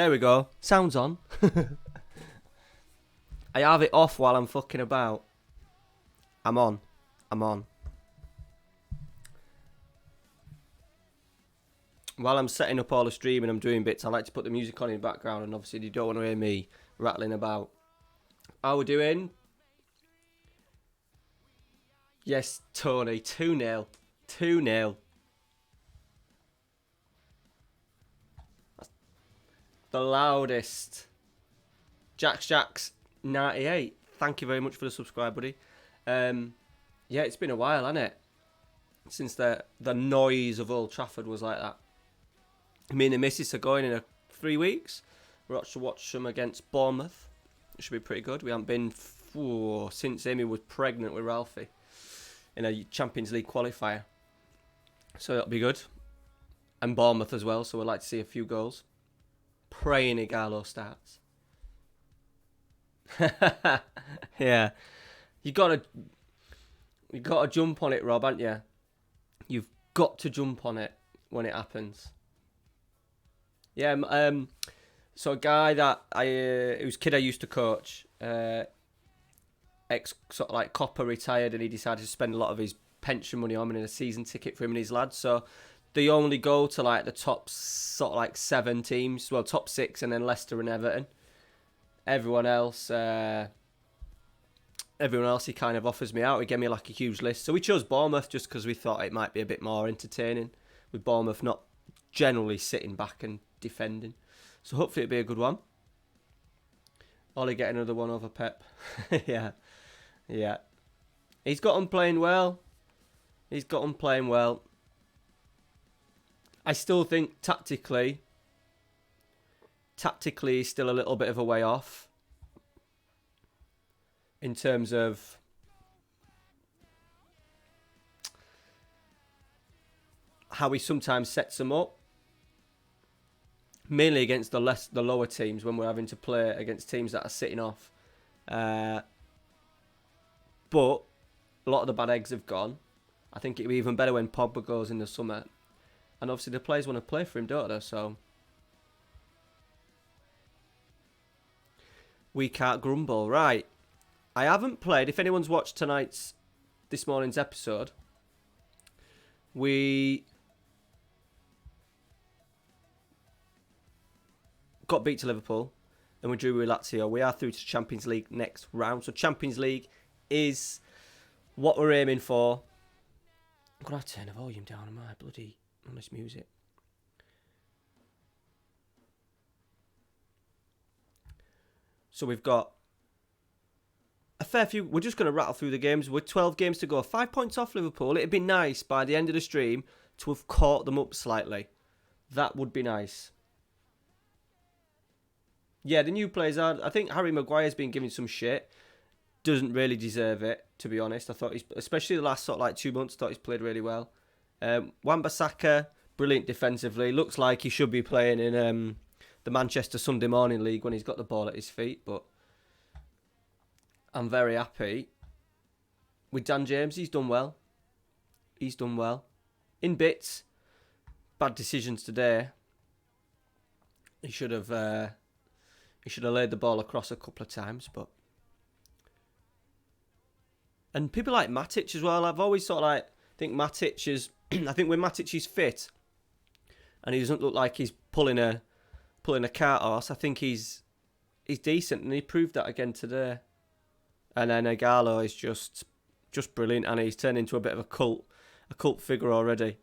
There we go. Sounds on. I have it off while I'm fucking about. I'm on. While I'm setting up all the stream and I'm doing bits, I like to put the music on in the background, and obviously you don't want to hear me rattling about. How we doing? Yes, Tony. 2-0. 2-0. The loudest. Jacks 98. Thank you very much for the subscribe, buddy. Yeah, it's been a while, hasn't it? Since the noise of Old Trafford was like that. Me and the missus are going in 3 weeks. We're about to watch them against Bournemouth. It should be pretty good. We haven't been since Amy was pregnant with Ralphie in a Champions League qualifier. So that'll be good. And Bournemouth as well, so we'd like to see a few goals. Praying Igalo starts. Yeah. You gotta jump on it, Rob, haven't you? You've got to jump on it when it happens. Yeah, so a guy that whose kid I used to coach, ex sort of like copper, retired, and he decided to spend a lot of his pension money on a season ticket for him and his lads. So they only go to like the top sort of like 7 teams, well, top 6, and then Leicester and Everton. Everyone else he kind of offers me out. He gave me like a huge list. So we chose Bournemouth just because we thought it might be a bit more entertaining, with Bournemouth not generally sitting back and defending. So hopefully it'll be a good one. Ollie get another one over Pep. Yeah. He's got him playing well. I still think tactically he's still a little bit of a way off in terms of how he sometimes sets them up, mainly against the lower teams when we're having to play against teams that are sitting off. But a lot of the bad eggs have gone. I think it'll be even better when Pogba goes in the summer. And obviously the players want to play for him, don't they? So we can't grumble. Right. I haven't played. If anyone's watched this morning's episode, we got beat to Liverpool and we drew with Lazio. We are through to Champions League next round. So Champions League is what we're aiming for. I'm going to have to turn the volume down on this music. So we've got a fair few. We're just going to rattle through the games. We're 12 games to go. 5 points off Liverpool. It'd be nice by the end of the stream to have caught them up slightly. That would be nice. Yeah, the new players are. I think Harry Maguire's been given some shit. Doesn't really deserve it, to be honest. I thought especially the last sort of like 2 months, thought he's played really well. Wan-Bissaka, brilliant defensively. Looks like he should be playing in the Manchester Sunday Morning League when he's got the ball at his feet. But I'm very happy with Dan James. He's done well. In bits. Bad decisions today. He should have laid the ball across a couple of times, but. And people like Matic as well. I've always sort of like think Matic is. I think when Matic is fit, and he doesn't look like he's pulling a cart horse, I think he's decent, and he proved that again today. And then Igalo is just brilliant, and he's turned into a bit of a cult figure already.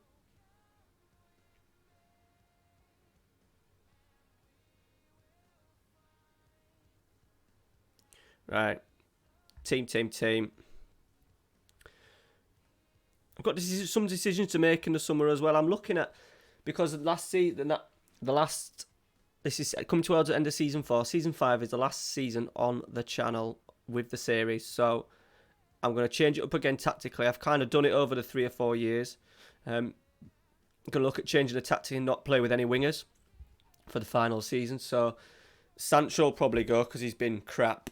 Right, team. I've got some decisions to make in the summer as well. I'm looking at, because last season, this is coming towards the end of season 4. Season 5 is the last season on the channel with the series, so I'm going to change it up again tactically. I've kind of done it over the 3 or 4 years. I'm going to look at changing the tactic and not play with any wingers for the final season. So Sancho will probably go because he's been crap,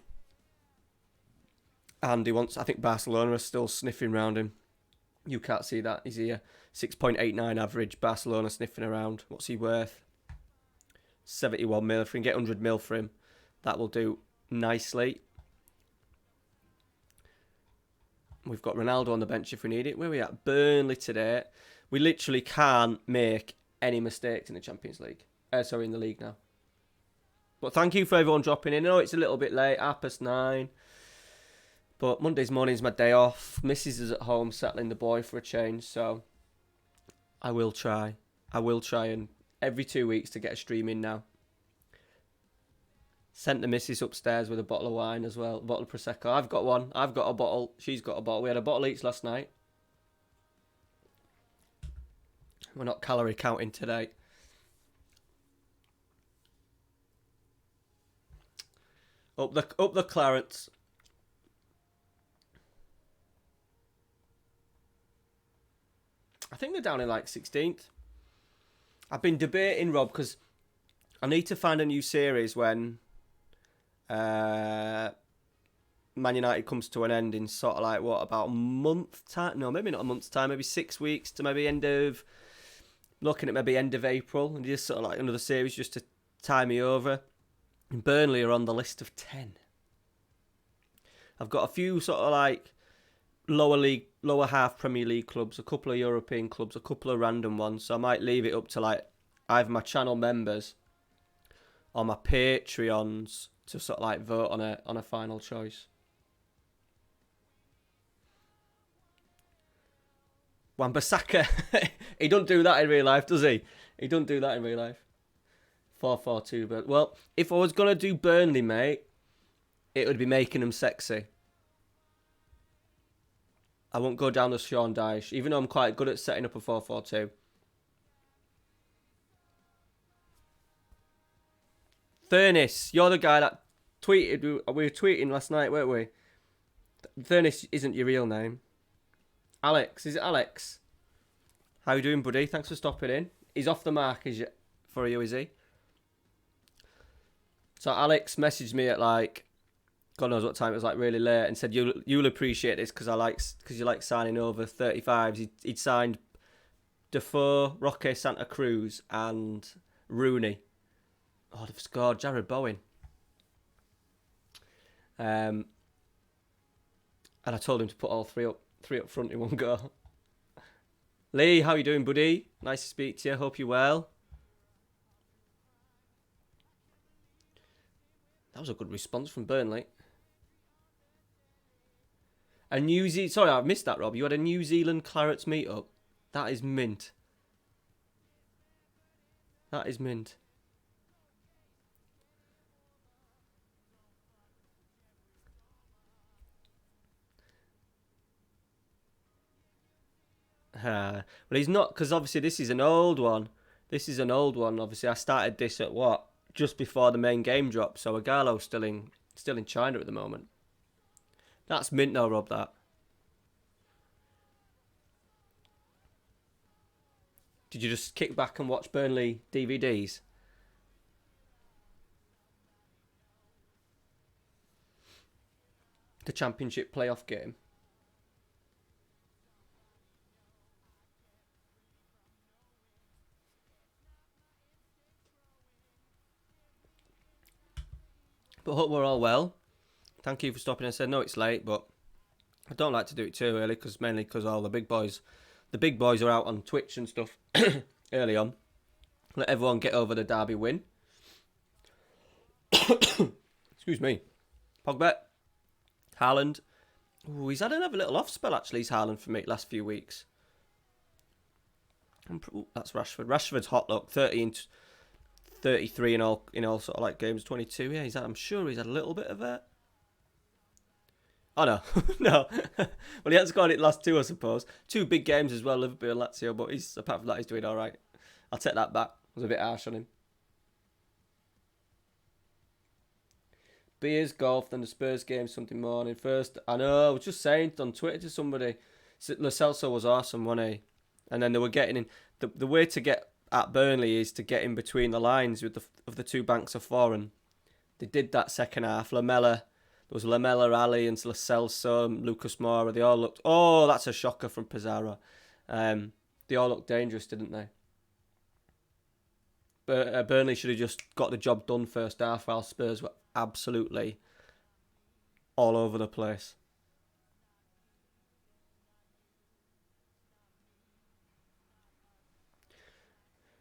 and I think Barcelona are still sniffing around him. You can't see that. He's here. 6.89 average. Barcelona sniffing around. What's he worth? 71 mil. If we can get 100 mil for him, that will do nicely. We've got Ronaldo on the bench if we need it. Where are we at? Burnley today. We literally can't make any mistakes in the Champions League. In the league now. But thank you for everyone dropping in. I know it's a little bit late, 9:30. But Monday's morning's my day off. Mrs. is at home settling the boy for a change. So I will try. And every 2 weeks to get a stream in now. Sent the missus upstairs with a bottle of wine as well. A bottle of Prosecco. I've got one. I've got a bottle. She's got a bottle. We had a bottle each last night. We're not calorie counting today. Up the clarets. I think they're down in like 16th. I've been debating, Rob, because I need to find a new series when Man United comes to an end in sort of like, what, about a month time? No, maybe not a month's time. Maybe 6 weeks to maybe end of April. And just sort of like another series just to tie me over. And Burnley are on the list of 10. I've got a few sort of like lower half Premier League clubs, a couple of European clubs, a couple of random ones. So I might leave it up to like either my channel members or my Patreons to sort of like vote on a final choice. Wan-Bissaka, he don't do that in real life, does he? He don't do that in real life. 4-4-2, but well, if I was gonna do Burnley, mate, it would be making them sexy. I won't go down the Sean Dyche, even though I'm quite good at setting up a 4-4-2. Furnace, you're the guy that tweeted. We were tweeting last night, weren't we? Furnace isn't your real name. Alex, is it Alex? How you doing, buddy? Thanks for stopping in. He's off the mark for you, is he? So Alex messaged me at like, God knows what time, it was like really late, and said you'll appreciate this because you like signing over 35s. He'd signed Defoe, Roque Santa Cruz, and Rooney. Oh, they've scored. Jared Bowen. And I told him to put all three up front in one go. Lee, how you doing, buddy? Nice to speak to you. Hope you're well. That was a good response from Burnley. Sorry, I missed that, Rob. You had a New Zealand Clarets meetup. That is mint. That is mint. Well, he's not, because obviously this is an old one. Obviously, I started this at what? Just before the main game dropped. So Agalo's still in China at the moment. That's mint though, Rob, that. Did you just kick back and watch Burnley DVDs? The Championship playoff game. But hope we're all well. Thank you for stopping. I said, no, it's late, but I don't like to do it too early, mainly because all the big boys are out on Twitch and stuff early on. Let everyone get over the Derby win. Excuse me. Pogba. Haaland. Ooh, he's had another little off spell, actually, he's Haaland for me last few weeks. That's Rashford. Rashford's hot, look. 30 and 33 in all sort of like games. 22, yeah. I'm sure he's had a little bit of it. Oh, no. No. Well, he hasn't scored it last two, I suppose. 2 big games as well, Liverpool and Lazio, but apart from that, he's doing all right. I'll take that back. I was a bit harsh on him. Beers, golf, then the Spurs game Sunday morning. First, I know, I was just saying on Twitter to somebody, Lo Celso was awesome, wasn't he? And then they were getting in. The way to get at Burnley is to get in between the lines of the 2 banks of 4, and they did that second half. Lamella. There was Lamella, Ali, and Lo Celso, Lucas Moura. They all looked... Oh, that's a shocker from Pizarro. They all looked dangerous, didn't they? Burnley should have just got the job done first half, while Spurs were absolutely all over the place.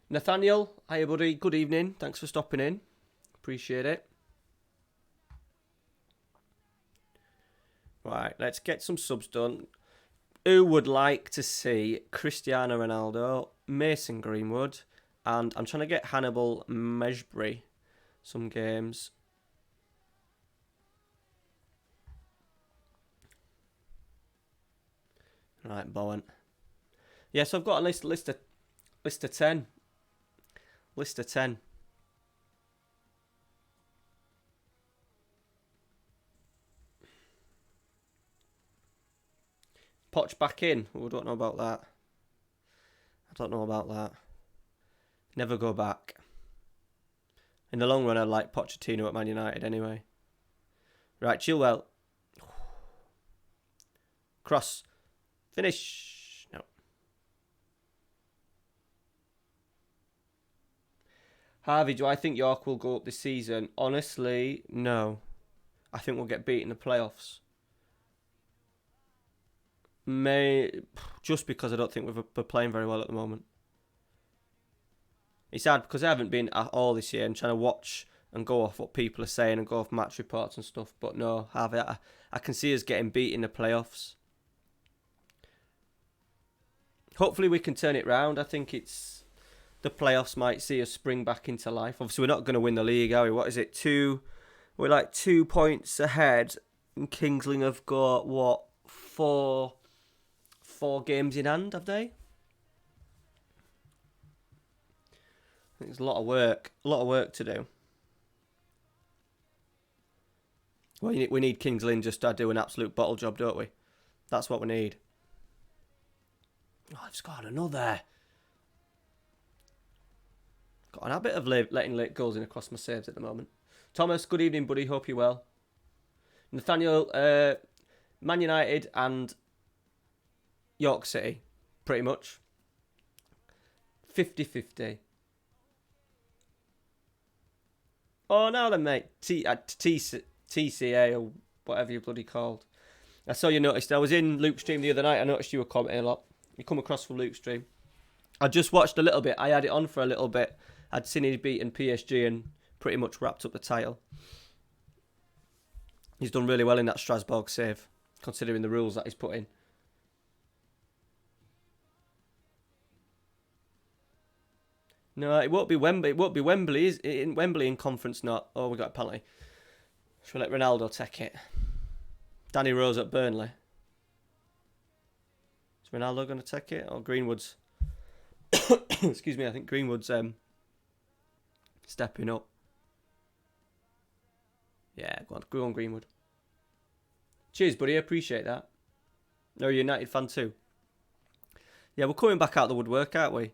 Nathaniel, hiya buddy, good evening. Thanks for stopping in. Appreciate it. Right, let's get some subs done. Who would like to see Cristiano Ronaldo, Mason Greenwood, and I'm trying to get Hannibal Mejbri some games. Right, Bowen. Yes, I've got a list of 10. List of 10. Poch back in. Oh, I don't know about that. Never go back. In the long run, I'd like Pochettino at Man United anyway. Right, Chilwell. Cross. Finish. No. Harvey, do I think York will go up this season? Honestly, no. I think we'll get beat in the playoffs. Just because I don't think we're playing very well at the moment. It's sad because I haven't been at all this year and trying to watch and go off what people are saying and go off match reports and stuff. But no, Harvey, I can see us getting beat in the playoffs. Hopefully we can turn it round. I think the playoffs might see us spring back into life. Obviously we're not going to win the league, are we? What is it? We're like 2 points ahead. And Kingsland have got what? Four games in hand, have they? I think there's a lot of work to do. Well, we need Kings Lynn just to do an absolute bottle job, don't we? That's what we need. Oh, I've scored another. Got an habit of letting late goals in across my saves at the moment. Thomas, good evening, buddy. Hope you're well. Nathaniel, Man United and York City, pretty much. 50-50. Oh, now then, mate. TCA or whatever you're bloody called. I saw you noticed. I was in Luke's stream the other night. I noticed you were commenting a lot. You come across from Luke's stream. I just watched a little bit. I had it on for a little bit. I'd seen he'd beaten PSG and pretty much wrapped up the title. He's done really well in that Strasbourg save, considering the rules that he's put in. No, it won't be Wembley. It won't be Wembley. Is it in Wembley in conference? Not. Oh, we got a penalty. Should we let Ronaldo take it? Danny Rose at Burnley. Is Ronaldo going to take it or Greenwood's? Excuse me. I think Greenwood's stepping up. Yeah, go on, Greenwood. Cheers, buddy. I appreciate that. You're a United fan too. Yeah, we're coming back out of the woodwork, aren't we?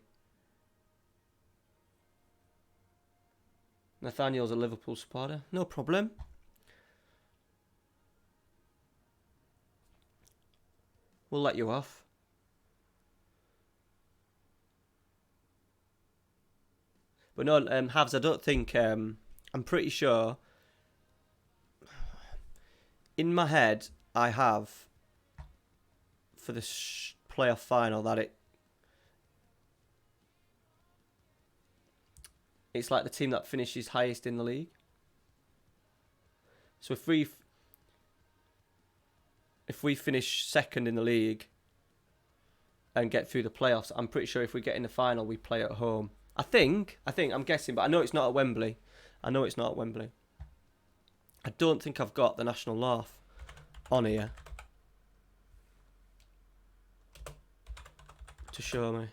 Nathaniel's a Liverpool supporter. No problem. We'll let you off. But no, Havs, I don't think... I'm pretty sure... In my head, I have... For the playoff final, that it's like the team that finishes highest in the league. So if we finish second in the league and get through the playoffs, I'm pretty sure if we get in the final, we play at home. I'm guessing, but I know it's not at Wembley. I don't think I've got the national laugh on here to show me.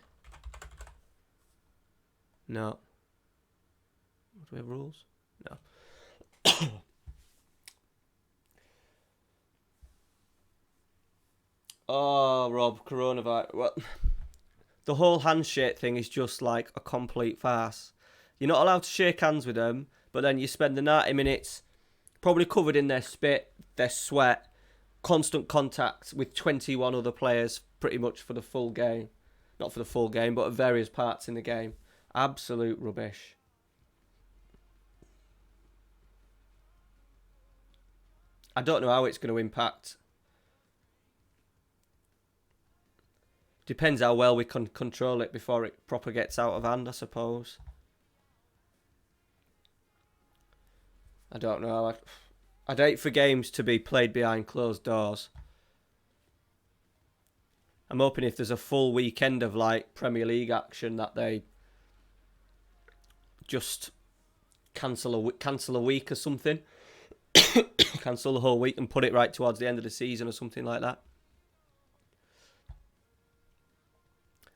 No. Do we have rules? No. Oh, Rob, coronavirus. Well, the whole handshake thing is just like a complete farce. You're not allowed to shake hands with them, but then you spend the 90 minutes probably covered in their spit, their sweat, constant contact with 21 other players pretty much for the full game. Not for the full game, but at various parts in the game. Absolute rubbish. I don't know how it's going to impact. Depends how well we can control it before it proper gets out of hand, I suppose. I don't know. I'd hate for games to be played behind closed doors. I'm hoping if there's a full weekend of like Premier League action that they just cancel a week or something. Cancel the whole week and put it right towards the end of the season or something like that.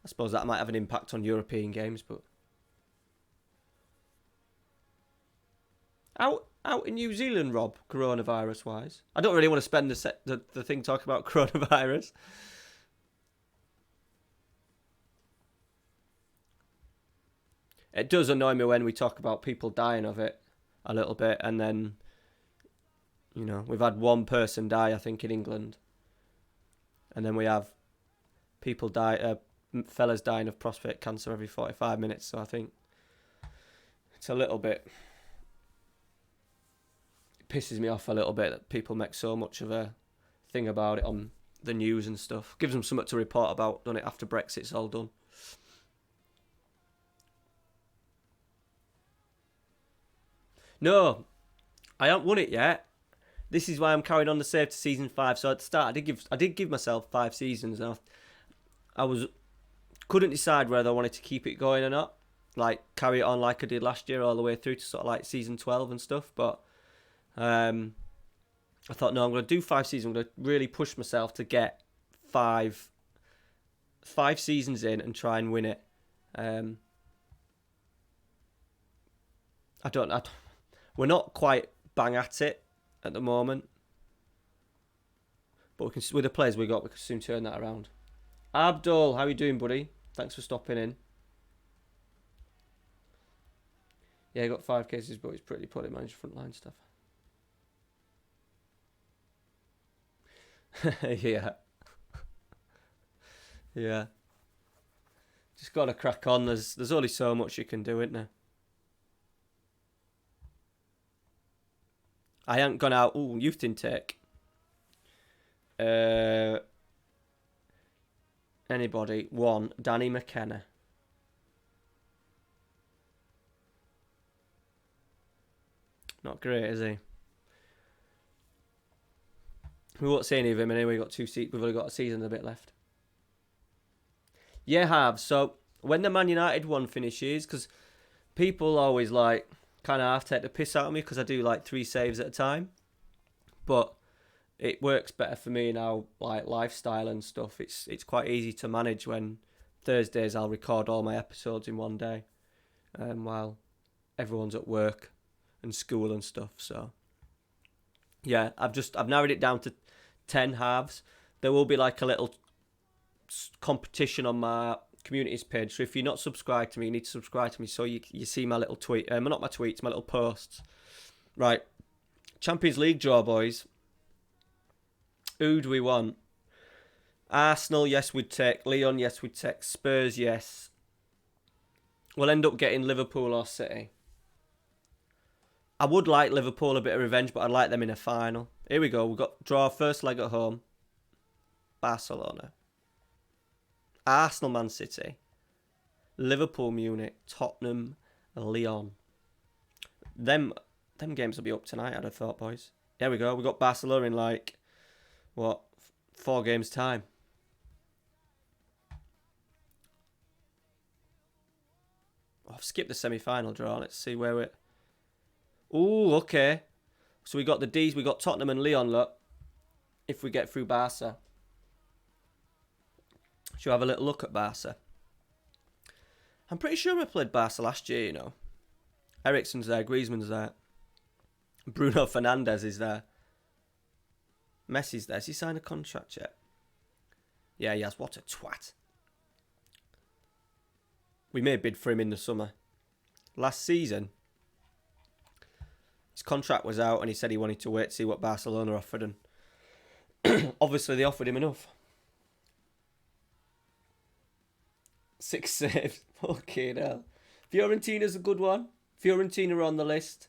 I suppose that might have an impact on European games, but out in New Zealand, Rob, coronavirus wise, I don't really want to spend the thing talking about coronavirus. It does annoy me when we talk about people dying of it a little bit, and then, you know, we've had one person die, I think, in England, and then we have people die. Fellas dying of prostate cancer every 45 minutes, so I think it's a little bit, it pisses me off a little bit that people make so much of a thing about it on the news and stuff. Gives them something to report about, done it after Brexit's all done. No, I haven't won it yet. This is why I'm carrying on the save to season 5. So at the start, I did give myself 5 seasons, and I couldn't decide whether I wanted to keep it going or not, like carry it on like I did last year all the way through to sort of like season 12 and stuff. But I thought, no, I'm going to do 5 seasons. I'm going to really push myself to get five seasons in and try and win it. We're not quite bang at it at the moment, but with the players we can soon turn that around. Abdul, how are you doing, buddy? Thanks for stopping in. Yeah, I got 5 cases, but he's pretty poorly managed frontline stuff. Yeah. Yeah. Just got to crack on. There's only so much you can do, isn't there? I haven't gone out. Ooh, youth intake. Anybody? 1. Danny McKenna. Not great, is he? We won't see any of him anyway. We've only got a season and a bit left. Yeah, have. So when the Man United one finishes, because people always like kind of half take the piss out of me because I do like 3 saves at a time, but it works better for me now, like lifestyle and stuff. It's quite easy to manage when Thursdays I'll record all my episodes in one day, while everyone's at work and school and stuff. So yeah, I've narrowed it down to 10 halves. There will be like a little competition on my communities page. So if you're not subscribed to me, you need to subscribe to me so you see my little tweet. Not my tweets, my little posts. Right, Champions League draw, boys. Who do we want? Arsenal, yes, we'd take. Lyon, yes, we'd take. Spurs, yes. We'll end up getting Liverpool or City. I would like Liverpool a bit of revenge, but I'd like them in a final. Here we go. We've got draw first leg at home. Barcelona. Arsenal, Man City. Liverpool, Munich. Tottenham, Lyon. Them games will be up tonight, I'd have thought, boys. Here we go. We've got Barcelona in like, 4 games time. I've skipped the semi-final draw. Let's see where we're... Ooh, okay. So we got the D's. We got Tottenham and Lyon, look. If we get through Barca. Should we have a little look at Barca? I'm pretty sure we played Barca last year, you know. Eriksen's there. Griezmann's there. Bruno Fernandes is there. Messi's there. Has he signed a contract yet? Yeah, he has. What a twat. We may bid for him in the summer. Last season, his contract was out and he said he wanted to wait to see what Barcelona offered, and obviously they offered him enough. 6 saves. Fucking hell. Fiorentina's a good one. Fiorentina are on the list.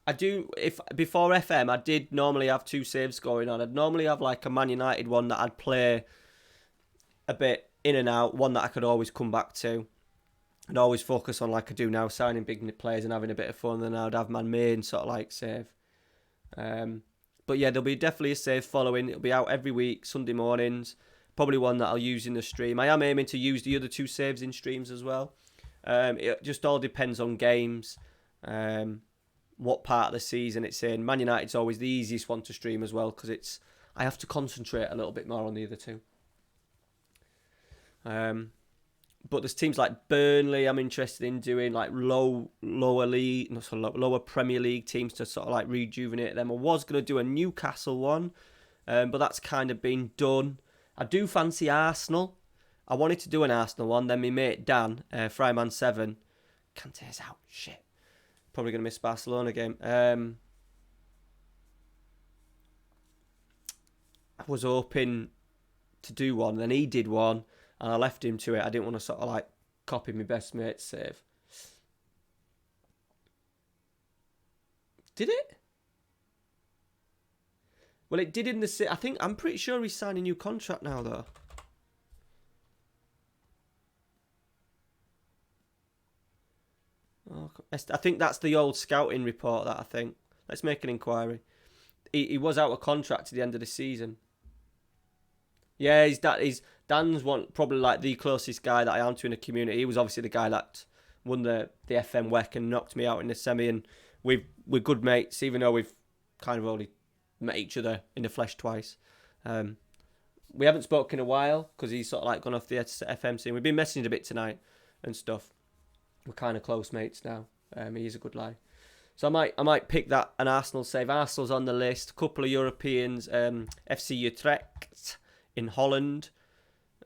I do, if before FM, I did normally have 2 saves going on. I'd normally have like a Man United one that I'd play a bit in and out, one that I could always come back to. I'd always focus on, like I do now, signing big players and having a bit of fun. Then I'd have my main sort of like save. But yeah, there'll be definitely a save following. It'll be out every week, Sunday mornings. Probably one that I'll use in the stream. I am aiming to use the other 2 saves in streams as well. It just all depends on games. What part of the season it's in. Man United's always the easiest one to stream as well because I have to concentrate a little bit more on the other 2. But there's teams like Burnley I'm interested in doing, like lower Premier League teams to sort of like rejuvenate them. I was going to do a Newcastle one, but that's kind of been done. I do fancy Arsenal. I wanted to do an Arsenal one, then my mate Dan, Fryman7, Kante's out, shit. Probably going to miss Barcelona game. I was hoping to do one, then he did one. And I left him to it. I didn't want to sort of like copy my best mate's save. Did it? Well, it did in the... I'm pretty sure he's signed a new contract now, though. Oh, I think that's the old scouting report, that I think. Let's make an inquiry. He was out of contract to the end of the season. Yeah, Dan's probably like the closest guy that I am to in the community. He was obviously the guy that won the FM20 and knocked me out in the semi, and we're good mates, even though we've kind of only met each other in the flesh twice. We haven't spoken in a while because he's sort of like gone off the FM scene. We've been messaging a bit tonight and stuff. We're kind of close mates now. He's a good lad. So I might pick that an Arsenal save. Arsenal's on the list. A couple of Europeans. FC Utrecht in Holland.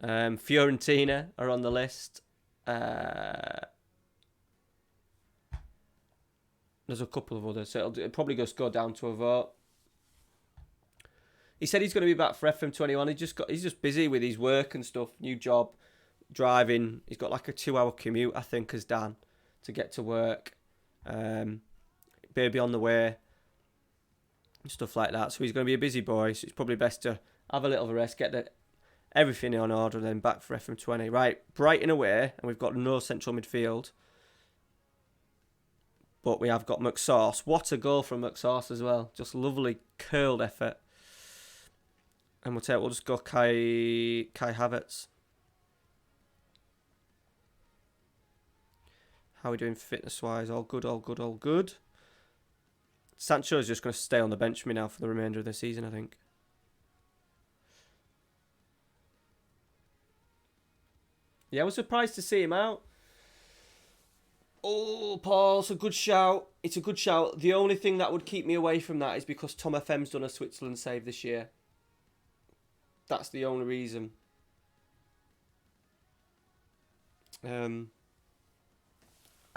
Fiorentina are on the list. There's a couple of others. So it'll probably just go down to a vote. He said he's going to be back for FM21. He's just busy with his work and stuff. New job, driving. He's got like a 2-hour commute, I think, as Dan, to get to work. Baby on the way. And stuff like that. So he's going to be a busy boy. So it's probably best to have a little of a rest, get everything on order, and then back for FM20. Right, Brighton away, and we've got no central midfield. But we have got McSauce. What a goal from McSauce as well. Just lovely curled effort. And we'll just go Kai Havertz. How are we doing fitness-wise? All good, all good, all good. Sancho is just going to stay on the bench for me now for the remainder of the season, I think. Yeah, I was surprised to see him out. Oh, Paul, it's a good shout. It's a good shout. The only thing that would keep me away from that is because Tom FM's done a Switzerland save this year. That's the only reason. I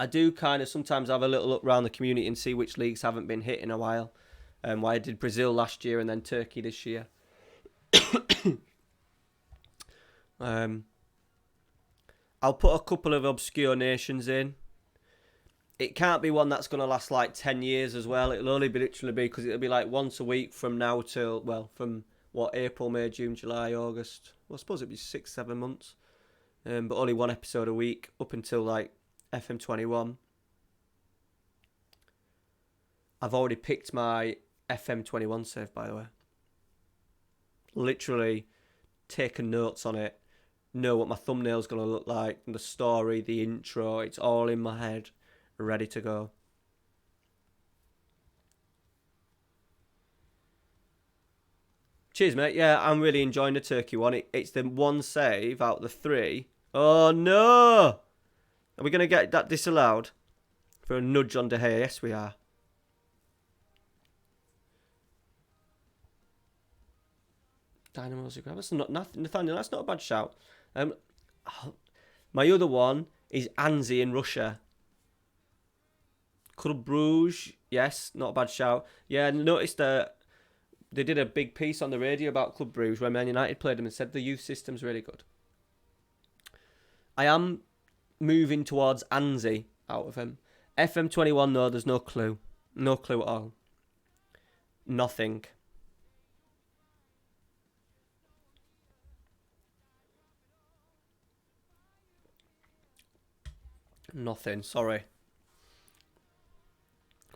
do kind of sometimes have a little look around the community and see which leagues haven't been hit in a while. Why I did Brazil last year and then Turkey this year. I'll put a couple of obscure nations in. It can't be one that's going to last like 10 years as well. It'll only be literally be because it'll be like once a week from now till, well, from what, April, May, June, July, August. Well, I suppose it'd be 6-7 months. But only one episode a week up until like FM21. I've already picked my FM21 save, by the way. Literally taken notes on it. Know what my thumbnail's going to look like. The story, the intro. It's all in my head. Ready to go. Cheers, mate. Yeah, I'm really enjoying the Turkey one. It's the one save out of the 3. Oh, no! Are we going to get that disallowed? For a nudge on De Gea? Yes, we are. Dynamo Zagreb. That's not nothing, Nathaniel. That's not a bad shout. My other one is Anzi in Russia. Club Brugge. Yes, not a bad shout. Yeah, I noticed that they did a big piece on the radio about Club Brugge where Man United played them and said the youth system's really good. I am moving towards Anzi out of him. FM21, though, there's no clue. No clue at all. Nothing. Nothing, sorry.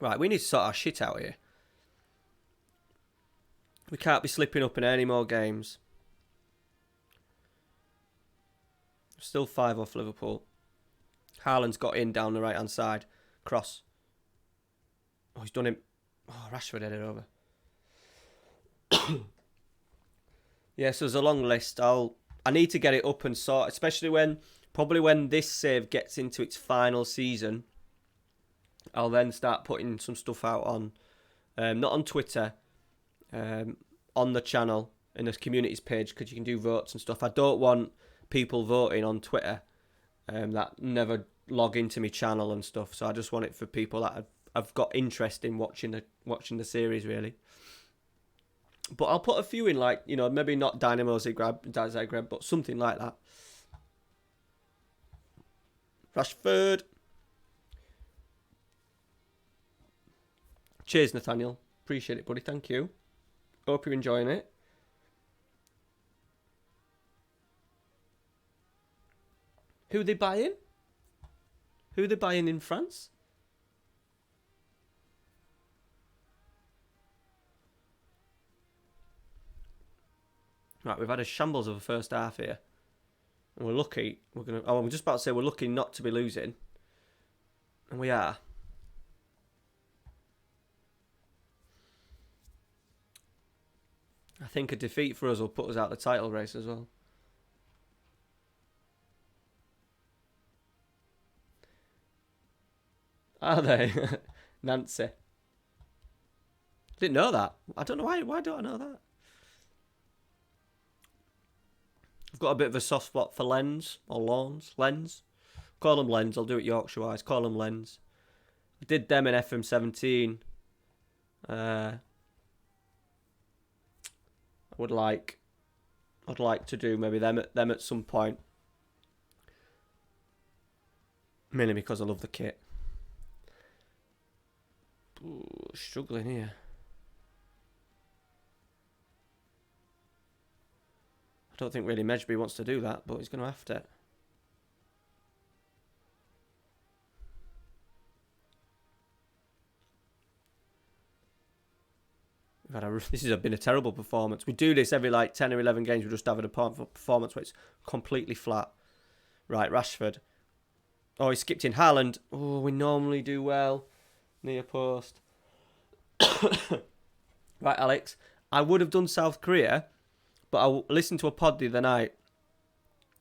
Right, we need to sort our shit out here. We can't be slipping up in any more games. Still 5 off Liverpool. Haaland's got in down the right-hand side. Cross. Oh, he's done him. Oh, Rashford headed over. Yeah, so there's a long list. I need to get it up and sort, especially when this save gets into its final season. I'll then start putting some stuff out on, not on Twitter, on the channel, in the communities page, because you can do votes and stuff. I don't want people voting on Twitter that never log into my channel and stuff. So I just want it for people that have got interest in watching the series, really. But I'll put a few in, like, maybe not Dynamo Zagreb, but something like that. Rashford. Cheers, Nathaniel. Appreciate it, buddy. Thank you. Hope you're enjoying it. Who are they buying? Who are they buying in France? Right, we've had a shambles of a first half here. And we're lucky. I'm just about to say we're lucky not to be losing. And we are. I think a defeat for us will put us out of the title race as well. Are they? Nancy. Didn't know that. I don't know why. Why don't I know that? I've got a bit of a soft spot for Lens or Lawns. Lens. Call them Lens. I'll do it Yorkshire-wise. Call them Lens. I did them in FM17. I'd like to do maybe them at some point. Mainly because I love the kit. Ooh, struggling here. I don't think really Medjby wants to do that, but he's going to have to. This has been a terrible performance. We do this every 10 or 11 games. We're just having a performance where it's completely flat. Right, Rashford. Oh, he skipped in. Haaland. Oh, we normally do well. Near post. Right, Alex. I would have done South Korea, but I listened to a pod the other night,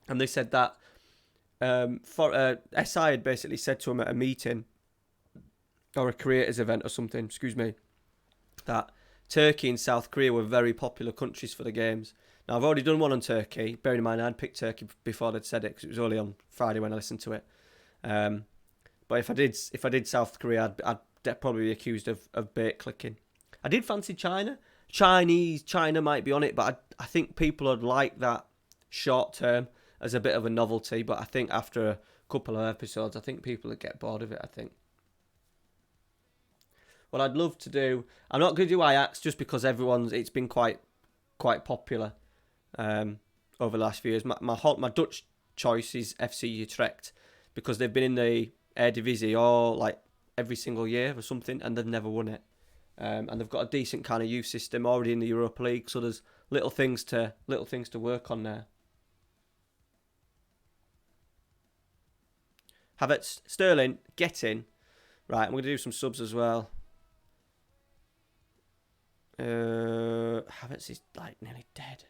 and they said that SI had basically said to him at a meeting, or a creators event or something, that Turkey and South Korea were very popular countries for the games. Now, I've already done one on Turkey. Bearing in mind, I'd picked Turkey before they'd said it, because it was only on Friday when I listened to it. But if I did South Korea, I'd probably be accused of bait clicking. I did fancy China. China might be on it, but I think people would like that short term as a bit of a novelty. But I think after a couple of episodes, I think people would get bored of it, I think. What I'd love to do, I'm not going to do Ajax just because it's been quite popular over the last few years. My Dutch choice is FC Utrecht because they've been in the Eredivisie all every single year or something, and they've never won it. And they've got a decent kind of youth system already in the Europa League, so there's little things to work on there. Havertz, Sterling, get in. Right, I'm going to do some subs as well. Havertz is nearly dead.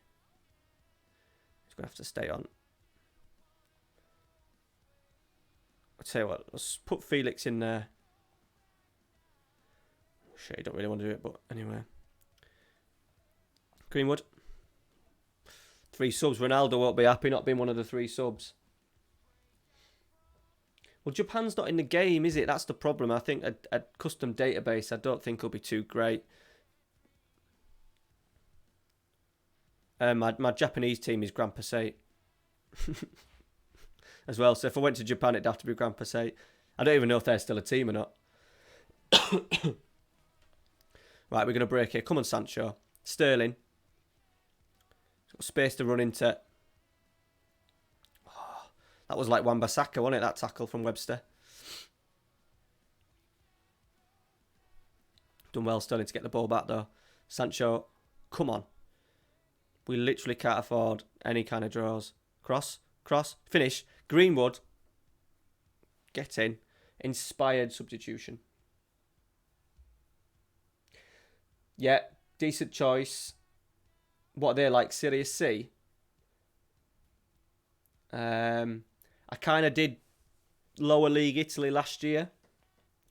He's going to have to stay on. I'll tell you what, let's put Felix in there. Shit, I don't really want to do it, but anyway. Greenwood. 3 subs. Ronaldo won't be happy not being one of the 3 subs. Well, Japan's not in the game, is it? That's the problem. I think a custom database, I don't think will be too great. My Japanese team is Grand Passate. As well, so if I went to Japan, it'd have to be Grand Passate. I don't even know if they're still a team or not. Right, we're going to break here. Come on, Sancho. Sterling. Got space to run into. Oh, that was like Wan-Bissaka, wasn't it? That tackle from Webster. Done well, Sterling, to get the ball back, though. Sancho, come on. We literally can't afford any kind of draws. Cross, finish. Greenwood. Get in. Inspired substitution. Yeah, decent choice. What are they like? Series C? I kind of did lower league Italy last year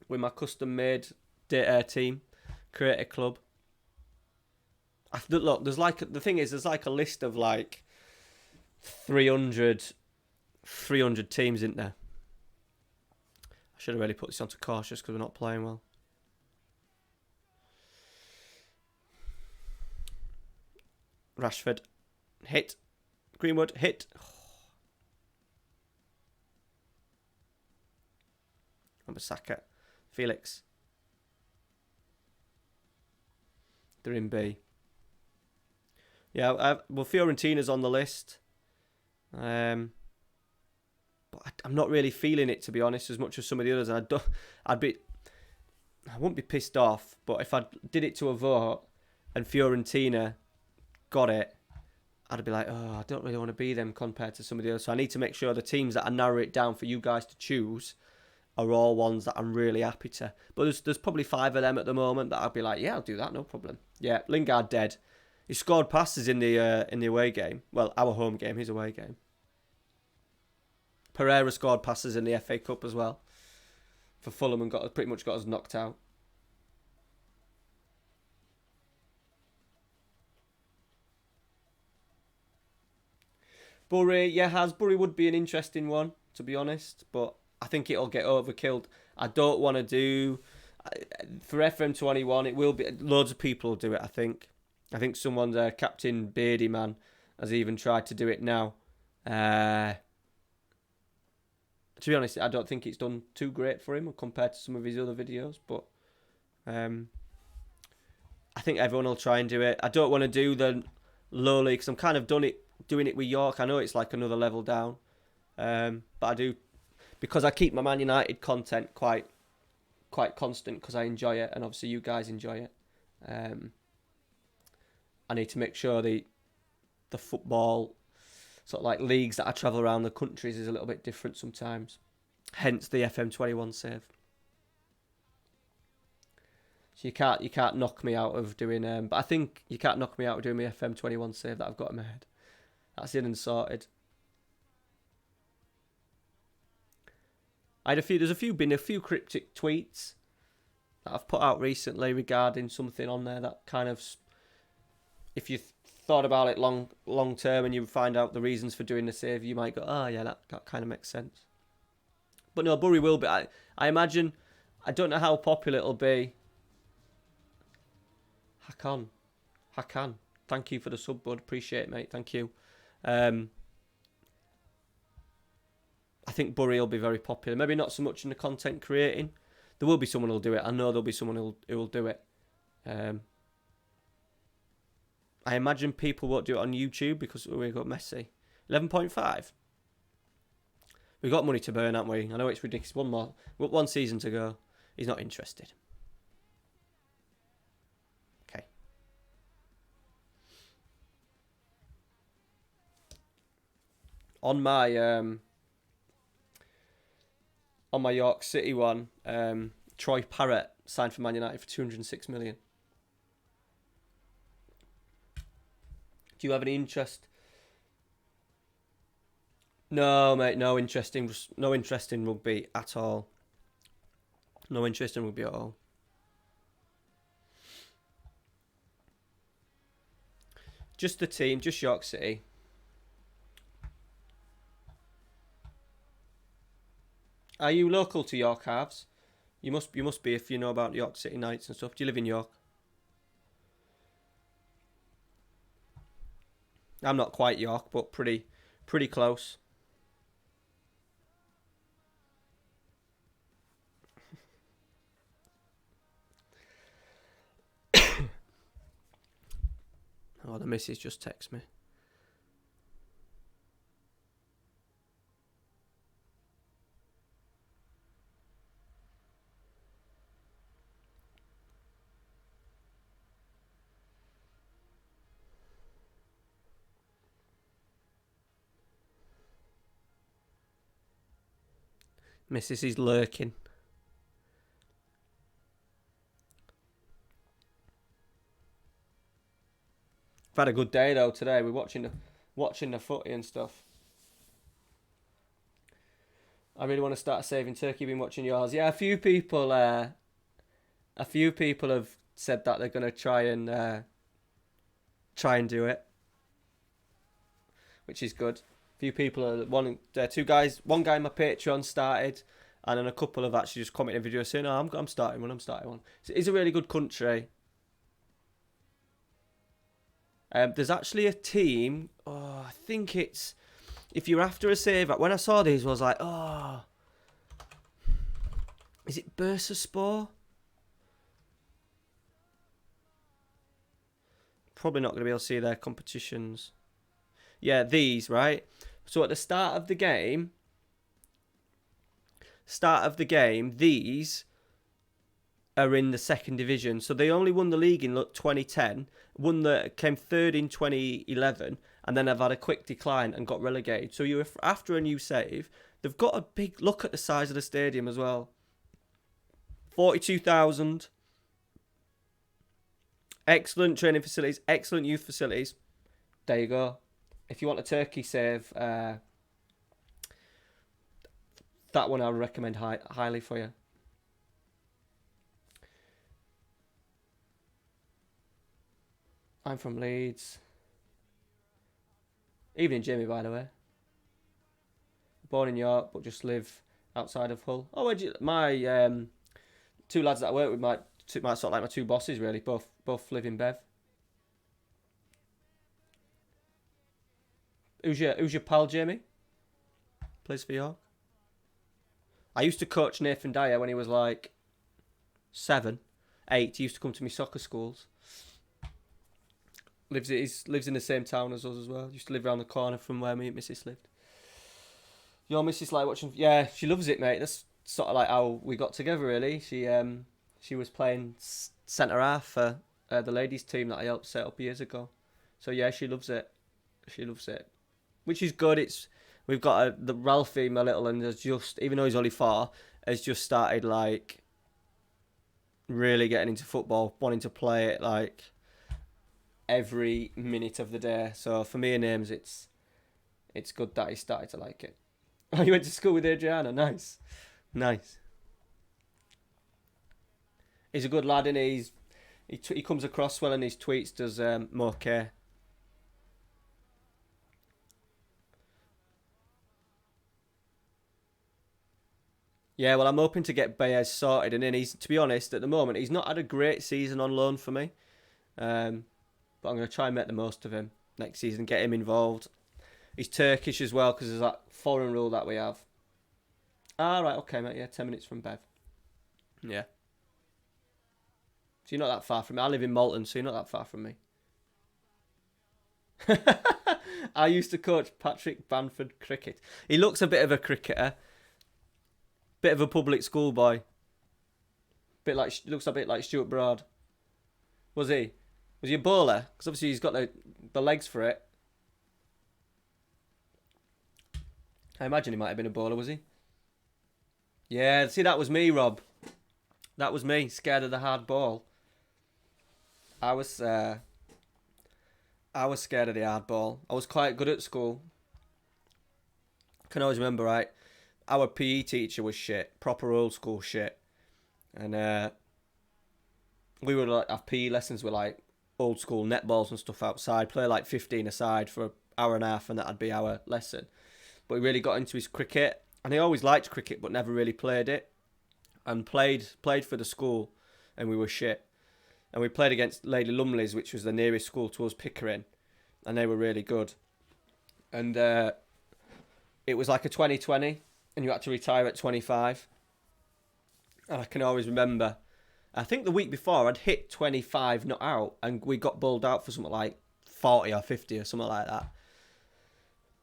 with my custom-made team, create a club. Look, there's like the thing is, there's like a list of like 300 teams, isn't there? I should have really put this onto cautious because we're not playing well. Rashford, hit. Greenwood, hit. Wan-Bissaka, Felix. They're in B. Yeah, well, Fiorentina's on the list. But I'm not really feeling it, to be honest, as much as some of the others. And I wouldn't be pissed off, but if I did it to a vote and Fiorentina got it, I'd be like, oh, I don't really want to be them compared to some of the others. So I need to make sure the teams that I narrow it down for you guys to choose are all ones that I'm really happy to. But there's probably 5 of them at the moment that I'd be like, yeah, I'll do that, no problem. Yeah, Lingard dead. He scored passes in the away game. Well, our home game, his away game. Pereira scored passes in the FA Cup as well for Fulham and pretty much got us knocked out. Bury, yeah, Bury would be an interesting one, to be honest, but I think it'll get overkilled. I don't want to do... For FM21, it will be... Loads of people will do it, I think. I think someone there, Captain Beardy Man, has even tried to do it now. To be honest, I don't think it's done too great for him compared to some of his other videos, but I think everyone will try and do it. I don't want to do the low league because I'm kind of doing it with York. I know it's like another level down, but I do, because I keep my Man United content quite constant because I enjoy it, and obviously you guys enjoy it. I need to make sure the football sort of like leagues that I travel around the countries is a little bit different sometimes. Hence the FM21 save. So you can't knock me out of doing but I think you can't knock me out of doing my FM21 save that I've got in my head. That's in and sorted. There's been a few cryptic tweets that I've put out recently regarding something on there that kind of, if you thought about it long term and you find out the reasons for doing the save, you might go, oh yeah, that kind of makes sense. But no, Bury will be. I imagine, I don't know how popular it'll be. Hakan. Thank you for the sub, bud. Appreciate it, mate. Thank you. I think Bury will be very popular. Maybe not so much in the content creating. There will be someone who'll do it. I know there'll be someone who will do it. I imagine people won't do it on YouTube because we've got Messi. 11.5. We've got money to burn, haven't we? I know it's ridiculous. One season to go. He's not interested. Okay. On my York City one, Troy Parrott signed for Man United for 206 million. Do you have any interest? No, mate. No interest in rugby at all. No interest in rugby at all. Just the team, just York City. Are you local to York, Halves? You must be if you know about York City Knights and stuff. Do you live in York? I'm not quite York, but pretty close. Oh, the missus just texted me. Missus is lurking. I've had a good day though today. We're watching the footy and stuff. I really want to start saving turkey. Been watching yours. Yeah, a few people have said that they're gonna try and do it, which is good. A few people are two guys. One guy in my Patreon started, and then a couple have actually just commented in videos saying, "Oh, I'm starting one. I'm starting one." It's a really good country. There's actually a team. Oh, I think it's if you're after a save. When I saw these, I was like, oh, is it Bursaspor? Probably not going to be able to see their competitions. Yeah, these, right? So at the start of the game, these are in the second division. So they only won the league in 2010, came third in 2011, and then have had a quick decline and got relegated. So you're after a new save. They've got a big look at the size of the stadium as well. 42,000. Excellent training facilities, excellent youth facilities. There you go. If you want a turkey save, that one I would recommend highly for you. I'm from Leeds. Evening, Jimmy, by the way. Born in York, but just live outside of Hull. Oh, my two lads that I work with, my sort of like my two bosses, really. Both live in Bev. Who's your pal, Jamie? Plays for York. I used to coach Nathan Dyer when he was like 7, 8. He used to come to me soccer schools. Lives in the same town as us as well. Used to live around the corner from where me and Mrs. lived. Your Mrs. like watching? Yeah, she loves it, mate. That's sort of like how we got together, really. She was playing centre half for the ladies' team that I helped set up years ago. So yeah, she loves it. She loves it, which is good. We've got the Ralphie, my little one, has just, even though he's only 4, has just started like really getting into football, wanting to play it like every minute of the day. So for me and Ames, it's good that he started to like it. Oh, you went to school with Adriana? Nice. He's a good lad, and he comes across well, and his tweets does more care. Yeah, well, I'm hoping to get Baez sorted, and then to be honest, at the moment, he's not had a great season on loan for me. But I'm going to try and make the most of him next season, get him involved. He's Turkish as well, because there's that foreign rule that we have. Ah, right, okay, mate, yeah, 10 minutes from Bev. Yeah. So you're not that far from me. I live in Malton, so you're not that far from me. I used to coach Patrick Bamford cricket. He looks a bit of a cricketer. Bit of a public school boy. Looks a bit like Stuart Broad. Was he? Was he a bowler? Because obviously he's got the legs for it. I imagine he might have been a bowler, was he? Yeah, see, that was me, Rob. That was me, scared of the hard ball. I was scared of the hard ball. I was quite good at school. I can always remember, right? Our PE teacher was shit, proper old school shit. And we would like have PE lessons with like old school netballs and stuff outside, play like 15 aside for an hour and a half, and that'd be our lesson. But he really got into his cricket, and he always liked cricket but never really played it. And played for the school, and we were shit. And we played against Lady Lumley's, which was the nearest school to us, Pickering, and they were really good. And it was like a 2020, and you had to retire at 25. And I can always remember, I think the week before I'd hit 25 not out, and we got bowled out for something like 40 or 50 or something like that.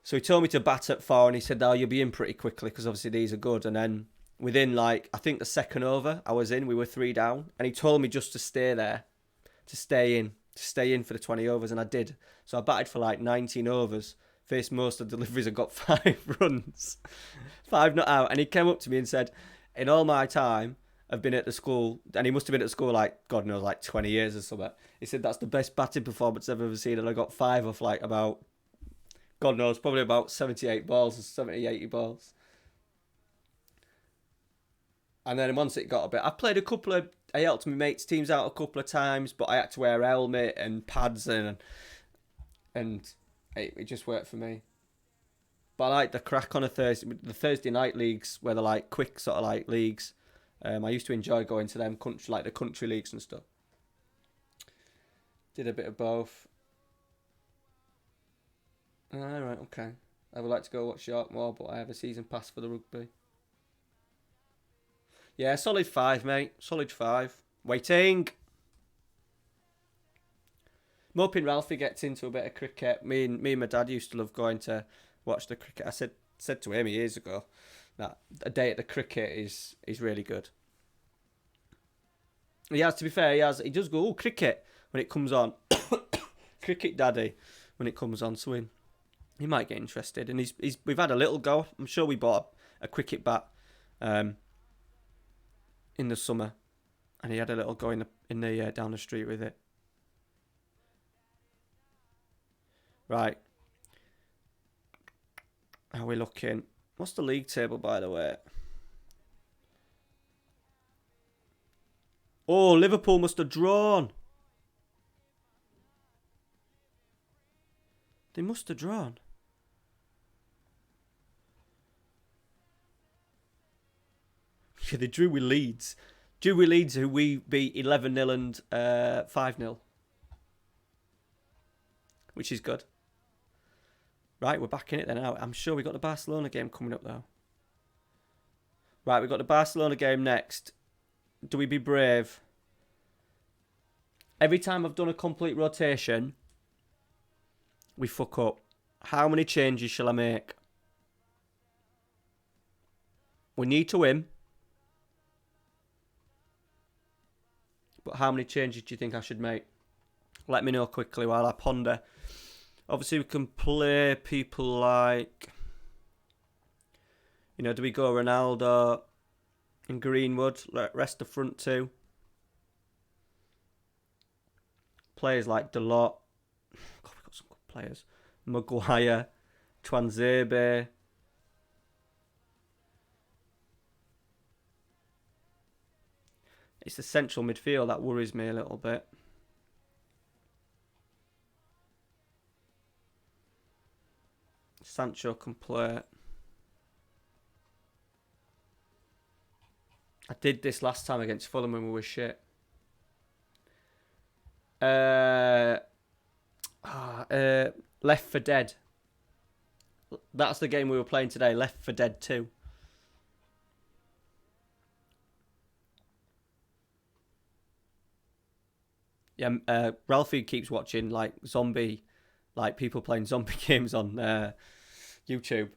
So he told me to bat at 4, and he said, "Oh, you'll be in pretty quickly because obviously these are good." And then within I think the second over I was in, we were 3 down, and he told me just to stay there, to stay in for the 20 overs, and I did. So I batted for 19 overs, faced most of the deliveries, and got 5 runs, 5 not out. And he came up to me and said, "In all my time I've been at the school," and he must have been at the school God knows 20 years or something. He said, "That's the best batting performance I've ever seen," and I got 5 off about, God knows, probably about 78 balls or 70, 80 balls. And then once it got a bit, I helped my mates' teams out a couple of times, but I had to wear a helmet and pads and it just worked for me. But I like the crack on the Thursday night leagues, where they're quick sort of leagues. I used to enjoy going to them, the country leagues and stuff. Did a bit of both. Alright, okay. I would like to go watch York more, but I have a season pass for the rugby. Yeah, solid 5, mate. Solid 5. Waiting. I'm hoping Ralphie gets into a bit of cricket. Me and my dad used to love going to watch the cricket. I said to him years ago that a day at the cricket is really good. To be fair, he does go, cricket, when it comes on. Cricket daddy, when it comes on. So he might get interested. And we've had a little go. I'm sure we bought a cricket bat in the summer, and he had a little go in the down the street with it. Right. How are we looking? What's the league table, by the way? Oh, Liverpool must have drawn. They must have drawn. Yeah, they drew with Leeds. Who we beat 11-0 and 5-0. Which is good. Right, we're back in it then now. I'm sure we got the Barcelona game coming up though. Right, we've got the Barcelona game next. Do we be brave? Every time I've done a complete rotation, we fuck up. How many changes shall I make? We need to win. But how many changes do you think I should make? Let me know quickly while I ponder. Obviously, we can play people like, do we go Ronaldo and Greenwood? Rest the front 2. Players like Delort. God, we've got some good players. Maguire, Twanzebe. It's the central midfield that worries me a little bit. Sancho can play. I did this last time against Fulham when we were shit. Left 4 Dead. That's the game we were playing today. Left 4 Dead 2. Yeah, Ralphie keeps watching zombie, people playing zombie games on YouTube,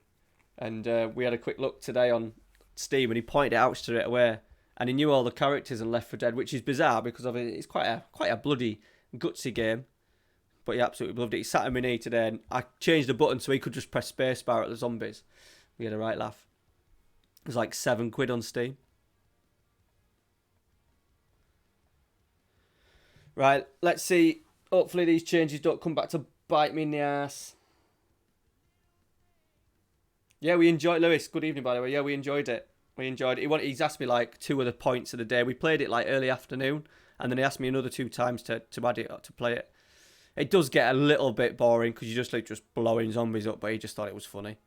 and we had a quick look today on Steam, and he pointed it out straight away, and he knew all the characters in Left 4 Dead, which is bizarre because of it's quite a bloody gutsy game, but he absolutely loved it. He sat on my knee today, and I changed the button so he could just press spacebar at the zombies. We had a right laugh. It was £7 on Steam. Right, let's see. Hopefully these changes don't come back to bite me in the ass. Yeah, we enjoyed Lewis. Good evening, by the way. Yeah, we enjoyed it. He's asked me 2 of the points of the day. We played it early afternoon, and then he asked me another 2 times to add it to play it. It does get a little bit boring because you just blowing zombies up, but he just thought it was funny.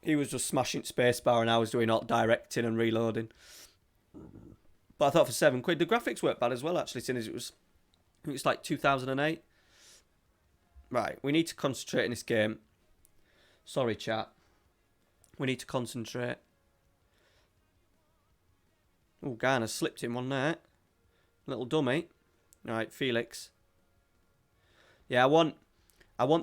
He was just smashing spacebar, and I was doing alt directing and reloading. But I thought for £7, the graphics weren't bad as well, actually, since it was 2008. Right, we need to concentrate in this game. Sorry, chat. We need to concentrate. Oh, Garner slipped in one there. Little dummy. Right, Felix. Yeah, I want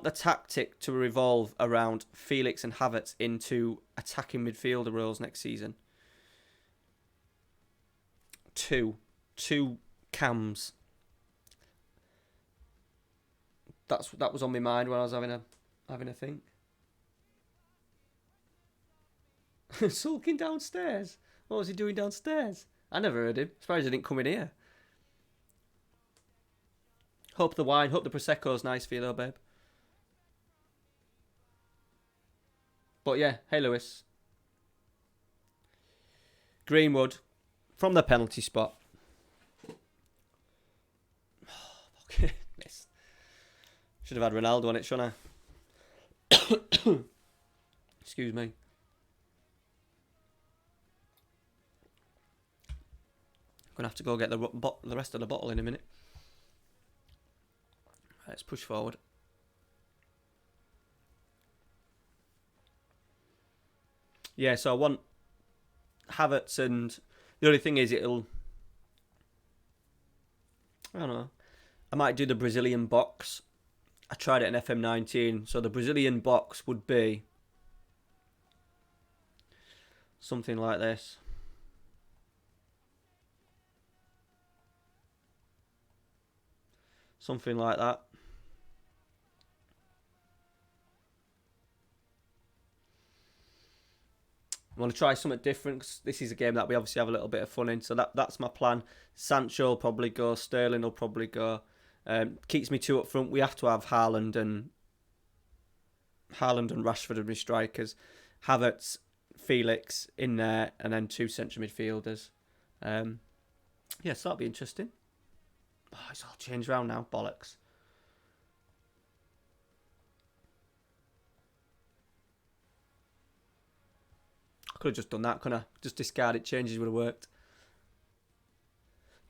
the tactic to revolve around Felix and Havertz into attacking midfielder roles next season. Two cams. That was on my mind when I was having a think. Sulking downstairs. What was he doing downstairs? I never heard him. Surprised he didn't come in here. Hope the Prosecco's nice for you though, babe. But yeah, hey Lewis. Greenwood from the penalty spot. Okay, missed. Should have had Ronaldo on it, shouldn't I? Excuse me. I'm gonna have to go get the rest of the bottle in a minute. Let's push forward. Yeah, so I want Havertz, and the only thing is I don't know. I might do the Brazilian box. I tried it in FM19, so the Brazilian box would be something like this. Something like that. I want to try something different because this is a game that we obviously have a little bit of fun in. So that's my plan. Sancho will probably go. Sterling will probably go. Keeps me two up front. We have to have Haaland and Rashford as my strikers. Havertz, Felix in there, and then two central midfielders. So that'll be interesting. Oh, it's all changed around now. Bollocks. I could have just done that, couldn't I? Just discarded changes, would have worked.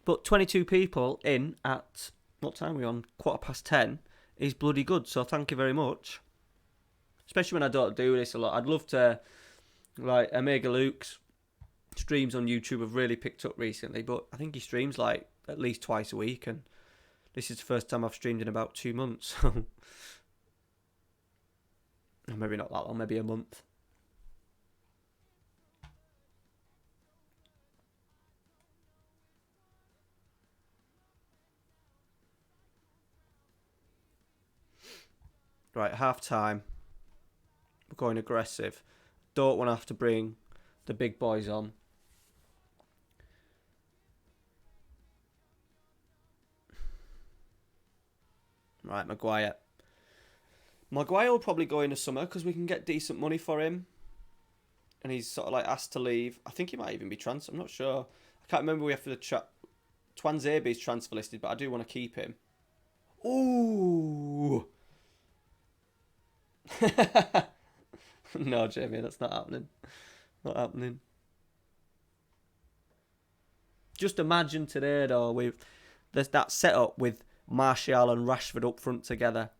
But 22 people in at, what time are we on? 10:15 is bloody good, so thank you very much. Especially when I don't do this a lot. I'd love to, like, Omega Luke's streams on YouTube have really picked up recently, but I think he streams, like, at least twice a week, and this is the first time I've streamed in about 2 months, so... maybe not that long, maybe a month. Right, half time. We're going aggressive. Don't want to have to bring the big boys on. Right, Maguire. Maguire will probably go in the summer because we can get decent money for him. And he's sort of like asked to leave. I think he might even be transferred. I'm not sure. I can't remember we have the Twanzebe's transfer listed, but I do want to keep him. Ooh. No, Jamie, that's not happening. Not happening. Just imagine today, though, there's that setup with Martial and Rashford up front together.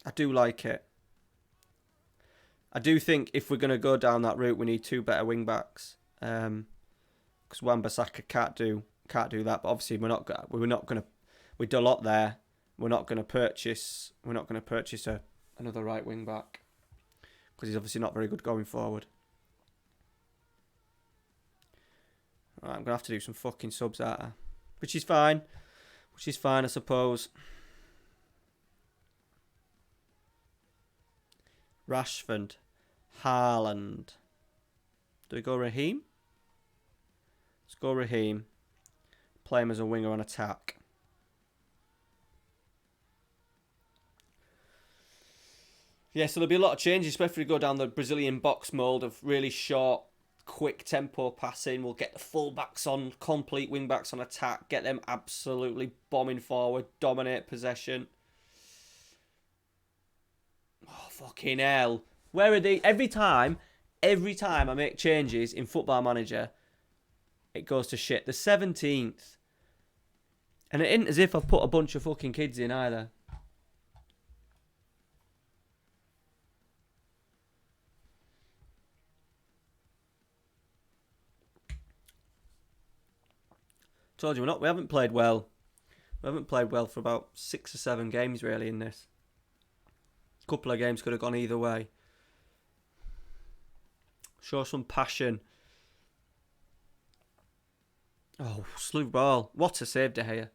I do like it. I do think if we're going to go down that route, we need two better wing backs. Because Wan-Bissaka can't do that. But obviously, we do a lot there. We're not going to purchase another right wing back because he's obviously not very good going forward. Right, I'm going to have to do some fucking subs out there, which is fine, I suppose. Rashford, Haaland. Do we go Raheem? Let's go Raheem. Play him as a winger on attack. Yeah, so there'll be a lot of changes, especially if we go down the Brazilian box mould of really short, quick tempo passing. We'll get the full-backs on, complete wing-backs on attack, get them absolutely bombing forward, dominate possession. Oh, fucking hell. Where are they? Every time I make changes in Football Manager, it goes to shit. The 17th. And it isn't as if I've put a bunch of fucking kids in either. Told you we haven't played well. We haven't played well for about 6 or 7 games really in this. A couple of games could have gone either way. Show some passion. Oh, slew ball. What a save, De Gea.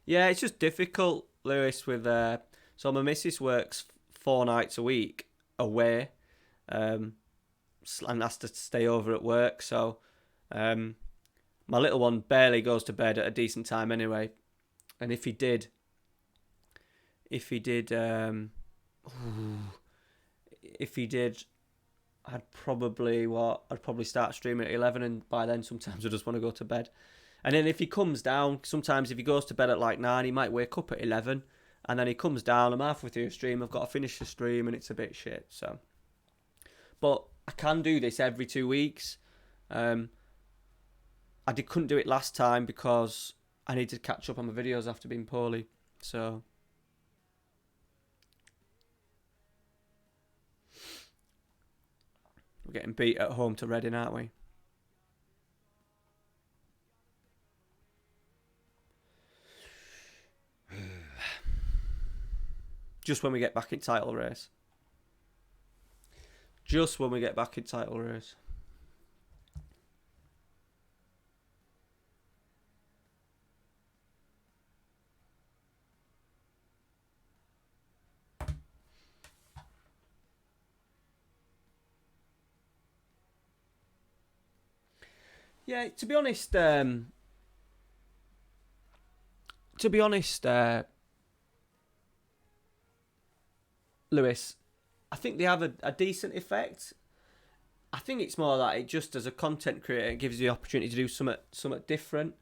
Yeah, it's just difficult, Lewis, with... so my missus works 4 nights a week away. And has to stay over at work, so... my little one barely goes to bed at a decent time anyway. And if he did... If he did, I'd probably start streaming at 11, and by then sometimes I just want to go to bed. And then if he comes down, sometimes if he goes to bed at like 9, he might wake up at 11, and then he comes down, I'm halfway through the stream, I've got to finish the stream, and it's a bit shit, so. But I can do this every 2 weeks. Couldn't do it last time because I need to catch up on my videos after being poorly, so. We're getting beat at home to Reading, aren't we? Just when we get back in title race. Just when we get back in title race. Yeah, to be honest, Lewis, I think they have a decent effect. I think it's more that it just, as a content creator, it gives you the opportunity to do something different.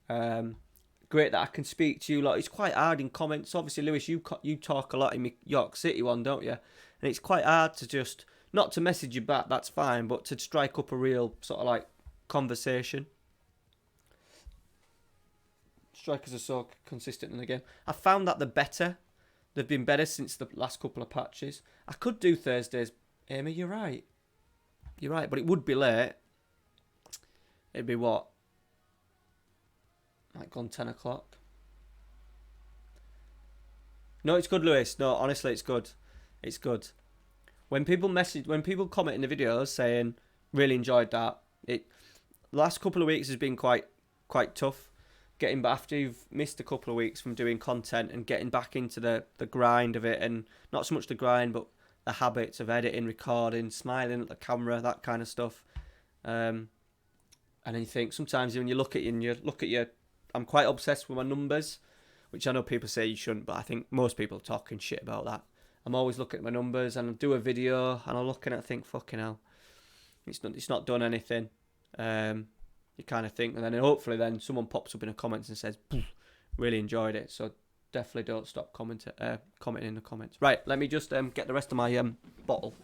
Great that I can speak to you. Like, it's quite hard in comments. Obviously, Lewis, you talk a lot in my York City one, don't you? And it's quite hard to just, not to message you back, that's fine, but to strike up a real sort of like conversation. Strikers are so consistent in the game. I found that they've been better since the last couple of patches. I could do Thursdays. Amy, you're right, but it would be late. It'd be what, like gone 10 o'clock. No, it's good, Lewis. No, honestly, it's good. It's good. When people comment in the videos saying really enjoyed that, last couple of weeks has been quite tough. Getting back after you've missed a couple of weeks from doing content and getting back into the grind of it, and not so much the grind, but the habits of editing, recording, smiling at the camera, that kind of stuff. And then you think sometimes when you look at your, I'm quite obsessed with my numbers, which I know people say you shouldn't, but I think most people are talking shit about that. I'm always looking at my numbers, and I'll do a video and I'll look at it and think, fucking hell, it's not done anything. You kind of think, and then hopefully then someone pops up in the comments and says, really enjoyed it. So definitely don't stop commenting in the comments. Right, let me just get the rest of my bottle.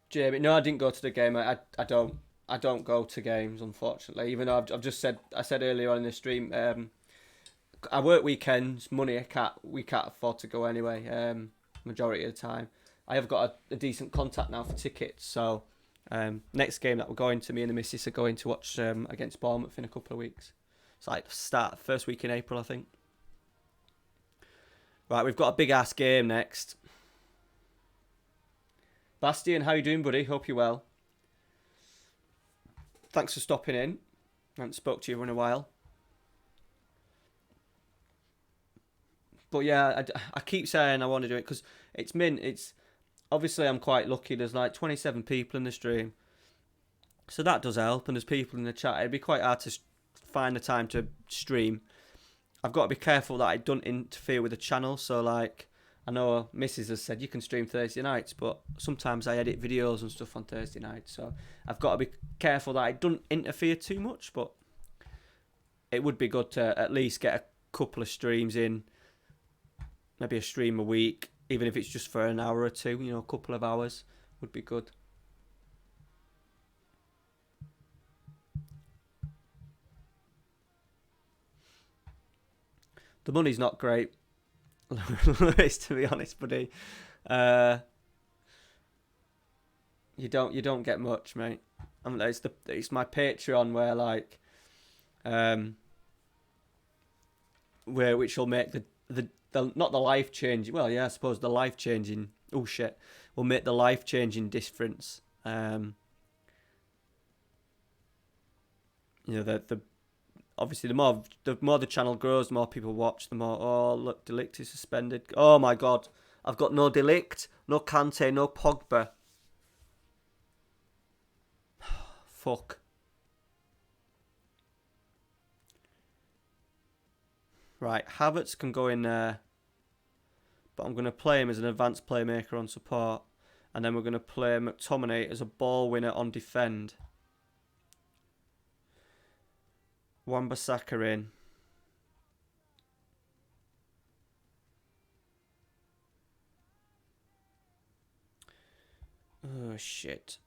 Jamie, no, I didn't go to the game. I don't go to games, unfortunately. Even though I said earlier on in the stream, I work weekends, money we can't afford to go anyway. Majority of the time, I have got a decent contact now for tickets. So next game that we're going to, me and the missus are going to watch against Bournemouth in a couple of weeks. It's like first week in April, I think. Right, we've got a big ass game next. Bastian, how you doing, buddy? Hope you're well. Thanks for stopping in. I haven't spoke to you in a while. But yeah, I keep saying I want to do it because it's mint. It's obviously I'm quite lucky. There's like 27 people in the stream. So that does help, and there's people in the chat. It'd be quite hard to find the time to stream. I've got to be careful that I don't interfere with the channel. So like, I know Mrs. has said you can stream Thursday nights, but sometimes I edit videos and stuff on Thursday nights. So I've got to be careful that I don't interfere too much, but it would be good to at least get a couple of streams in, maybe a stream a week, even if it's just for an hour or two, a couple of hours would be good. The money's not great, Lewis, to be honest, buddy. You don't get much, mate. It's my Patreon where like, which will make the not the life changing. Well, yeah, I suppose the life changing. Oh shit, will make the life changing difference. The obviously the more the channel grows, the more people watch, the more, oh look, Delict is suspended. Oh my god, I've got no Delict, no Kante, no Pogba. Fuck. Right, Havertz can go in there, but I'm going to play him as an advanced playmaker on support, and then we're going to play McTominay as a ball winner on defend. Wan-Bissaka in. Oh, shit.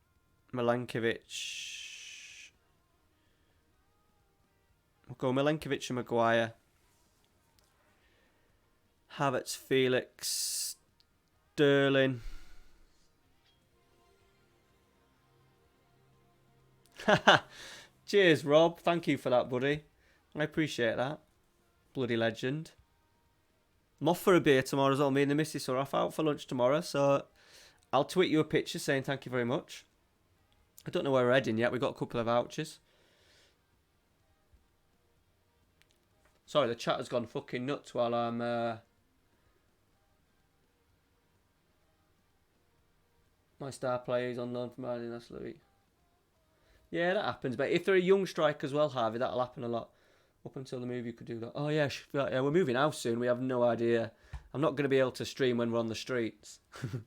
Milenkovic. We'll go Milenkovic and Maguire. Havertz, Felix, Sterling. Cheers, Rob. Thank you for that, buddy. I appreciate that. Bloody legend. I'm off for a beer tomorrow as well. Me and the missus are out for lunch tomorrow, so I'll tweet you a picture saying thank you very much. I don't know where we're heading yet. We've got a couple of vouchers. Sorry, the chat has gone fucking nuts while I'm... My star player is on loan from Ireland last week. Yeah, that happens. But if they're a young striker as well, Harvey, that'll happen a lot. Up until the move, you could do that. Oh, yeah, we're moving house soon. We have no idea. I'm not going to be able to stream when we're on the streets. And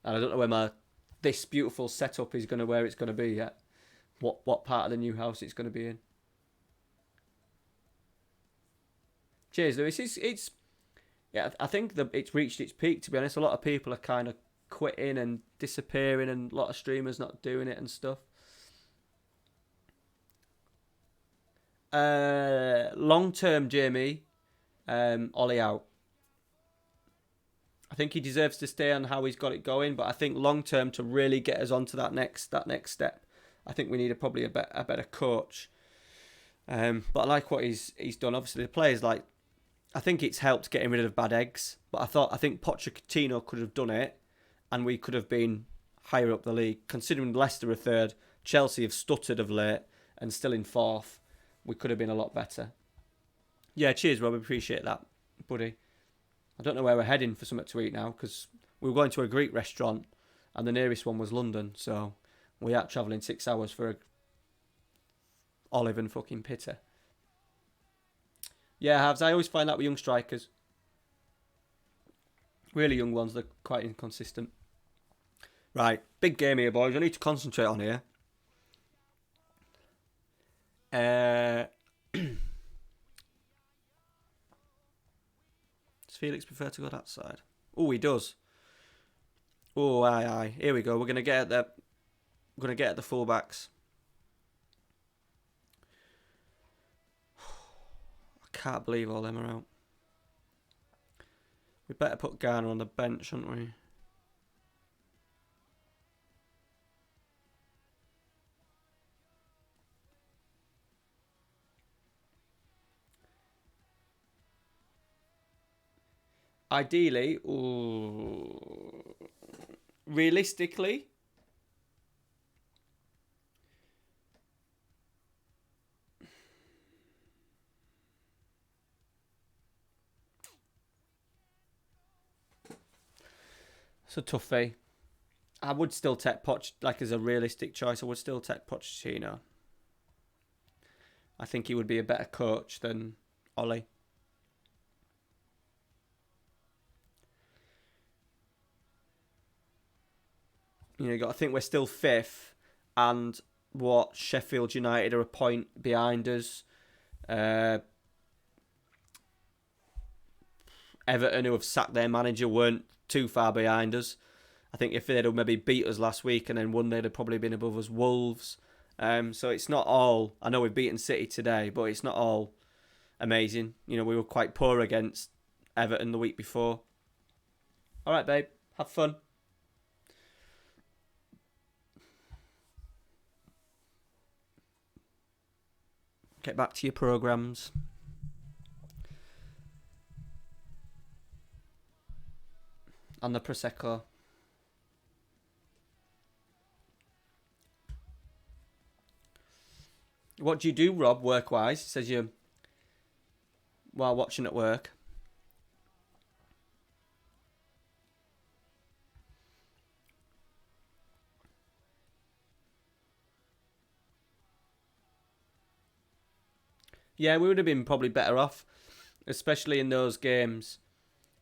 I don't know where this beautiful setup is going to, where it's going to be yet. What part of the new house it's going to be in. Cheers, Lewis. It's yeah, I think it's reached its peak, to be honest. A lot of people are kind of quitting and disappearing, and a lot of streamers not doing it and stuff. Long term, Jamie, Ollie out. I think he deserves to stay on how he's got it going, but I think long term, to really get us onto that next step, I think we need probably a better coach. But I like what he's done. Obviously, the players, like, I think it's helped getting rid of bad eggs. But I think Pochettino could have done it, and we could have been higher up the league. Considering Leicester are third, Chelsea have stuttered of late and still in fourth, we could have been a lot better. Yeah, cheers, Rob. Appreciate that, buddy. I don't know where we're heading for something to eat now, because we were going to a Greek restaurant and the nearest one was London, so we are travelling 6 hours for a olive and fucking pita. Yeah, Havs, I always find that with young strikers. Really young ones, they're quite inconsistent. Right, big game here, boys. I need to concentrate on here. Does Felix prefer to go that side? Oh, he does. Oh, aye. Here we go. We're gonna get at the fullbacks. I can't believe all them are out. We better put Garner on the bench, shouldn't we? Ideally, realistically, it's a toughie. I would still take like as a realistic choice. I would still take Pochettino. I think he would be a better coach than Ole. You got to think we're still fifth, and what Sheffield United are a point behind us. Everton, who have sacked their manager, weren't too far behind us. I think if they'd have maybe beat us last week and then won, they'd have probably been above us. Wolves. So it's not all... I know we've beaten City today, but it's not all amazing. We were quite poor against Everton the week before. All right, babe. Have fun. Get back to your programmes. And the Prosecco. What do you do, Rob, work-wise? He says you... while watching at work. Yeah, we would have been probably better off, especially in those games.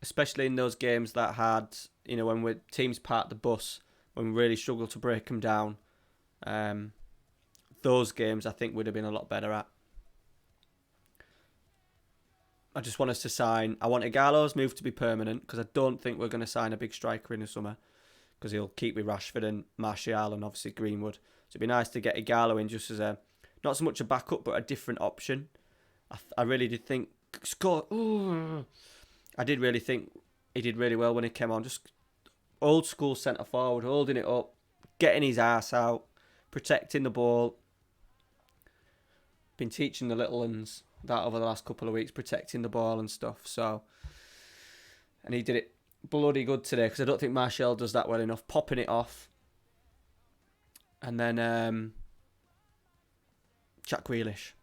Especially in those games that had, when teams parked the bus, when we really struggled to break them down. Those games, I think, would have been a lot better at. I just want us to sign... I want Ighalo's move to be permanent, because I don't think we're going to sign a big striker in the summer, because he'll keep with Rashford and Martial and obviously Greenwood. So it'd be nice to get Ighalo in just as a... not so much a backup, but a different option. I really did think... I did really think he did really well when he came on. Just old school centre forward, holding it up, getting his ass out, protecting the ball. Been teaching the little ones that over the last couple of weeks, protecting the ball and stuff. So, and he did it bloody good today, because I don't think Martial does that well enough. Popping it off. And then Jack Grealish.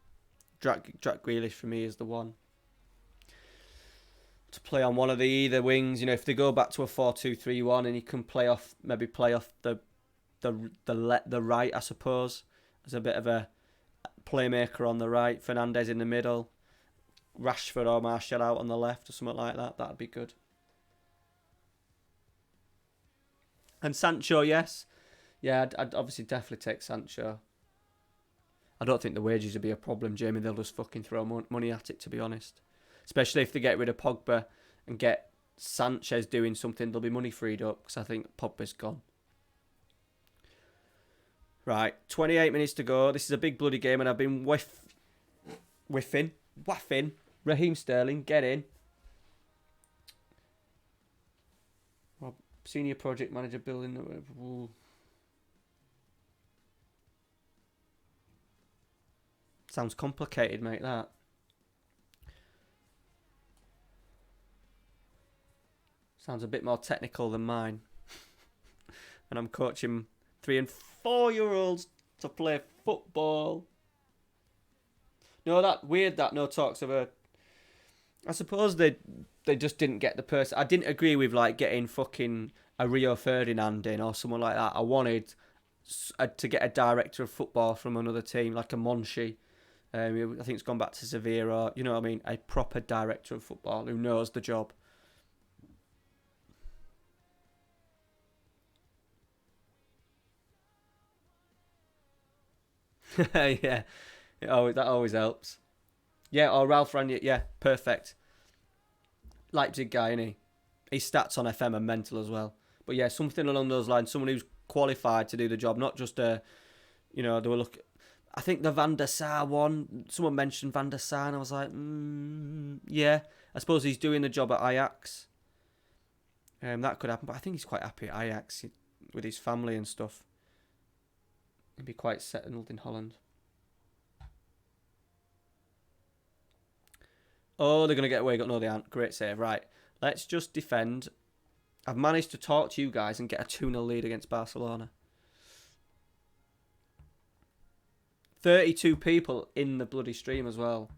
Jack Grealish for me is the one to play on one of the either wings. If they go back to a 4-2-3-1 and he can play off the right, I suppose, as a bit of a playmaker on the right, Fernandes in the middle, Rashford or Martial out on the left or something like that. That'd be good. And Sancho, yes. Yeah, I'd obviously definitely take Sancho. I don't think the wages would be a problem, Jamie. They'll just fucking throw money at it, to be honest. Especially if they get rid of Pogba and get Sanchez doing something, there'll be money freed up, because I think Pogba's gone. Right, 28 minutes to go. This is a big bloody game, and I've been waffing. Raheem Sterling, get in. Rob, senior project manager building. Ooh. Sounds complicated, mate, that. Sounds a bit more technical than mine. And I'm coaching 3 and 4-year-olds to play football. No, that weird that no talks of a... I suppose they just didn't get the person... I didn't agree with getting fucking a Rio Ferdinand in or someone like that. I wanted to get a director of football from another team, like a Monchi. I think it's gone back to Sevilla. You know what I mean? A proper director of football who knows the job. Yeah, that always helps. Yeah, or Ralph Ranieri. Yeah, perfect. Leipzig guy, innit? His stats on FM are mental as well. But yeah, something along those lines. Someone who's qualified to do the job, not just they were looking. I think the Van der Sar one. Someone mentioned Van der Sar, and I was like, yeah. I suppose he's doing the job at Ajax. That could happen, but I think he's quite happy at Ajax with his family and stuff. He'd be quite settled in Holland. Oh, they're going to get away. No, they aren't. Great save. Right. Let's just defend. I've managed to talk to you guys and get a 2-0 lead against Barcelona. 32 people in the bloody stream as well.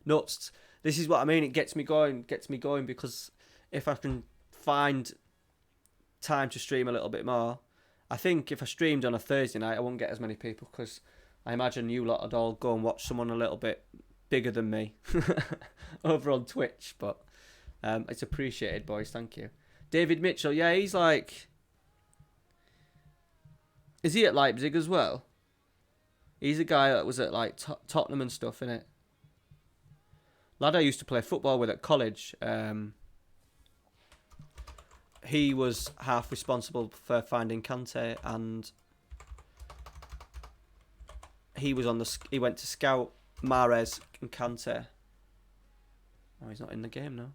Nuts. This is what I mean. It gets me going. Because if I can find time to stream a little bit more, I think if I streamed on a Thursday night, I wouldn't get as many people because I imagine you lot would all go and watch someone a little bit bigger than me over on Twitch. But it's appreciated, boys. Thank you. David Mitchell, yeah, he's like... Is he at Leipzig as well? He's a guy that was at like Tottenham and stuff, innit? Lad I used to play football with at college. He was half responsible for finding Kante, and he went to scout Mahrez and Kante. Oh, he's not in the game now.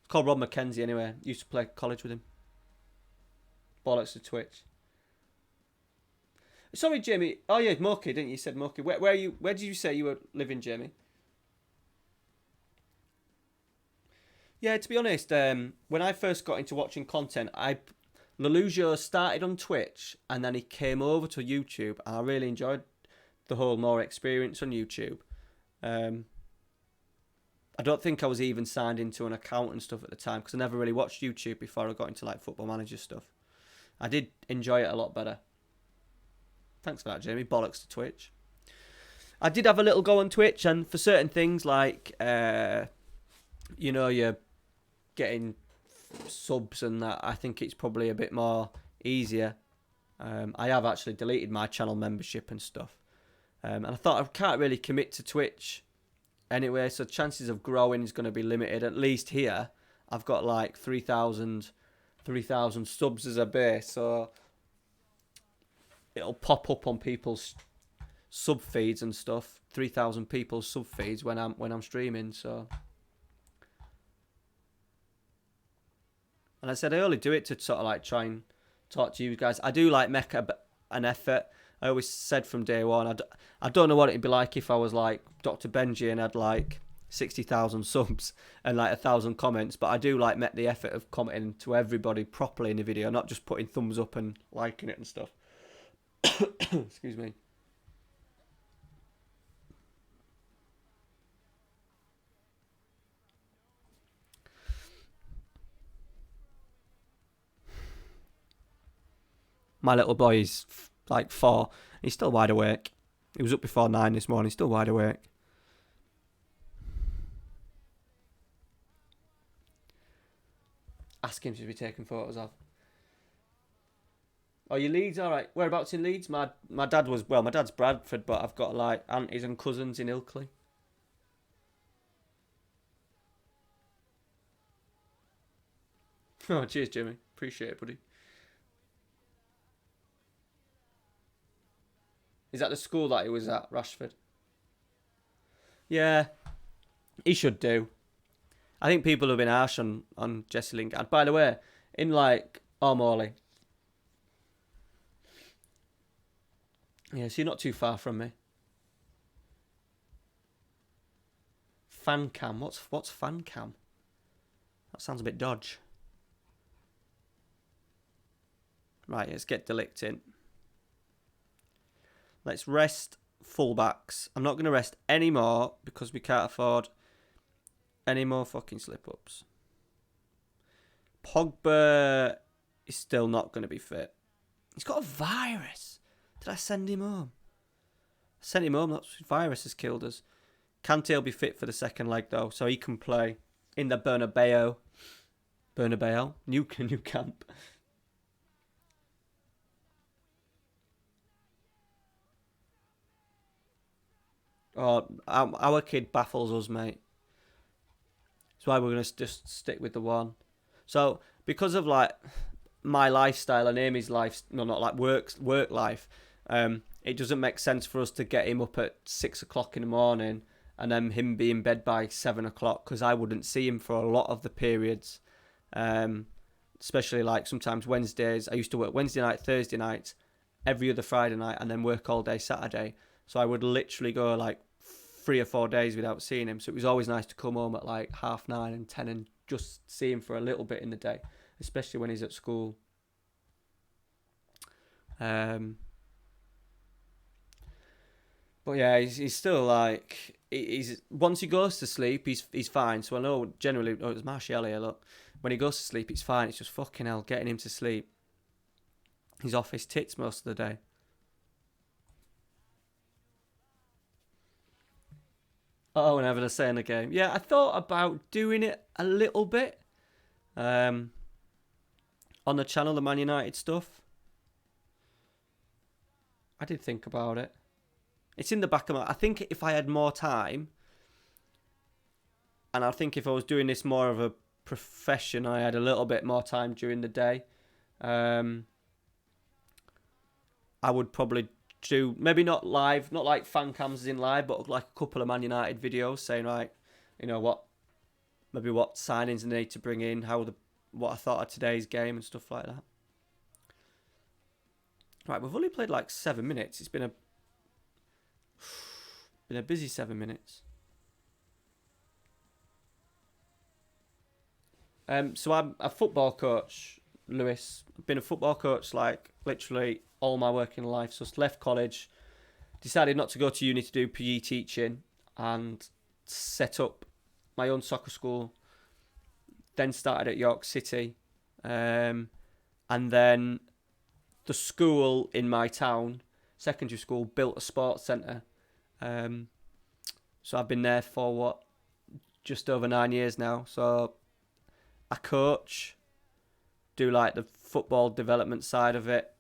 It's called Rob McKenzie anyway. Used to play college with him. Bollocks to Twitch. Sorry, Jamie. Oh yeah, Moki, didn't you? You said Moki. Where did you say you were living, Jamie? Yeah, to be honest, when I first got into watching content, Lelujo started on Twitch and then he came over to YouTube, and I really enjoyed the whole more experience on YouTube. I don't think I was even signed into an account and stuff at the time because I never really watched YouTube before I got into like Football Manager stuff. I did enjoy it a lot better. Thanks for that, Jamie. Bollocks to Twitch. I did have a little go on Twitch, and for certain things like, you're getting subs and that, I think it's probably a bit more easier. I have actually deleted my channel membership and stuff. And I thought I can't really commit to Twitch anyway, so chances of growing is going to be limited. At least here, I've got like 3,000 subs as a base, so it'll pop up on people's sub feeds and stuff. 3,000 people's sub feeds when I'm streaming. So, and I said I only do it to sort of like try and talk to you guys. I do like make an effort. I always said from day one, I don't know what it'd be like if I was like Dr. Benji and had like 60,000 subs and like 1,000 comments, but I do like make the effort of commenting to everybody properly in the video, not just putting thumbs up and liking it and stuff. Excuse me. My little boy is like 4. He's still wide awake. He was up before 9 this morning. He's still wide awake. Ask him to be taking photos of. Oh, your Leeds, all right. Whereabouts in Leeds? My dad's Bradford, but I've got like aunties and cousins in Ilkley. Oh, cheers, Jimmy. Appreciate it, buddy. Is that the school that he was at, Rashford? Yeah, he should do. I think people have been harsh on Jesse Lingard. By the way, in like Morley. Yeah, so you're not too far from me. Fan cam. What's fan cam? That sounds a bit dodge. Right, let's get Delict in. Let's rest fullbacks. I'm not going to rest any more because we can't afford any more fucking slip-ups. Pogba is still not going to be fit. He's got a virus. Did I send him home? I sent him home. That virus has killed us. Kante will be fit for the second leg, though, so he can play in the Bernabeu. New camp. Oh, our kid baffles us, mate. That's why we're going to just stick with the one. So, because of, like, my lifestyle and Amy's life, no, not like work life, it doesn't make sense for us to get him up at 6 o'clock in the morning and then him be in bed by 7 o'clock, because I wouldn't see him for a lot of the periods. Especially, like, sometimes Wednesdays. I used to work Wednesday night, Thursday night, every other Friday night, and then work all day Saturday. So I would literally go, like, 3 or 4 days without seeing him. So it was always nice to come home at like 9:30 and 10 and just see him for a little bit in the day, especially when he's at school. But yeah, he's still like, he's once he goes to sleep, he's fine. So I know generally, oh, it was Martial here, look. When he goes to sleep, it's fine. It's just fucking hell, getting him to sleep. He's off his tits most of the day. Oh, whenever they're saying the game. Yeah, I thought about doing it a little bit. On the channel, the Man United stuff. I did think about it. It's in the back of my... I think if I had more time, and I think if I was doing this more of a profession, I had a little bit more time during the day, I would probably do, maybe not live, not like fan cams in live, but like a couple of Man United videos saying, right, you know, what signings I need to bring in, what I thought of today's game and stuff like that. Right, we've only played like 7 minutes. It's been a busy 7 minutes. So I'm a football coach, Lewis. I've been a football coach like literally all my working life. So I left college, decided not to go to uni to do PE teaching, and set up my own soccer school. Then started at York City, and then the school in my town, secondary school, built a sports centre. So I've been there for just over 9 years now. So I coach, do like the football development side of it.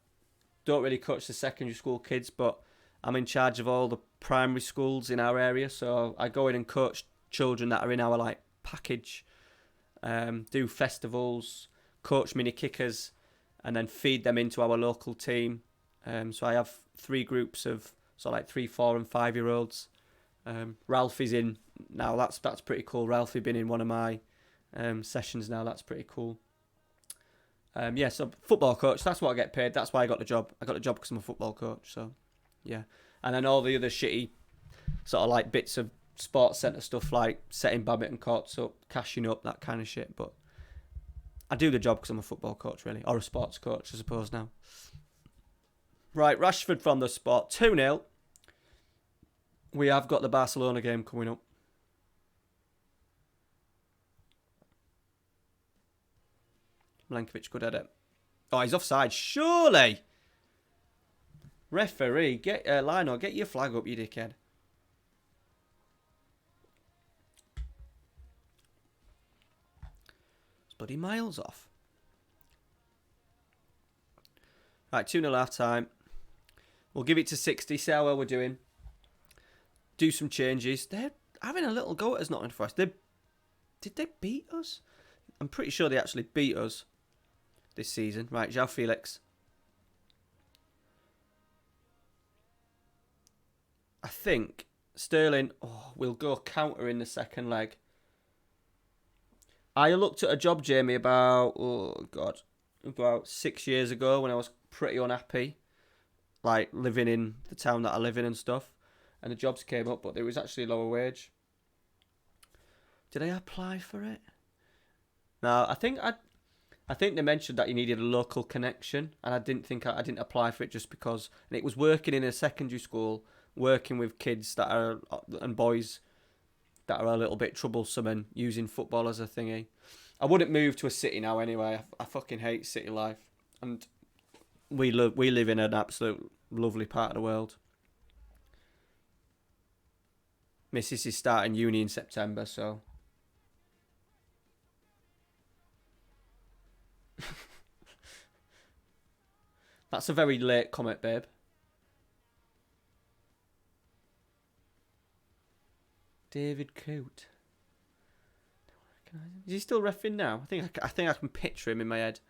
Don't really coach the secondary school kids, but I'm in charge of all the primary schools in our area. So I go in and coach children that are in our like package, do festivals, coach mini kickers, and then feed them into our local team. So I have 3 groups of like 3, 4, and 5-year-olds. Ralphie's in now. That's pretty cool. Ralphie been in one of my sessions now. That's pretty cool. Yeah, so football coach, that's what I get paid. That's why I got the job. I got the job because I'm a football coach. So, yeah. And then all the other shitty sort of like bits of sports centre stuff like setting badminton courts up, cashing up, that kind of shit. But I do the job because I'm a football coach, really. Or a sports coach, I suppose, now. Right, Rashford from the spot. 2-0. We have got the Barcelona game coming up. Milenkovic could edit. Oh, he's offside. Surely. Referee, Lionel, get your flag up, you dickhead. It's bloody miles off. Right, 2-0 half time. We'll give it to 60, see how well we're doing. Do some changes. They're having a little go at us, Nottingham Forest. Did they beat us? I'm pretty sure they actually beat us this season. Right, João Felix. I think Sterling will go counter in the second leg. I looked at a job, Jamie, about 6 years ago when I was pretty unhappy, like living in the town that I live in and stuff. And the jobs came up, but it was actually a lower wage. Did I apply for it? No, I think they mentioned that you needed a local connection, and I didn't apply for it just because. And it was working in a secondary school, working with kids and boys that are a little bit troublesome and using football as a thingy. I wouldn't move to a city now anyway. I fucking hate city life, and we live in an absolute lovely part of the world. Missus is starting uni in September, so. That's a very late comment, babe. David Coote. Is he still reffing now? I think I can picture him in my head.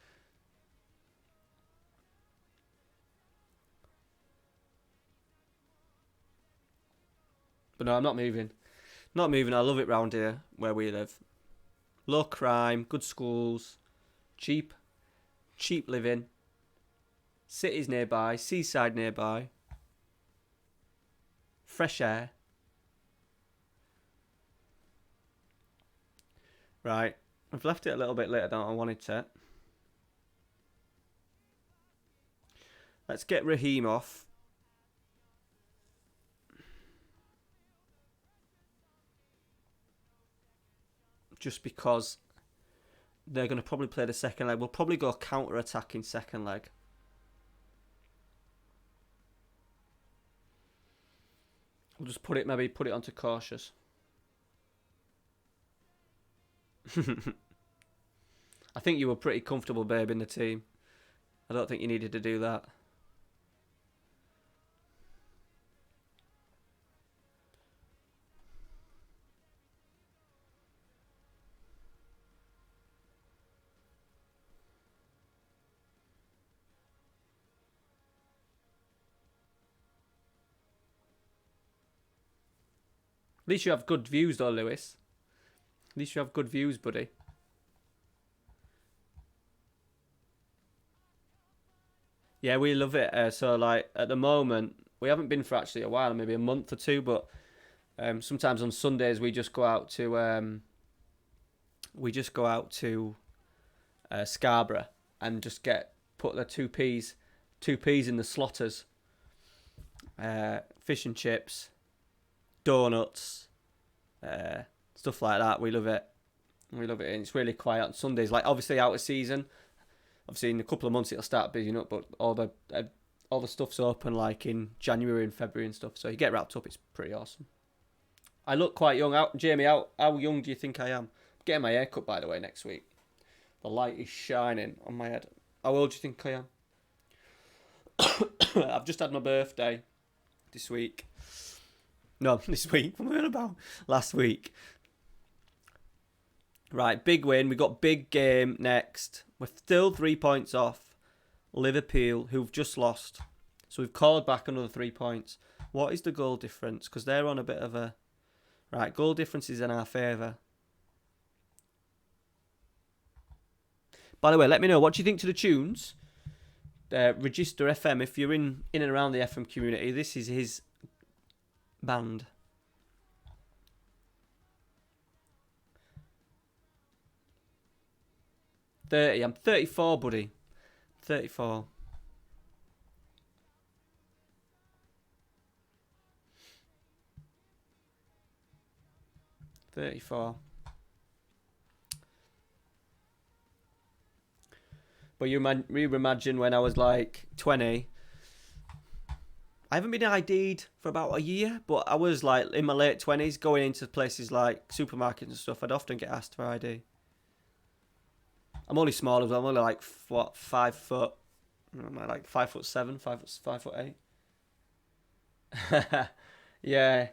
But no, I'm not moving. Not moving. I love it round here where we live. Low crime, good schools, cheap living. Cities nearby, seaside nearby. Fresh air. Right. I've left it a little bit later than I wanted to. Let's get Raheem off. just because they're going to probably play the second leg. We'll probably go counter-attacking second leg. We'll just put it onto cautious. I think you were pretty comfortable, babe, in the team. I don't think you needed to do that. At least you have good views though, Lewis. At least you have good views, buddy. Yeah, we love it. So, like, at the moment, we haven't been for actually a while, maybe a month or two, but sometimes on Sundays we just go out to Scarborough and just put the two peas in the slotters, fish and chips, donuts, stuff like that. We love it. And it's really quiet on Sundays. Like, obviously out of season. Obviously in a couple of months it'll start busying up, but all the stuff's open like in January and February and stuff. So you get wrapped up. It's pretty awesome. I look quite young. Jamie, how young do you think I am? I'm getting my hair cut, by the way, next week. The light is shining on my head. How old do you think I am? I've just had my birthday this week. No, this week. What am I on about? Last week. Right, big win. We got big game next. We're still 3 points off Liverpool, who've just lost. So we've called back another 3 points. What is the goal difference? Because they're on a bit of a... Right, goal difference is in our favour. By the way, let me know. What do you think to the tunes? Regista FM, if you're in and around the FM community, this is his band. I'm 34, buddy. 34. But you imagine when I was like 20. I haven't been ID'd for about a year, but I was like in my late 20s going into places like supermarkets and stuff. I'd often get asked for ID. I'm only small as well. I'm only like, 5 foot? Am I like 5'7", 5'8"? Yeah.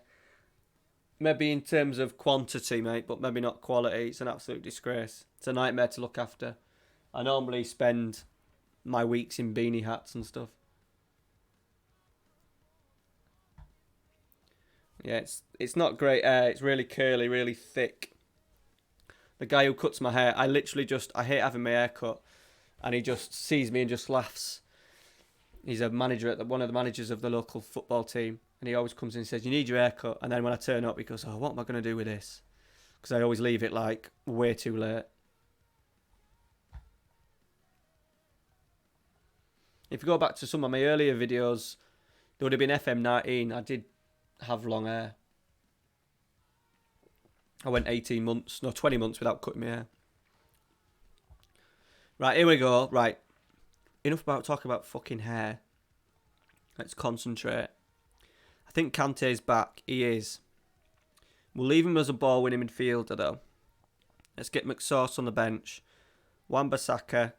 Maybe in terms of quantity, mate, but maybe not quality. It's an absolute disgrace. It's a nightmare to look after. I normally spend my weeks in beanie hats and stuff. Yeah, it's not great hair. It's really curly, really thick. The guy who cuts my hair, I hate having my hair cut, and he just sees me and just laughs. He's a manager one of the managers of the local football team, and he always comes in and says, "You need your hair cut." And then when I turn up, he goes, "Oh, what am I going to do with this?" Because I always leave it like way too late. If you go back to some of my earlier videos, there would have been FM19. I did have long hair. I went 20 months without cutting my hair. Right, here we go. Right. Enough about talking about fucking hair. Let's concentrate. I think Kante's back. He is. We'll leave him as a ball-winning midfielder, though. Let's get McSauce on the bench. Wan-Bissaka.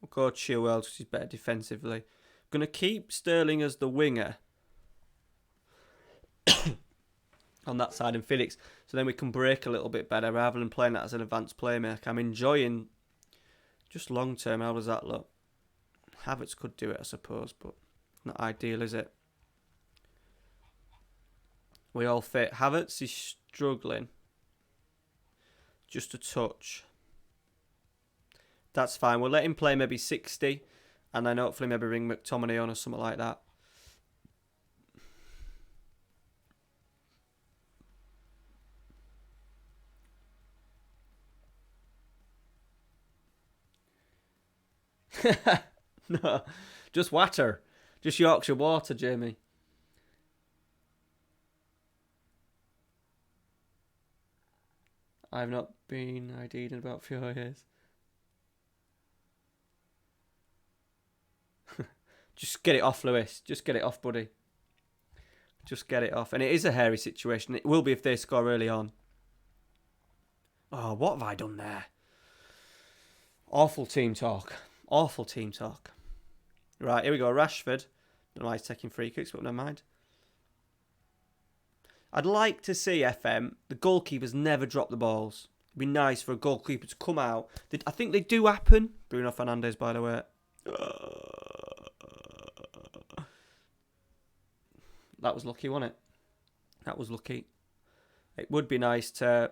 We'll go Chilwell because he's better defensively. Going to keep Sterling as the winger. On that side and Felix, so then we can break a little bit better rather than playing that as an advanced playmaker. I'm enjoying just long term. How does that look? Havertz could do it, I suppose, but not ideal, is it? We all fit. Havertz is struggling. Just a touch. That's fine. We'll let him play maybe 60, and then hopefully maybe bring McTominay on or something like that. No, just water. Just Yorkshire water, Jamie. I've not been ID'd in about 4 years. Just get it off, Lewis. Just get it off, buddy. Just get it off. And it is a hairy situation. It will be if they score early on. Oh, what have I done there? Awful team talk. Awful team talk. Right, here we go. Rashford. Don't know why he's taking free kicks, but never mind. I'd like to see FM, the goalkeepers never drop the balls. It'd be nice for a goalkeeper to come out. I think they do happen. Bruno Fernandes, by the way. That was lucky, wasn't it? That was lucky. It would be nice to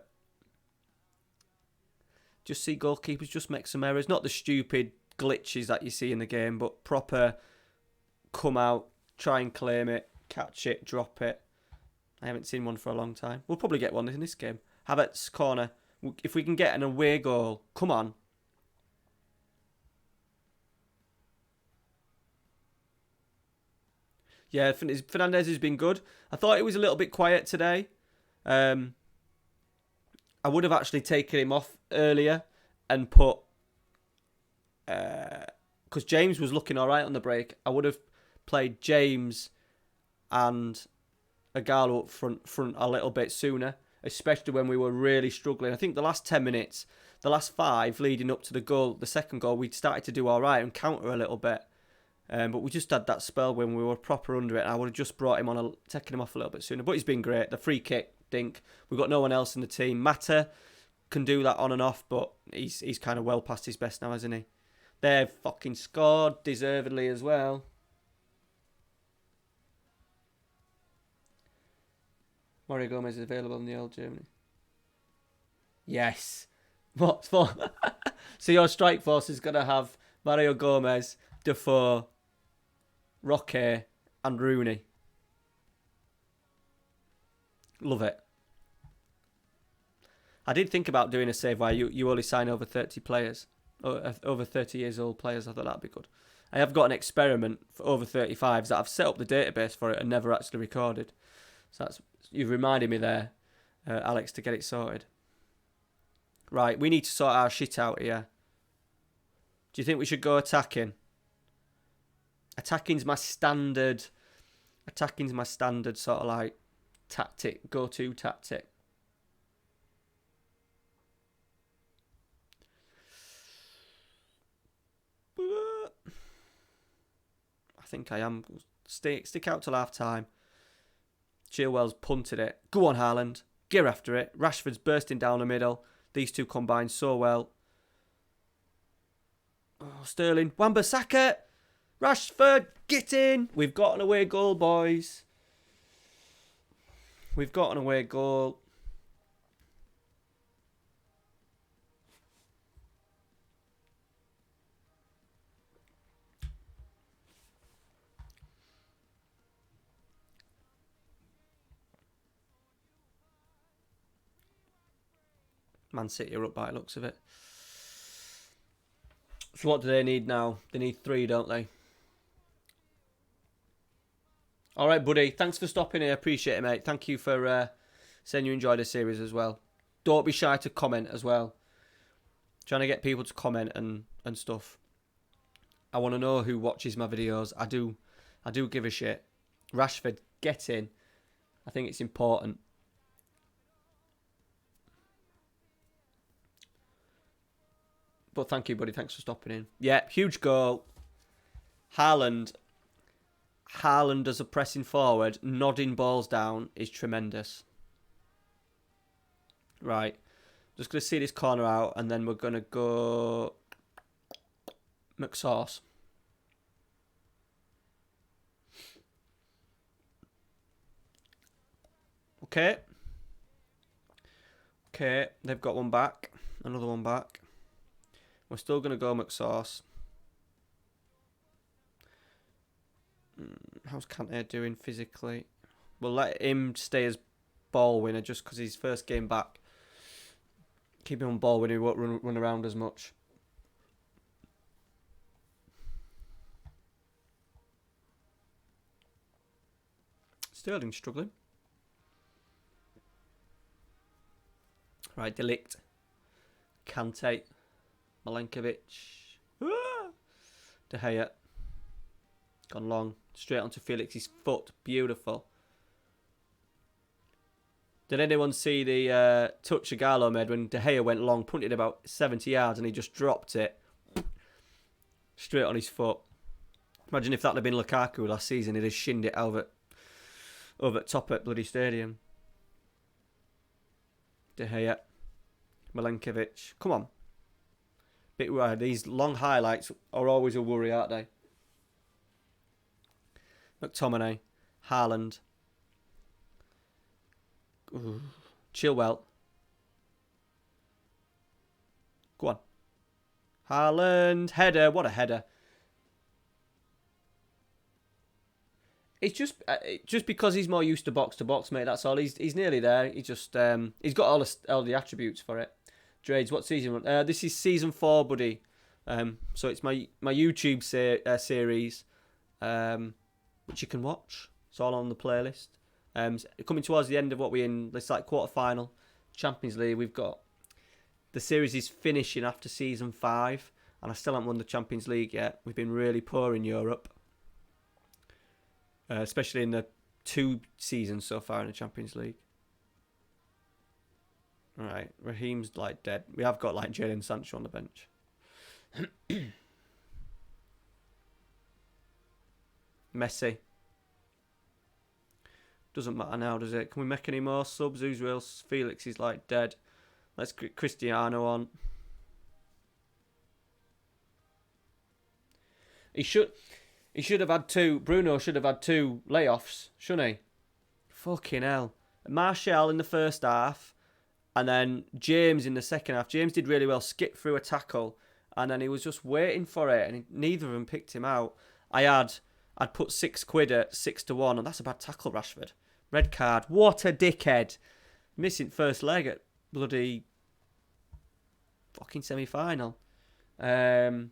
just see goalkeepers just make some errors. Not the stupid glitches that you see in the game, but proper come out, try and claim it, catch it, drop it. I haven't seen one for a long time. We'll probably get one in this game. Havertz corner. If we can get an away goal, come on. Yeah, Fernandes has been good. I thought it was a little bit quiet today. I would have actually taken him off earlier and put... Because James was looking all right on the break. I would have played James and Ighalo up front a little bit sooner, especially when we were really struggling. I think the last 10 minutes, the last 5 leading up to the second goal, we started to do all right and counter a little bit. But we just had that spell when we were proper under it. I would have just brought him on, taken him off a little bit sooner. But he's been great. The free kick, dink. We've got no one else in the team. Mata can do that on and off, but he's kind of well past his best now, hasn't he? They've fucking scored deservedly as well. Mario Gomez is available in the old Germany. Yes. What for? So your strike force is going to have Mario Gomez, Defoe, Roque and Rooney. Love it. I did think about doing a save where you only sign over 30 players. Over 30 years old players. I thought that'd be good. I have got an experiment for over 35s that I've set up the database for it and never actually recorded. So you've reminded me there, Alex, to get it sorted. Right, we need to sort our shit out here. Do you think we should go attacking? Attacking's my standard sort of like tactic, go-to tactic. I think I am. Stick out till half time. Chilwell's punted it. Go on, Haaland. Get after it. Rashford's bursting down the middle. These two combine so well. Oh, Sterling. Wan-Bissaka. Rashford, get in. We've got an away goal, boys. We've got an away goal. Man City are up by the looks of it. So what do they need now? They need 3, don't they? All right, buddy. Thanks for stopping here. Appreciate it, mate. Thank you for saying you enjoyed the series as well. Don't be shy to comment as well. Trying to get people to comment and stuff. I want to know who watches my videos. I do give a shit. Rashford, get in. I think it's important. But thank you, buddy. Thanks for stopping in. Yeah, huge goal. Haaland as a pressing forward, nodding balls down is tremendous. Right. Just going to see this corner out and then we're going to go McSauce. Okay. Okay, they've got one back. Another one back. We're still going to go McSauce. How's Kante doing physically? We'll let him stay as ball winner just because his first game back. Keep him on ball winner, he won't run around as much. Sterling struggling. Right, Delict. Kante. Milenkovic. De Gea. Gone long. Straight onto Felix's foot. Beautiful. Did anyone see the touch Agallo made when De Gea went long, punted about 70 yards, and he just dropped it straight on his foot? Imagine if that had been Lukaku last season, he'd have shinned it over at top at bloody stadium. De Gea. Milenkovic. Come on. Bit wide. These long highlights are always a worry, aren't they? McTominay. Haaland. Ooh. Chilwell. Go on. Haaland. Header. What a header. It's just because he's more used to box, mate. That's all. He's nearly there. He just he's got all the attributes for it. Drades, what season? This is season 4, buddy. So it's my YouTube series, which you can watch. It's all on the playlist. Coming towards the end of what we're in, this like quarter-final Champions League. We've got the series is finishing after season 5, and I still haven't won the Champions League yet. We've been really poor in Europe, especially in the 2 seasons so far in the Champions League. All right, Raheem's like dead. We have got like Jadon Sancho on the bench. Messi. Doesn't matter now, does it? Can we make any more subs? Who's else? Felix is like dead. Let's get Cristiano on. He should have had 2. Bruno should have had 2 layoffs, shouldn't he? Fucking hell. Martial in the first half. And then James in the second half. James did really well, skipped through a tackle, and then he was just waiting for it, and neither of them picked him out. I'd put £6 at 6-1, and that's a bad tackle, Rashford. Red card. What a dickhead. Missing first leg at bloody fucking semi-final. I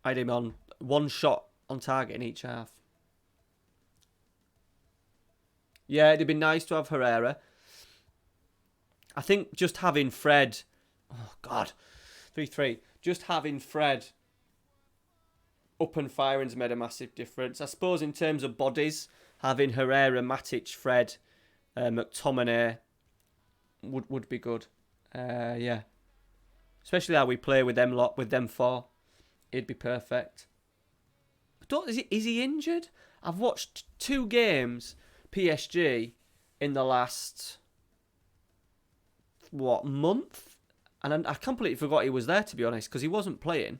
had him on 1 shot on target in each half. Yeah, it'd been nice to have Herrera. I think just having Fred... Oh, God. 3-3. Just having Fred up and firing's made a massive difference. I suppose in terms of bodies, having Herrera, Matic, Fred, McTominay would be good. Yeah. Especially how we play with them lot, with them 4. It'd be perfect. But is he injured? I've watched 2 games, PSG, in the last... month? And I completely forgot he was there, to be honest, because he wasn't playing.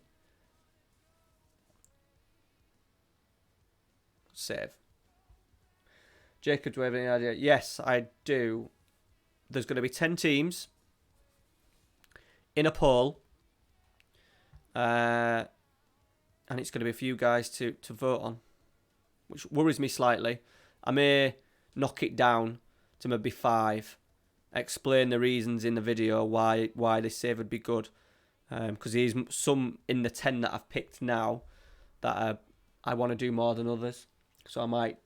Save. Jacob, do you have any idea? Yes, I do. There's going to be 10 teams in a poll. And it's going to be a few guys to vote on, which worries me slightly. I may knock it down to maybe 5. Explain the reasons in the video why this save would be good, because there's some in the 10 that I've picked now that I want to do more than others, so I might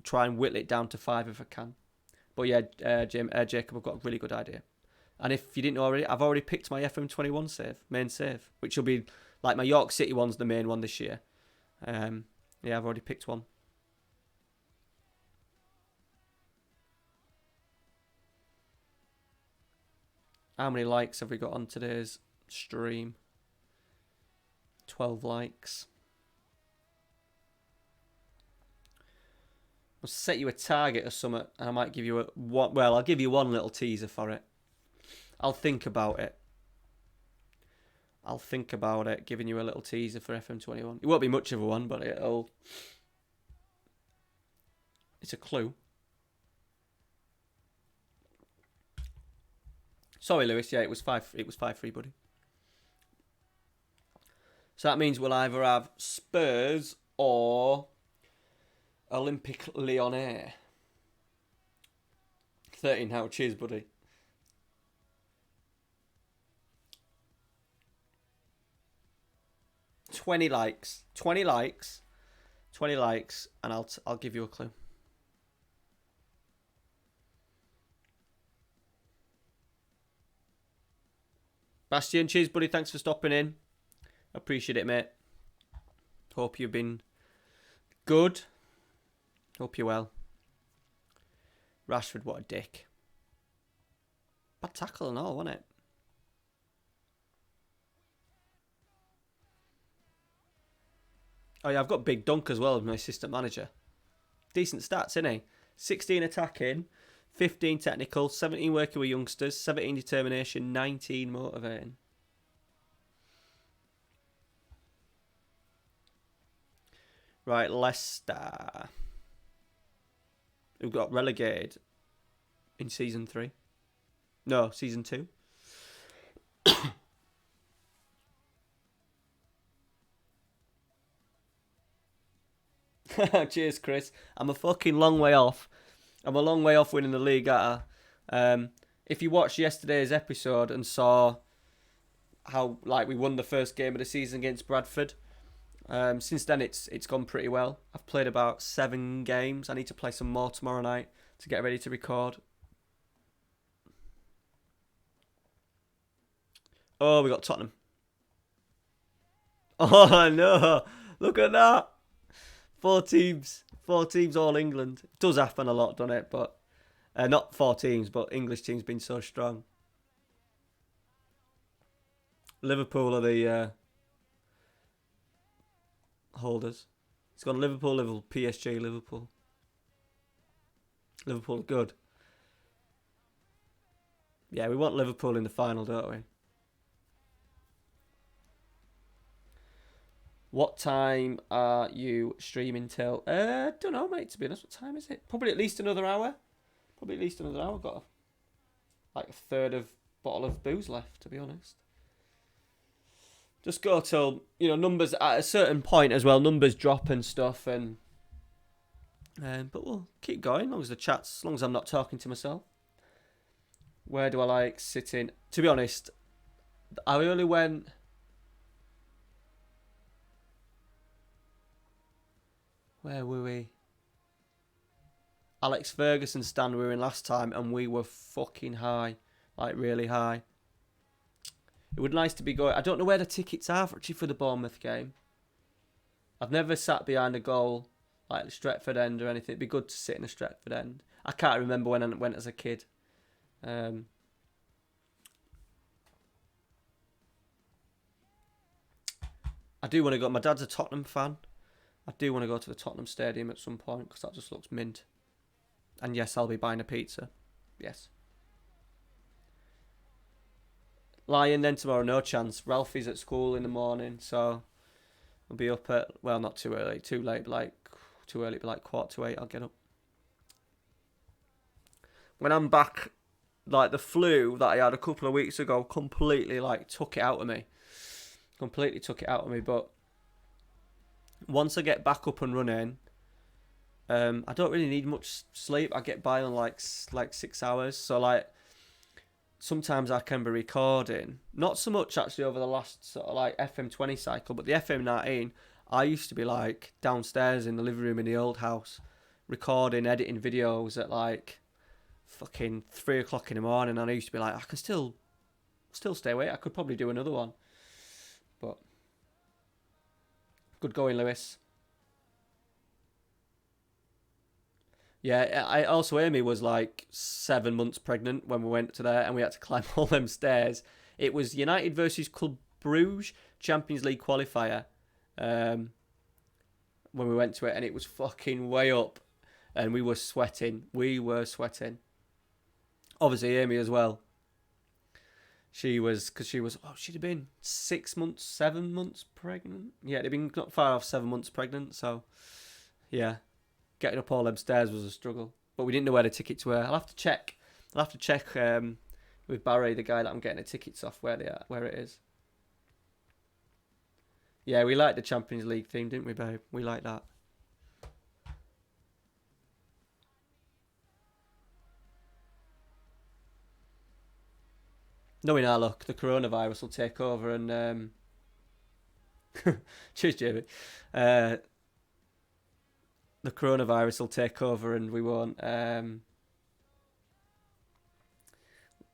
try and whittle it down to 5 if I can. But yeah, Jacob, I've got a really good idea, and if you didn't know already, I've already picked my FM21 main save, which will be like my York City one's the main one this year. Yeah, I've already picked one. How many likes have we got on today's stream? 12 likes. I'll set you a target or something, and I might give you I'll give you one little teaser for it. I'll think about it. Giving you a little teaser for FM21. It won't be much of a one, but it's a clue. Sorry, Lewis. Yeah, it was 5-3, buddy. So that means we'll either have Spurs or Olympique Lyonnais. 13 now. Cheers, buddy. $20 likes. 20 likes. 20 likes, and I'll give you a clue. Bastian, cheers, buddy. Thanks for stopping in. Appreciate it, mate. Hope you've been good. Hope you're well. Rashford, what a dick. Bad tackle and all, wasn't it? Oh yeah, I've got Big Dunk as well as my assistant manager. Decent stats, isn't he? 16 attacking, 15 technical, 17 working with youngsters, 17 determination, 19 motivating. Right, Leicester. Who got relegated in season 3. No, season 2. Cheers, Chris. I'm a fucking long way off. I'm a long way off winning the league, if you watched yesterday's episode and saw how we won the first game of the season against Bradford, since then it's gone pretty well. I've played about 7 games. I need to play some more tomorrow night to get ready to record. Oh, we got Tottenham. Oh no! Look at that. 4 teams. 4 teams, all England. It does happen a lot, doesn't it? But not 4 teams, but English teams been so strong. Liverpool are the holders. It's gone Liverpool, PSG, Liverpool. Liverpool are good. Yeah, we want Liverpool in the final, don't we? What time are you streaming till? Don't know, mate, to be honest. What time is it? Probably at least another hour. Got a third of bottle of booze left, to be honest. Just go till, numbers at a certain point as well. Numbers drop and stuff, but we'll keep going as long as I'm not talking to myself. Where do I like sitting? To be honest, I only went... Where were we? Alex Ferguson stand we were in last time, and we were fucking high. Really high. It would be nice to be going... I don't know where the tickets are for the Bournemouth game. I've never sat behind a goal like the Stretford end or anything. It'd be good to sit in a Stretford end. I can't remember when I went as a kid. I do want to go... My dad's a Tottenham fan. I do want to go to the Tottenham Stadium at some point because that just looks mint. And yes, I'll be buying a pizza. Yes. Lion then tomorrow, no chance. Ralphie's at school in the morning, so we'll be up at, well, not too early, too late, too early, but 7:45 I'll get up. When I'm back, the flu that I had a couple of weeks ago completely took it out of me. But once I get back up and running, I don't really need much sleep. I get by on 6 hours. So sometimes I can be recording. Not so much actually over the last sort of FM20 cycle, but the FM19, I used to be downstairs in the living room in the old house, recording, editing videos at fucking 3 o'clock in the morning. And I used to be I can still stay awake. I could probably do another one. But good going, Lewis. Yeah, I also Amy was 7 months pregnant when we went to there, and we had to climb all them stairs. It was United versus Club Bruges Champions League qualifier when we went to it, and it was fucking way up, and we were sweating. Obviously, Amy as well. She'd have been 6 months, 7 months pregnant. Yeah, they'd been not far off 7 months pregnant, so yeah. Getting up all them stairs was a struggle. But we didn't know where the tickets were. I'll have to check with Barry, the guy that I'm getting the tickets off, where it is. Yeah, we liked the Champions League theme, didn't we, babe? We liked that. Knowing our luck, the coronavirus will take over and... Cheers, Jamie. The coronavirus will take over and we won't...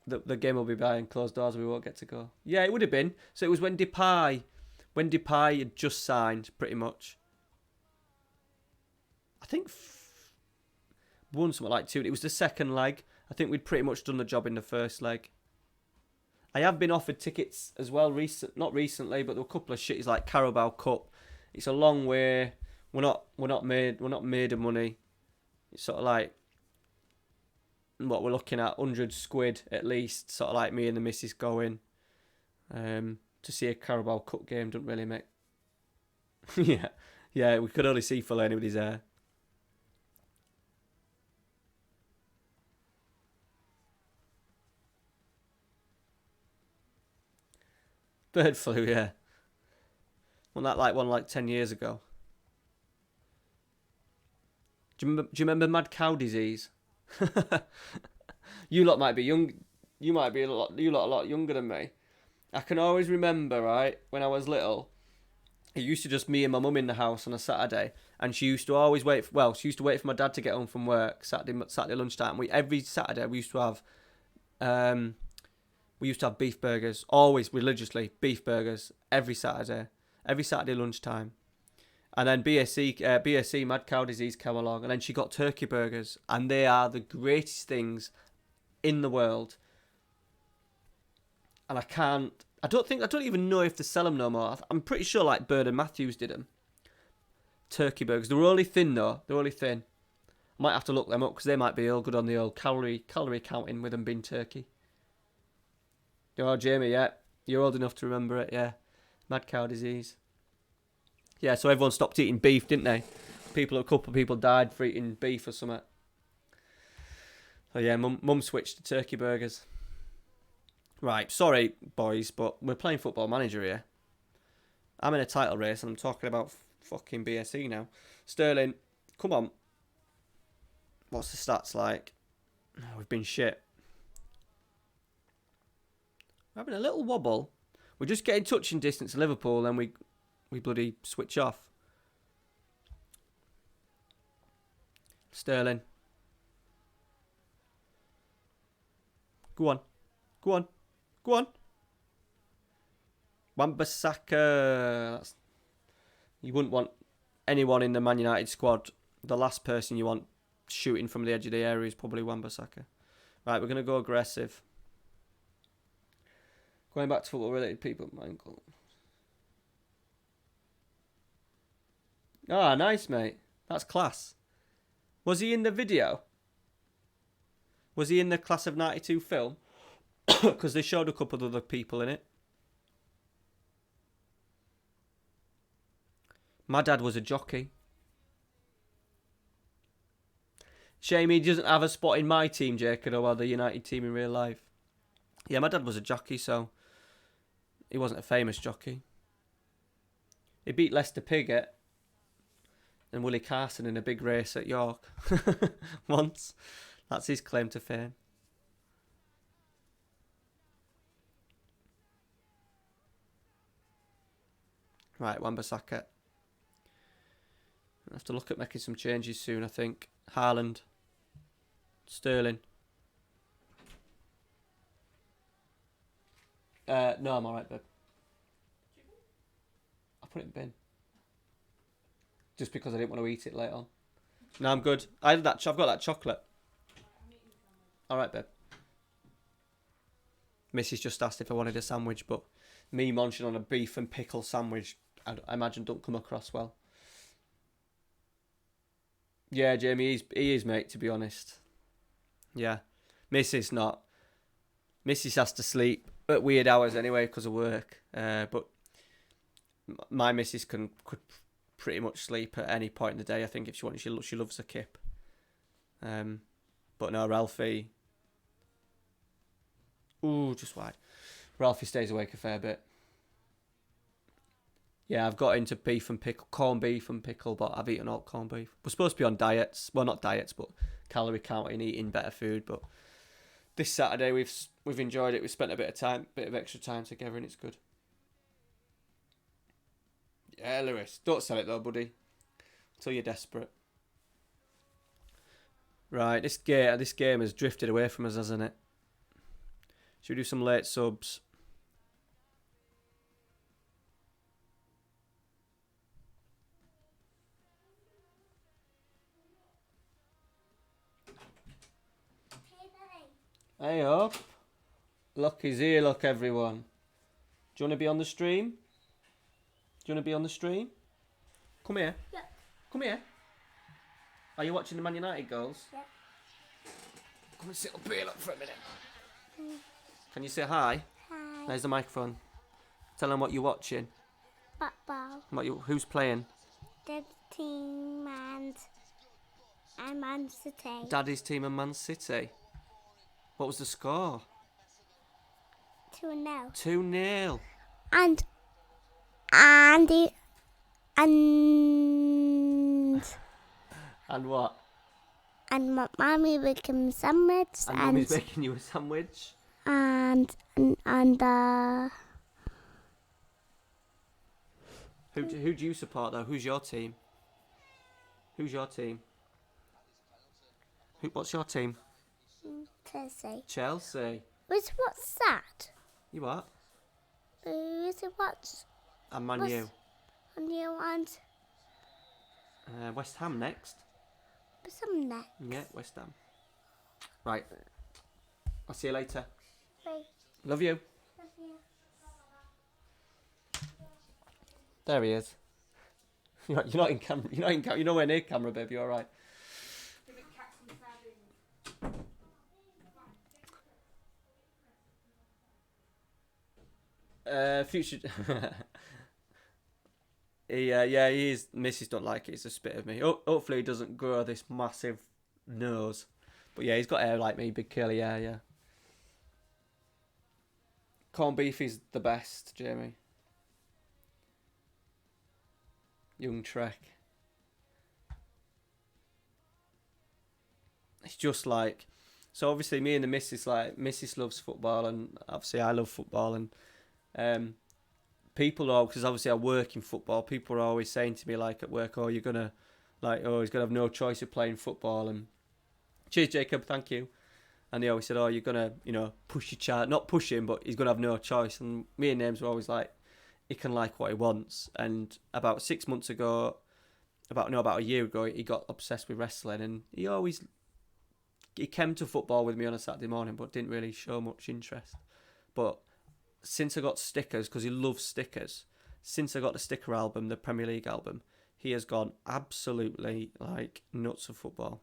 the game will be behind closed doors. We won't get to go. Yeah, it would have been. So it was when Depay had just signed, pretty much. I think won something like 2. It was the second leg. I think we'd pretty much done the job in the first leg. I have been offered tickets as well. Not recently, but there were a couple of shitties like Carabao Cup. It's a long way. We're not made of money. It's sort of like what we're looking at, 100 squid at least. Sort of like me and the missus going to see a Carabao Cup game. Doesn't really make. yeah. We could only see for anybody's there. Bird flu, yeah. Wasn't that like one like 10 years ago? Do you remember mad cow disease? You lot might be young. You might be a lot younger than me. I can always remember, right, when I was little, it used to just me and my mum in the house on a Saturday, and she used to always wait. She used to wait for my dad to get home from work Saturday lunchtime. Every Saturday we used to have beef burgers, always religiously beef burgers every Saturday lunchtime. And then BSC, mad cow disease, came along, and then she got turkey burgers, and they are the greatest things in the world. And I don't even know if they sell them no more. I'm pretty sure like Bird and Matthews did them. Turkey burgers. They were only thin though. They're only thin. I might have to look them up because they might be all good on the old calorie counting with them being turkey. Oh, Jamie, yeah. You're old enough to remember it, yeah. Mad cow disease. Yeah, so everyone stopped eating beef, didn't they? A couple of people died for eating beef or something. So yeah, mum switched to turkey burgers. Right, sorry, boys, but we're playing Football Manager here. I'm in a title race and I'm talking about fucking BSE now. Sterling, come on. What's the stats like? Oh, we've been shit. We're having a little wobble. We're just getting touching distance to Liverpool and we bloody switch off. Sterling. Go on. Wan-Bissaka. You wouldn't want anyone in the Man United squad. The last person you want shooting from the edge of the area is probably Wan-Bissaka. Right, we're going to go aggressive. Going back to football-related people. Michael. Ah, nice, mate. That's class. Was he in the video? Was he in the Class of 92 film? Because they showed a couple of other people in it. My dad was a jockey. Shame he doesn't have a spot in my team, Jacob, or the United team in real life. Yeah, my dad was a jockey, so he wasn't a famous jockey. He beat Lester Piggott and Willie Carson in a big race at York once. That's his claim to fame. Right, Wan-Bissaka. I have to look at making some changes soon, I think. Haaland. Sterling. No, I'm alright, babe. I put it in the bin. Just because I didn't want to eat it later on. No, I'm good. I've got that chocolate. Alright, babe. Mrs. just asked if I wanted a sandwich, but me munching on a beef and pickle sandwich, I imagine don't come across well. Yeah, Jamie, he is, mate, to be honest. Yeah. Mrs. not. Mrs. has to sleep at weird hours anyway because of work. But my missus could pretty much sleep at any point in the day. I think if she wants, she loves a kip. But no, Ralphie. Ooh, just wide. Ralphie stays awake a fair bit. Yeah, I've got into beef and pickle, corned beef and pickle, but I've eaten all corned beef. We're supposed to be on diets. Well, not diets, but calorie counting, eating better food. But this Saturday we've enjoyed it. We've spent a bit of extra time together, and it's good. Yeah, Lewis, don't sell it though, buddy. Until you're desperate. Right, this game has drifted away from us, hasn't it? Should we do some late subs? Hey up. Look, he's here, look everyone. Do you want to be on the stream? Do you want to be on the stream? Come here. Yeah. Come here. Are you watching the Man United goals? Yeah. Come and sit up here, look, for a minute. Can you say hi? Hi. There's the microphone. Tell them what you're watching. Football. Who's playing? The team and Man City. Daddy's team and Man City. What was the score? 2-0. 2-0. And And what? my mommy making sandwich And Mummy's making you a sandwich. and Who do you support though? Who's your team? Who's your team? What's your team? Chelsea. Chelsea. What's that? You what? What's And Man U. on you and West Ham next. some next? Yeah, West Ham. Right. I'll see you later. Bye. Love you. Love you. There he is. You're not in camera. You're not in camera. You're nowhere near camera, babe. You're all right. Future. He is. Mrs. don't like it. It's a spit of me. Hopefully, he doesn't grow this massive nose. But yeah, he's got hair like me, big curly hair. Yeah. Corned beef is the best, Jamie. Young Trek. It's just like, so obviously me and the missus, like, missus loves football and obviously I love football, and people are, because obviously I work in football, people are always saying to me, like, at work, oh, you're gonna, like, oh, he's gonna have no choice of playing football, and cheers Jacob, thank you. And they always said, oh, you're gonna, push your child, not push him, but he's gonna have no choice. And me and Names were always like, he can like what he wants. And about 6 months ago, about a year ago, he got obsessed with wrestling, and he came to football with me on a Saturday morning, but didn't really show much interest. But since I got stickers, because he loves stickers, since I got the sticker album, the Premier League album, he has gone absolutely like nuts for football.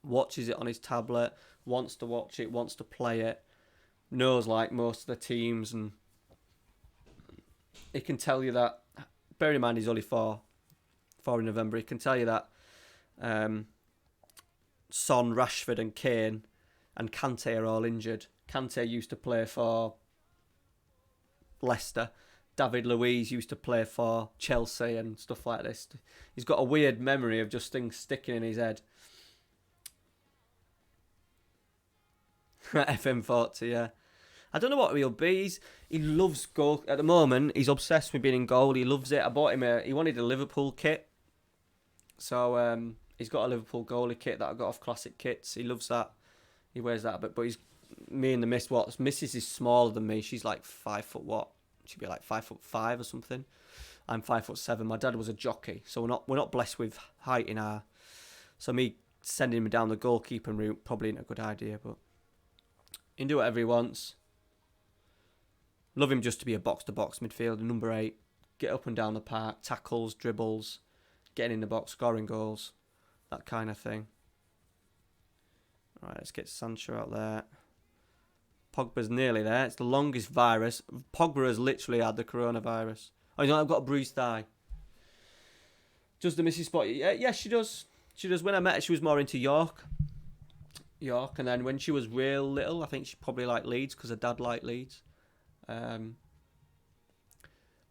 Watches it on his tablet, wants to watch it, wants to play it, knows like most of the teams, and he can tell you that, bear in mind he's only 4 in November, he can tell you that Son, Rashford and Kane and Kante are all injured. Kante used to play for Leicester. David Luiz used to play for Chelsea and stuff like this. He's got a weird memory of just things sticking in his head. FM20, yeah. I don't know what he'll be. He loves goal. At the moment, he's obsessed with being in goal. He loves it. I bought him he wanted a Liverpool kit. So he's got a Liverpool goalie kit that I got off Classic Kits. He loves that. He wears that a bit. But me and the missus is smaller than me. She's like 5 foot what? She'd be like 5'5" or something. I'm 5'7". My dad was a jockey, so we're not blessed with height in our. So me sending him down the goalkeeping route probably isn't a good idea, but he can do whatever he wants. Love him just to be a box-to-box midfielder, number 8. Get up and down the park, tackles, dribbles, getting in the box, scoring goals, that kind of thing. All right, let's get Sancho out there. Pogba's nearly there. It's the longest virus. Pogba has literally had the coronavirus. Oh, I've got a bruised thigh. Does the missus spot? Yeah, she does. She does. When I met her, she was more into York, and then when she was real little, I think she probably liked Leeds because her dad liked Leeds.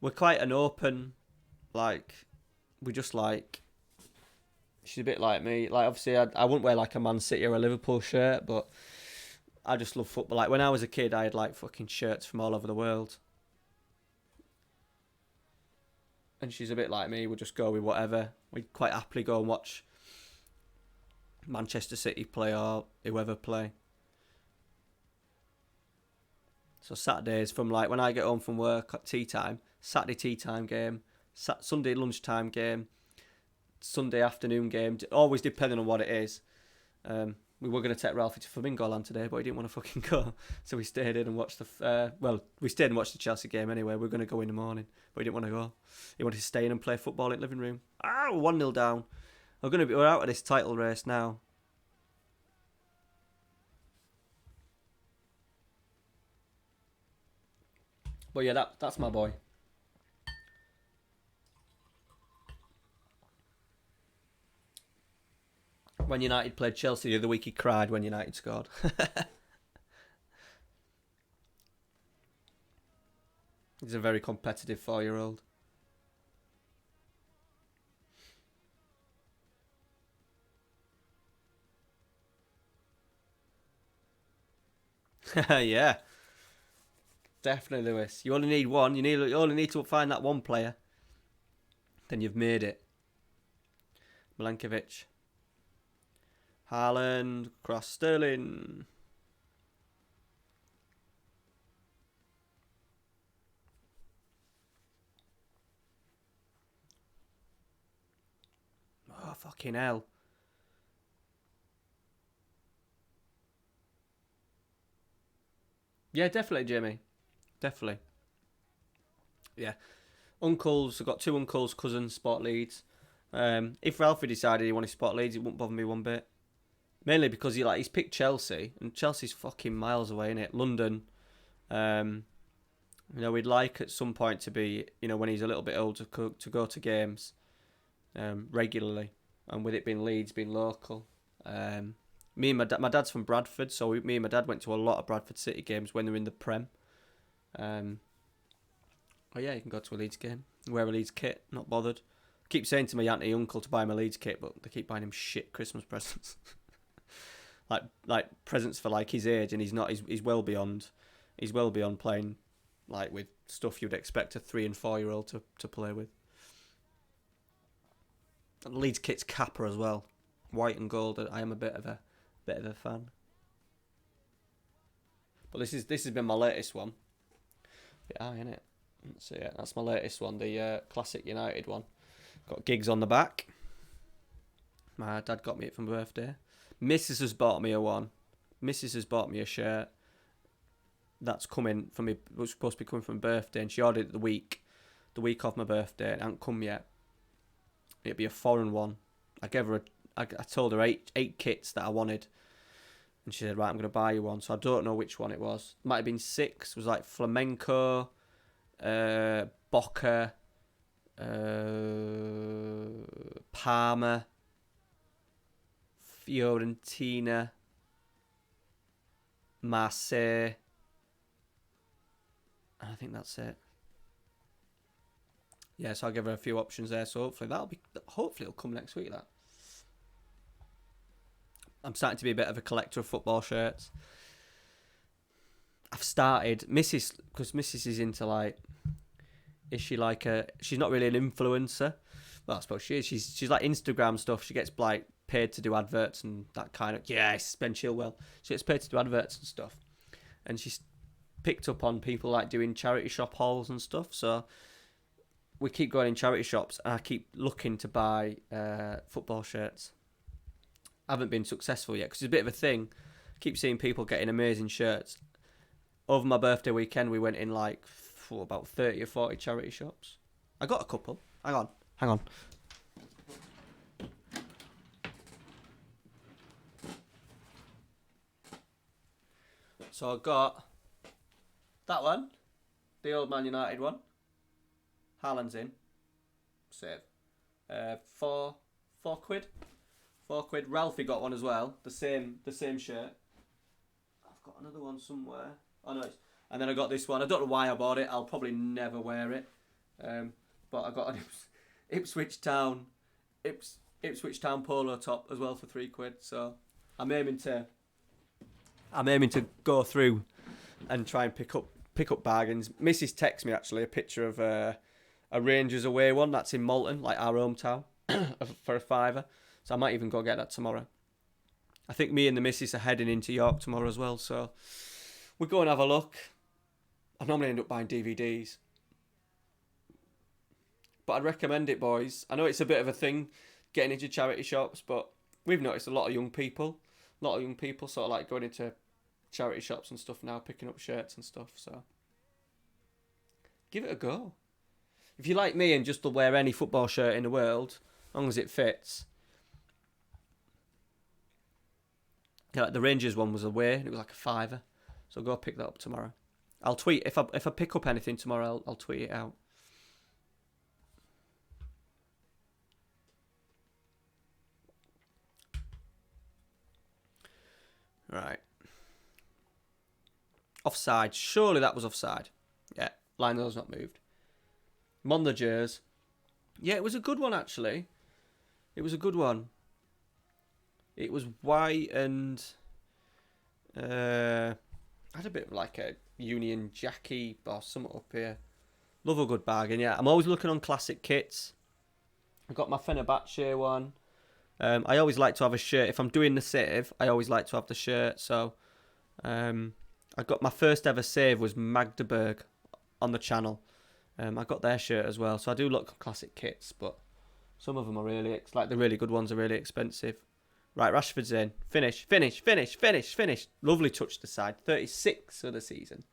We're quite an open, like, we just like, she's a bit like me. Like, obviously, I wouldn't wear like a Man City or a Liverpool shirt, but I just love football. Like, when I was a kid, I had like fucking shirts from all over the world. And she's a bit like me, we'll just go with whatever. We'd quite happily go and watch Manchester City play or whoever play. So Saturdays from like when I get home from work at tea time, Saturday tea time game, Sunday lunchtime game, Sunday afternoon game, always depending on what it is. We were going to take Ralphie to Flamingo Land today, but he didn't want to fucking go. So we stayed in and watched we stayed and watched the Chelsea game anyway. We were going to go in the morning, but he didn't want to go. He wanted to stay in and play football in the living room. 1-0 down. We're out of this title race now. But yeah, that's my boy. When United played Chelsea the other week, he cried when United scored. He's a very competitive 4-year-old. Yeah. Definitely, Lewis. You only need one. You only need to find that one player. Then you've made it. Milankovic. Haaland. Cross Sterling. Oh, fucking hell. Yeah, definitely, Jimmy. Definitely. Yeah. Uncles, I've got 2 uncles, cousins, sport Leeds. If Ralphie decided he wanted to sport Leeds, it wouldn't bother me one bit. Mainly because he's picked Chelsea, and Chelsea's fucking miles away, innit? London. We'd like at some point to be, when he's a little bit older, to go to games regularly. And with it being Leeds, being local. Me and my dad's from Bradford, so me and my dad went to a lot of Bradford City games when they were in the Prem. Oh yeah, you can go to a Leeds game, wear a Leeds kit, not bothered. Keep saying to my auntie uncle to buy him a Leeds kit, but they keep buying him shit Christmas presents. like presents for like his age, and he's well beyond playing like with stuff you'd expect a 3 and 4-year-old to play with. And the Leeds kit's capper as well, white and gold. I am a bit of a fan. But this has been my latest one. Yeah, innit? So yeah, that's my latest one, the classic United one. Got gigs on the back. My dad got me it for my birthday. Mrs. has bought me a one. Mrs. has bought me a shirt. That's coming from me. It was supposed to be coming from my birthday, and she ordered it the week of my birthday. It hasn't come yet. It'd be a foreign one. I told her eight kits that I wanted, and she said, right, I'm going to buy you one. So I don't know which one it was. It might have been 6. It was like flamenco, Boca, Parma, Fiorentina, Marseille, and I think that's it. Yeah, so I'll give her a few options there. So hopefully it'll come next week. That I'm starting to be a bit of a collector of football shirts. I've started because Mrs. is into is she she's not really an influencer. Well, I suppose she is. She's like Instagram stuff. She gets paid to do adverts and that kind of, yes, Ben Chilwell. She gets paid to do adverts and stuff. And she's picked up on people doing charity shop hauls and stuff. So we keep going in charity shops, and I keep looking to buy football shirts. I haven't been successful yet because it's a bit of a thing. I keep seeing people getting amazing shirts. Over my birthday weekend, we went in about 30 or 40 charity shops. I got a couple. Hang on. So I got that one, the old Man United one. Haaland's in. Save. £4. £4. Ralphie got one as well. The same shirt. I've got another one somewhere. Oh no, and then I got this one. I don't know why I bought it. I'll probably never wear it. But I got an Ipswich Town polo top as well for £3. So I'm aiming to go through and try and pick up bargains. Mrs. texted me actually a picture of a Rangers away one that's in Malton, like our hometown, for a £5. So I might even go get that tomorrow. I think me and the missus are heading into York tomorrow as well, so we'll go and have a look. I normally end up buying DVDs. But I'd recommend it, boys. I know it's a bit of a thing getting into charity shops, but we've noticed a lot of young people sort of like going into charity shops and stuff now, picking up shirts and stuff. So give it a go. If you like me and just will wear any football shirt in the world, as long as it fits. Yeah, like the Rangers one was away and it was like a £5, so go pick that up tomorrow. I'll tweet if I pick up anything tomorrow. I'll tweet it out. Right. Offside. Surely that was offside. Yeah. Lionel's not moved. Monderjers. Yeah, it was a good one, actually. It was a good one. It was white and... I had a bit of like a Union Jackie or something up here. Love a good bargain, yeah. I'm always looking on classic kits. I've got my Fenerbahce one. I always like to have a shirt. If I'm doing the save, I always like to have the shirt. So, I got my first ever save was Magdeburg on the channel. I got their shirt as well. So I do look at classic kits, but some of them are really, like the really good ones are really expensive. Right, Rashford's in. Finish. Lovely touch to the side. 36 of the season.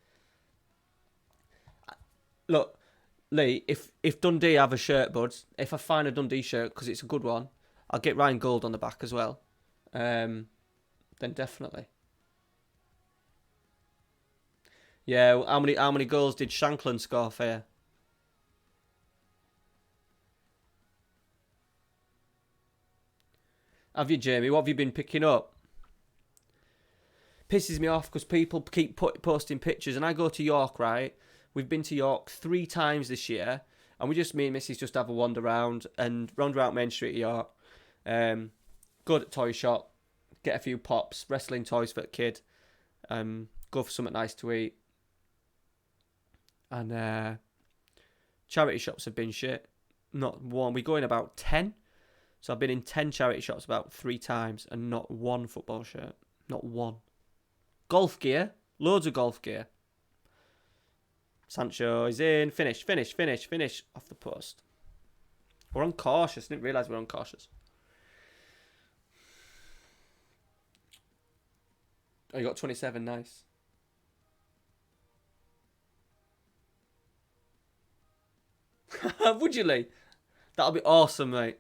Look, Lee, if Dundee have a shirt, buds, if I find a Dundee shirt, because it's a good one, I'll get Ryan Gold on the back as well. Then definitely. Yeah, how many goals did Shankland score for you? Have you, Jamie? What have you been picking up? Pisses me off because people keep posting pictures, and I go to York, right? We've been to York 3 times this year, and me and Mrs. just have a wander around and wander out Main Street of York. Go to the toy shop, get a few pops, wrestling toys for the kid, go for something nice to eat. And charity shops have been shit. Not one. We go in about 10. So I've been in 10 charity shops about 3 times and not one football shirt. Not one. Golf gear. Loads of golf gear. Sancho is in. Finish. Off the post. We're on cautious. Didn't realise we're on cautious. Oh, you got 27. Nice. Would you, Lee? That'll be awesome, mate.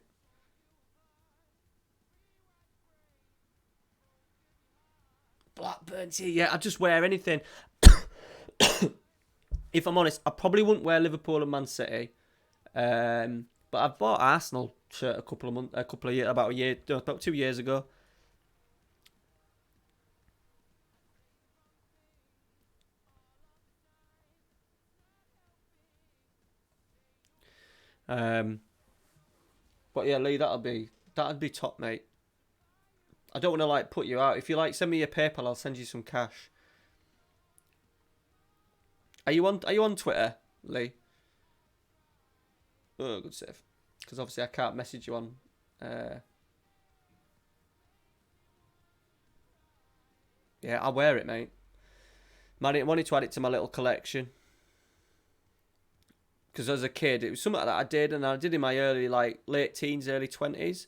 Blackburn tee, yeah, I'd just wear anything. If I'm honest, I probably wouldn't wear Liverpool and Man City. But I bought Arsenal shirt about 2 years ago. But yeah, Lee, that'd be top, mate. I don't want to put you out. If you send me your PayPal, I'll send you some cash. Are you on Twitter, Lee? Oh, good save. Because obviously I can't message you on. Yeah, I'll wear it, mate. I wanted to add it to my little collection. Because as a kid, it was something that I did, and I did in my early, late teens, early 20s.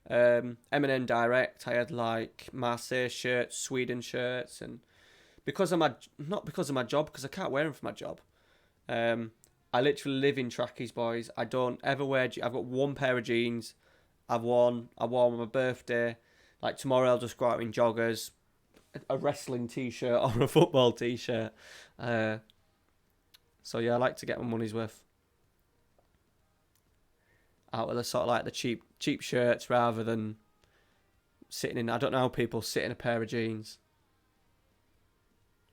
M&M Direct, I had Marseille shirts, Sweden shirts, and not because of my job, because I can't wear them for my job. I literally live in trackies, boys. I don't ever wear. I've got one pair of jeans. I wore on my birthday. Tomorrow, I'll just go out in joggers, a wrestling t-shirt or a football t-shirt. So yeah, I like to get my money's worth out of the sort of the cheap shirts rather than sitting in. I don't know how people sit in a pair of jeans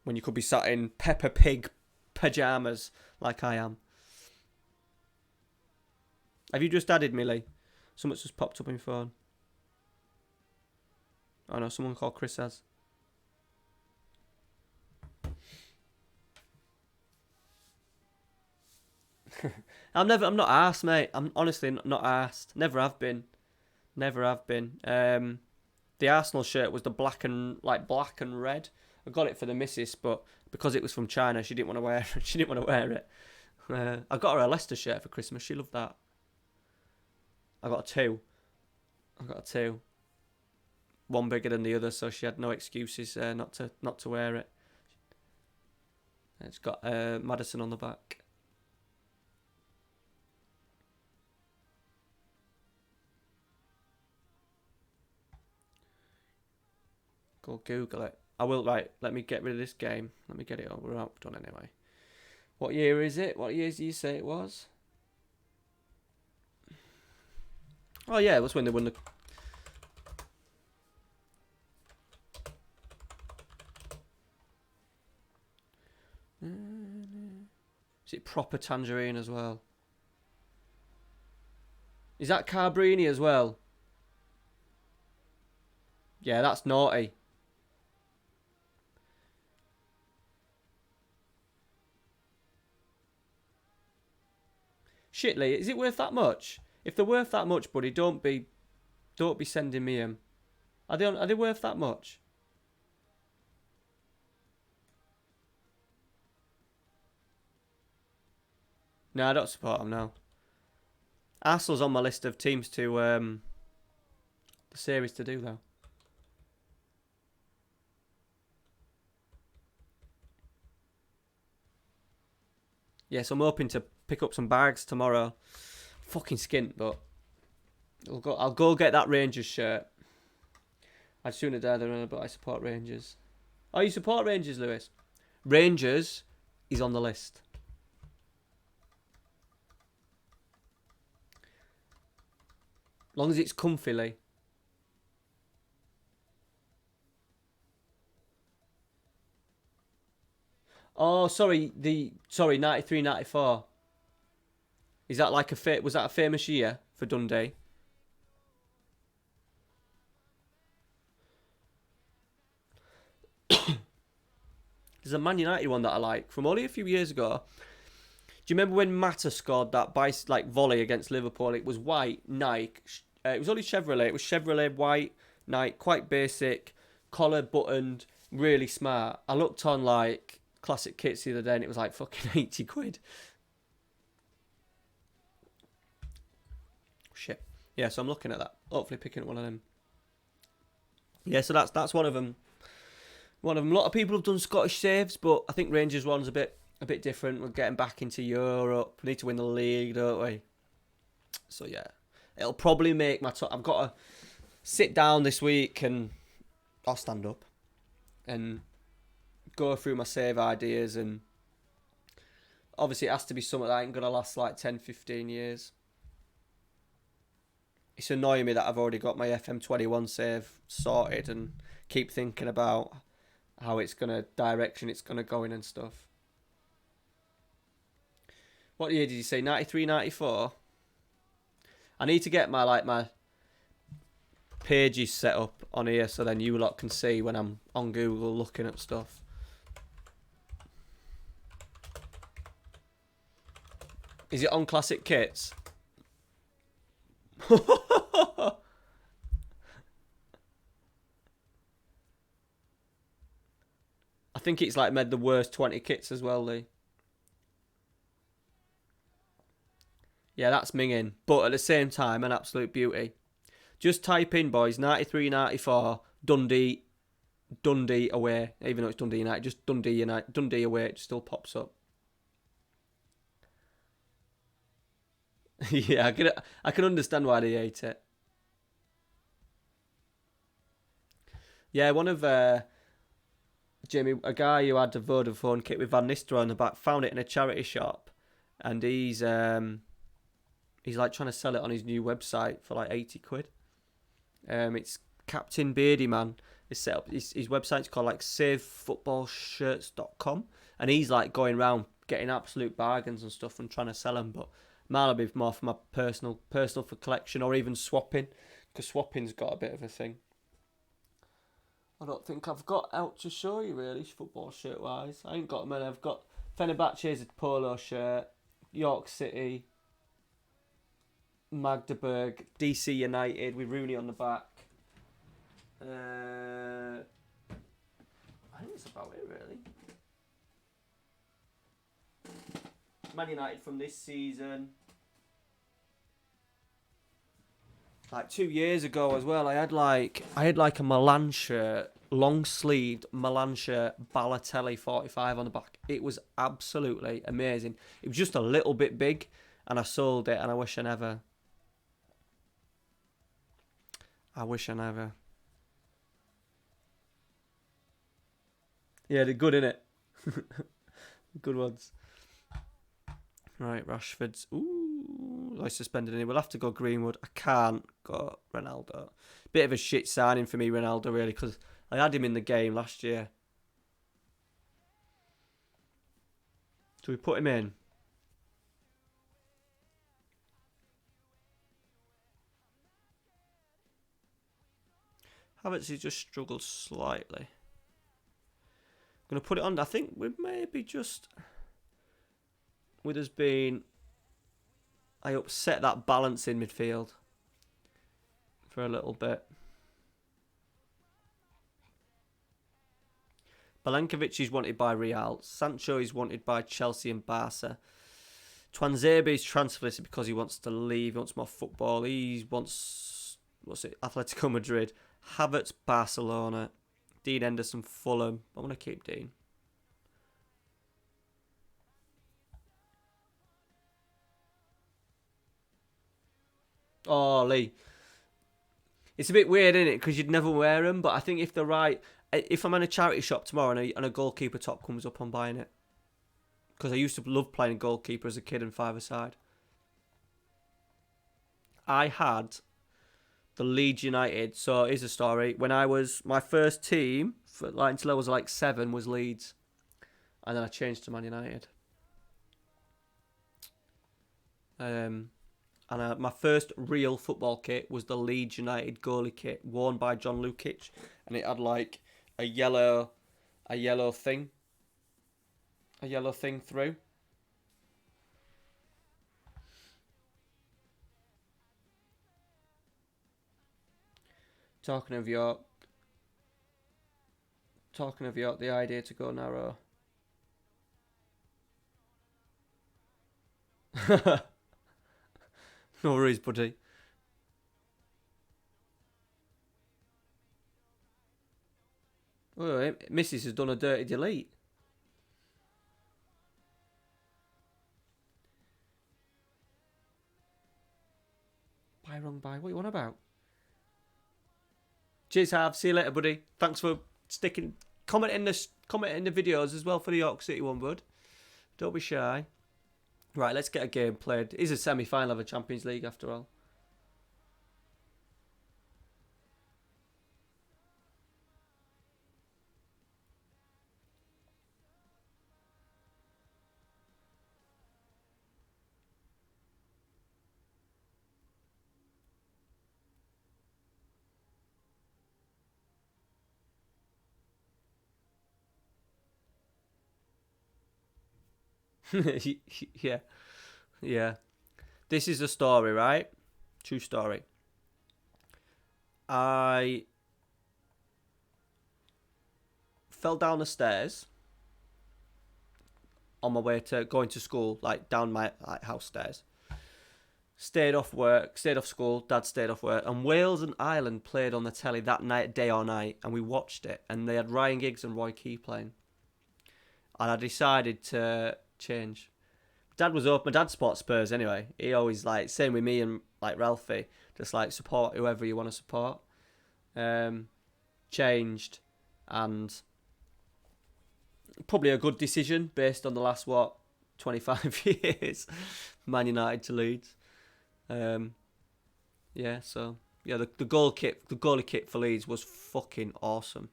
when you could be sat in Peppa Pig pajamas like I am. Have you just added me, Lee? Something's just popped up on your phone. Oh no, someone called Chris has. I'm not arsed, mate. I'm honestly not arsed. Never have been. The Arsenal shirt was the black and red, I got it for the missus, but because it was from China, she didn't want to wear. She didn't want to wear it. I got her a Leicester shirt for Christmas. She loved that. I got a two. One bigger than the other, so she had no excuses not to wear it. It's got Madison on the back. Go Google it. I will. Right, let me get rid of this game. Let me get it over. We're done anyway. What year is it? What years do you say it was? Oh yeah, it was when they won the... Is it proper tangerine as well? Is that Carbrini as well? Yeah, that's naughty. Shit, Lee, is it worth that much? If they're worth that much, buddy, don't be sending me them. Are they worth that much? No, I don't support them now. Arsenal's on my list of teams to the series to do though. Yes, I'm hoping to pick up some bags tomorrow. Fucking skint, but I'll go get that Rangers shirt. I'd sooner die than but I support Rangers. Oh, you support Rangers, Lewis? Rangers is on the list. As long as it's comfily. Oh, sorry, 93, 94. Is that like was that a famous year for Dundee? There's a Man United one that I like from only a few years ago. Do you remember when Mata scored that volley against Liverpool? It was white, Nike. It was only Chevrolet. It was Chevrolet white, Nike, quite basic, collar buttoned, really smart. I looked on like classic kits the other day and it was like fucking 80 quid. Shit. Yeah, so I'm looking at that. Hopefully picking up one of them. Yeah, so that's one of them. A lot of people have done Scottish saves, but I think Rangers one's a bit different. We're getting back into Europe. We need to win the league, don't we? So yeah, it'll probably make my top. I've got to sit down this week and I'll stand up and go through my save ideas, and obviously it has to be something that ain't going to last like 10, 15 years. It's annoying me that I've already got my FM21 save sorted and keep thinking about how direction it's going to go in and stuff. What year did you say? 93, 94? I need to get my pages set up on here so then you lot can see when I'm on Google looking at stuff. Is it on classic kits? I think it's like made the worst 20 kits as well, Lee. Yeah, that's minging. But at the same time, an absolute beauty. Just type in, boys, 93, 94, Dundee away. Even though it's Dundee United, just Dundee away, it still pops up. Yeah, I can understand why they hate it. Yeah, one of Jamie, a guy who had a Vodafone kit with Van Nistelrooy on the back, found it in a charity shop, and he's like trying to sell it on his new website for like 80 quid. It's Captain Beardy Man. Is set up. His website's called like savefootballshirts.com, and he's like going around getting absolute bargains and stuff and trying to sell them. But mine will be more for my personal for collection, or even swapping, because swapping's got a bit of a thing. I don't think I've got out to show you really, football shirt wise. I ain't got many. I've got Fenerbahce's polo shirt, York City, Magdeburg, DC United with Rooney on the back. I think it's about it, really. Man United from this season. Like 2 years ago as well, I had like a Milan shirt, long sleeved Milan shirt, Balotelli 45 on the back. It was absolutely amazing. It was just a little bit big, and I sold it, and I wish I never. Yeah, they're good, innit? Good ones. Right, Rashford's. Ooh, I suspended him. We'll have to go Greenwood. I can't go Ronaldo. Bit of a shit signing for me, Ronaldo, really, because I had him in the game last year. Do we put him in? Havertz, he just struggled slightly. I'm going to put it on. I think we maybe just... With us being... I upset that balance in midfield for a little bit. Belenkovic is wanted by Real. Sancho is wanted by Chelsea and Barca. Tuanzebe is transfer listed because he wants to leave. He wants more football. He wants... Atletico Madrid. Havertz, Barcelona. Dean Henderson, Fulham. I'm going to keep Dean. Oh, Lee. It's a bit weird, isn't it? Because you'd never wear them. But I think if they're right... If I'm in a charity shop tomorrow and a goalkeeper top comes up, I'm buying it. Because I used to love playing goalkeeper as a kid and five-a-side. I had the Leeds United. So here's a story. When I was... My first team, until I was like 7, was Leeds. And then I changed to Man United. My first real football kit was the Leeds United goalie kit worn by John Lukic, and it had like a yellow thing through. Talking of York, the idea to go narrow. No worries, buddy. Oh, Mrs. has done a dirty delete. Buy wrong buy. What are you on about? Cheers, Harv. See you later, buddy. Thanks for commenting the videos as well for the York City one, bud. Don't be shy. Right, let's get a game played. It is a semi-final of a Champions League after all. Yeah. This is the story, right? True story. I fell down the stairs on my way to going to school, like down my house stairs. Stayed off school, Dad stayed off work, and Wales and Ireland played on the telly that night, day or night, and we watched it, and they had Ryan Giggs and Roy Keane playing. And I decided to change. Dad was up. My dad supports Spurs anyway. He always same with me and Ralphie, just support whoever you want to support. Changed, and probably a good decision based on the last 25 years. Man United to Leeds. The goalie kit for Leeds was fucking awesome.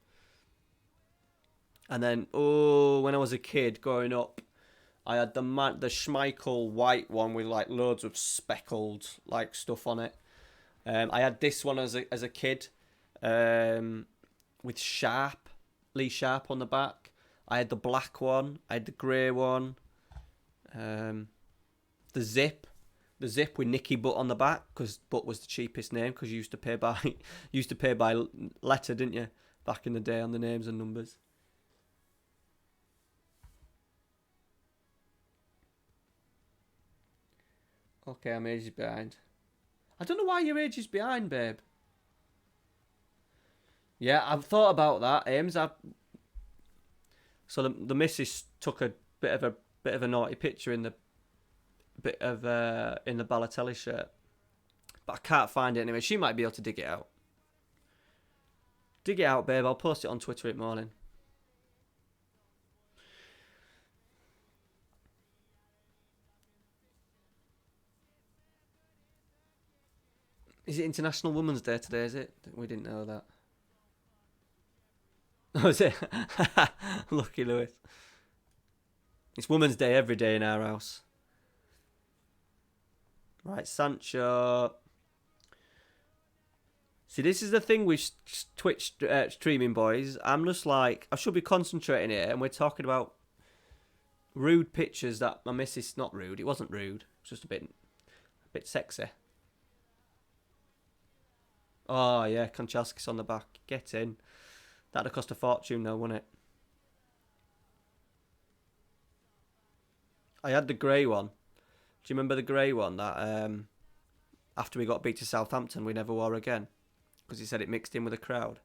And then when I was a kid growing up, I had the Schmeichel white one with loads of speckled stuff on it. I had this one as a kid, with Lee Sharp on the back. I had the black one. I had the grey one. The zip with Nicky Butt on the back, because Butt was the cheapest name, because you used to pay by letter, didn't you, back in the day on the names and numbers. Okay, I'm ages behind. I don't know why you're ages behind, babe. Yeah, I've thought about that, Ames. So the missus took a bit of a naughty picture in the in the Balotelli shirt, but I can't find it anyway. She might be able to dig it out. Dig it out, babe. I'll post it on Twitter in the morning. Is it International Women's Day today, is it? We didn't know that. Oh, is it? Lucky Lewis. It's Women's Day every day in our house. Right, Sancho. See, this is the thing with Twitch streaming, boys. I'm just like, I should be concentrating here, and we're talking about rude pictures that my missus... Not rude, it wasn't rude. It was just a bit sexy. Oh, yeah, Konchalski's on the back. Get in. That'd have cost a fortune, though, wouldn't it? I had the grey one. Do you remember the grey one that after we got beat to Southampton, we never wore again? Because he said it mixed in with the crowd.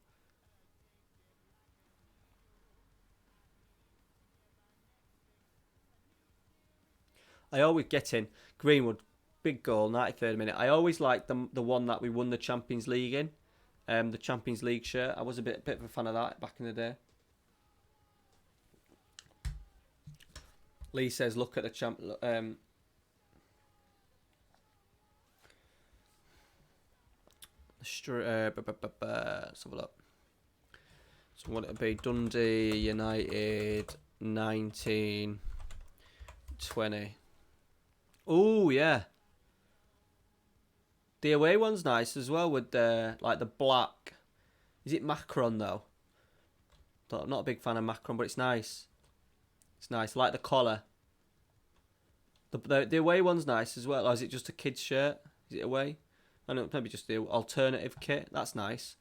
I always get in. Greenwood, big goal, 93rd minute. I always liked the one that we won the Champions League in. The Champions League shirt. I was a bit of a fan of that back in the day. Lee says, look at the champ... let's have a look. So what it'd be? Dundee United 1920. Oh yeah. The away one's nice as well with the like the black. Is it Macron though? I'm not a big fan of Macron, but it's nice. It's nice. I like the collar. The away one's nice as well. Or is it just a kid's shirt? Is it away? I know, maybe just the alternative kit. That's nice.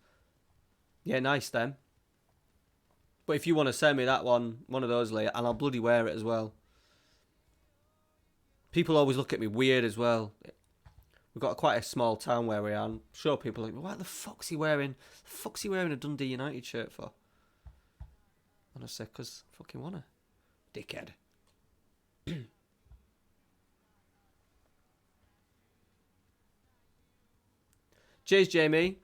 Yeah, nice then. But if you want to send me that one of those later, and I'll bloody wear it as well. People always look at me weird as well. We've got quite a small town where we are. I'm sure people are like, what the fuck's he wearing? The fuck's he wearing a Dundee United shirt for? And I say, because I fucking wanna. Dickhead. Cheers, Jamie.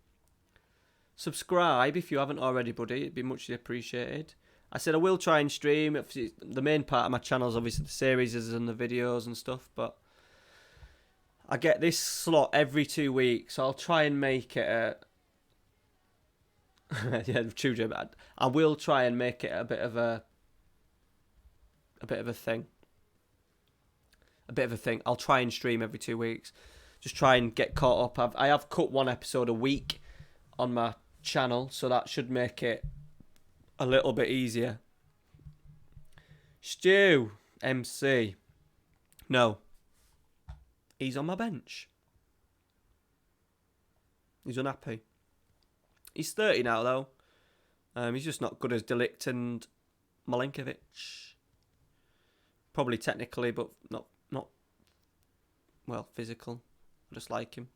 Subscribe if you haven't already, buddy. It'd be muchly appreciated. I said I will try and stream. The main part of my channel is obviously the series and the videos and stuff, but I get this slot every 2 weeks, so I'll try and make it a... yeah, true, Jim. I will try and make it a bit of a thing. A bit of a thing. I'll try and stream every 2 weeks. Just try and get caught up. I have cut one episode a week on my channel, so that should make it a little bit easier. Stu, MC. No. He's on my bench. He's unhappy. He's 30 now, though. He's just not good as Delict and Milenkovic. Probably technically, but not well, physical. I just like him.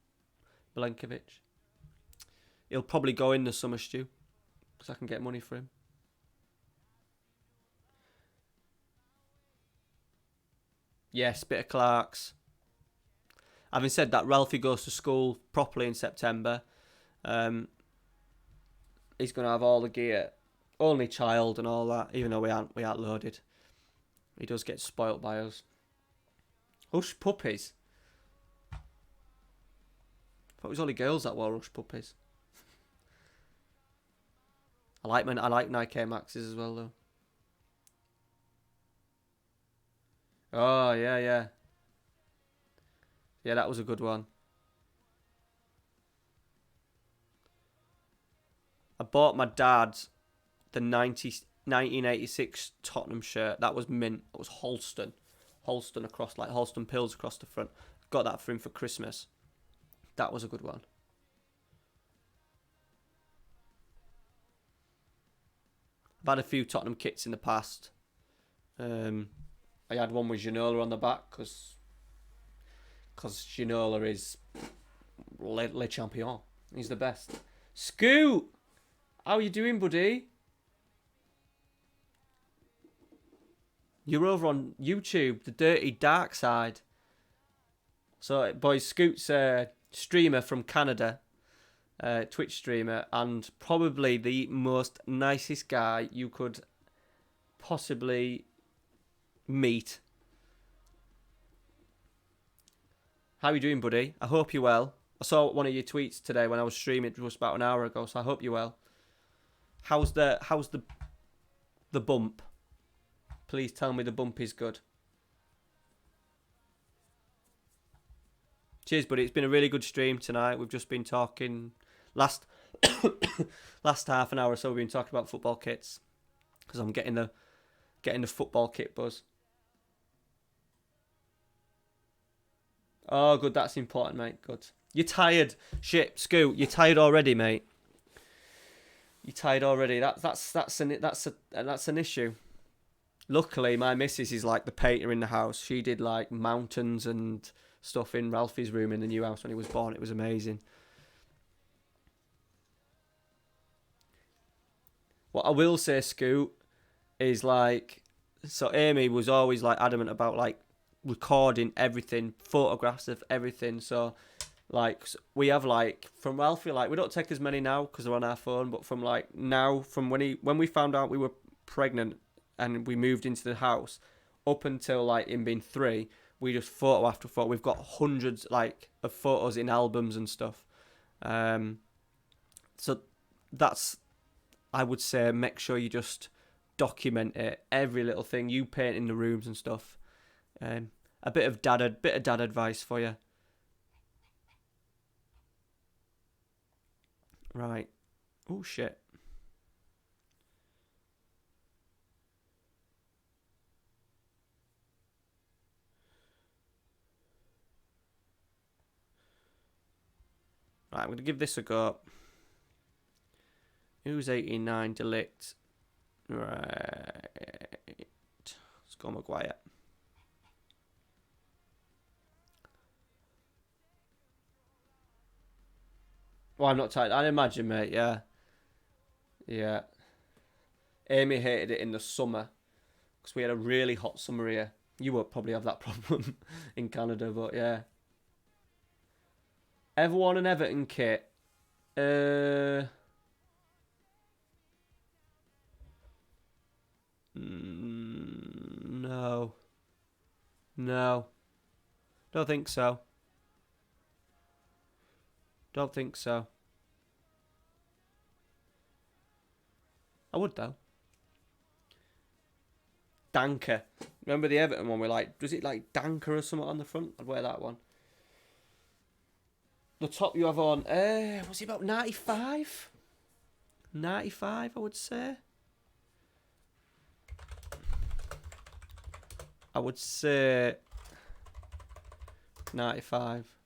Milenkovic. He'll probably go in the summer, Stu, because I can get money for him. Yes, bit of Clark's. Having said that, Ralphie goes to school properly in September. He's going to have all the gear. Only child and all that, even though we aren't loaded. He does get spoilt by us. Hush puppies. I thought it was only girls that wore Hush puppies. I like Nike Maxes as well, though. Oh, yeah. Yeah, that was a good one. I bought my dad the 1986 Tottenham shirt. That was mint. It was Holston. Holston across, like Holston Pills across the front. Got that for him for Christmas. That was a good one. I've had a few Tottenham kits in the past. I had one with Ginola on the back because Because Ginola is le champion. He's the best. Scoot! How you doing, buddy? You're over on YouTube, the dirty dark side. So, boys, Scoot's a streamer from Canada. Twitch streamer. And probably the most nicest guy you could possibly meet. How you doing, buddy? I hope you're well. I saw one of your tweets today when I was streaming just about an hour ago, so I hope you're well. How's the bump? Please tell me the bump is good. Cheers, buddy. It's been a really good stream tonight. We've just been talking last half an hour or so. We've been talking about football kits because I'm getting the football kit buzz. Oh, good. That's important, mate. Good. You're tired. Shit, Scoot. You're tired already, mate. You're tired already. That's an issue. Luckily, my missus is like the painter in the house. She did like mountains and stuff in Ralphie's room in the new house when he was born. It was amazing. What I will say, Scoot, is like, so Amy was always like adamant about like recording everything, photographs of everything. So like we have like from Ralphie, like we don't take as many now because they're on our phone, but from like now, from when we found out we were pregnant and we moved into the house, up until like him being 3, we just photo after photo. We've got hundreds like of photos in albums and stuff. So that's, I would say, make sure you just document it, every little thing you paint in the rooms and stuff. A bit of dad advice for you. Right. Oh shit. Right, I'm going to give this a go. Who's 89 delete? Right. Let's go Maguire. Well, I'm not tired. I'd imagine, mate, yeah. Yeah. Amy hated it in the summer because we had a really hot summer here. You won't probably have that problem in Canada, but yeah. Ever won an Everton kit? No. No. Don't think so. Don't think so. I would though. Danker. Remember the Everton one? We're like, was it like Danker or something on the front? I'd wear that one. The top you have on, was it about 95? 95, I would say. I would say 95.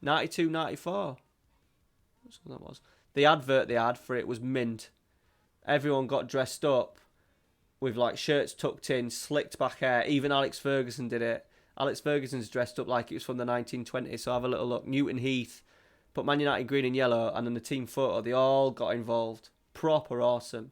92, 94. That's what that was. The advert they had for it was mint. Everyone got dressed up with like shirts tucked in, slicked back hair. Even Alex Ferguson did it. Alex Ferguson's dressed up like it was from the 1920s, so have a little look. Newton Heath, put Man United green and yellow, and then the team photo, they all got involved. Proper awesome.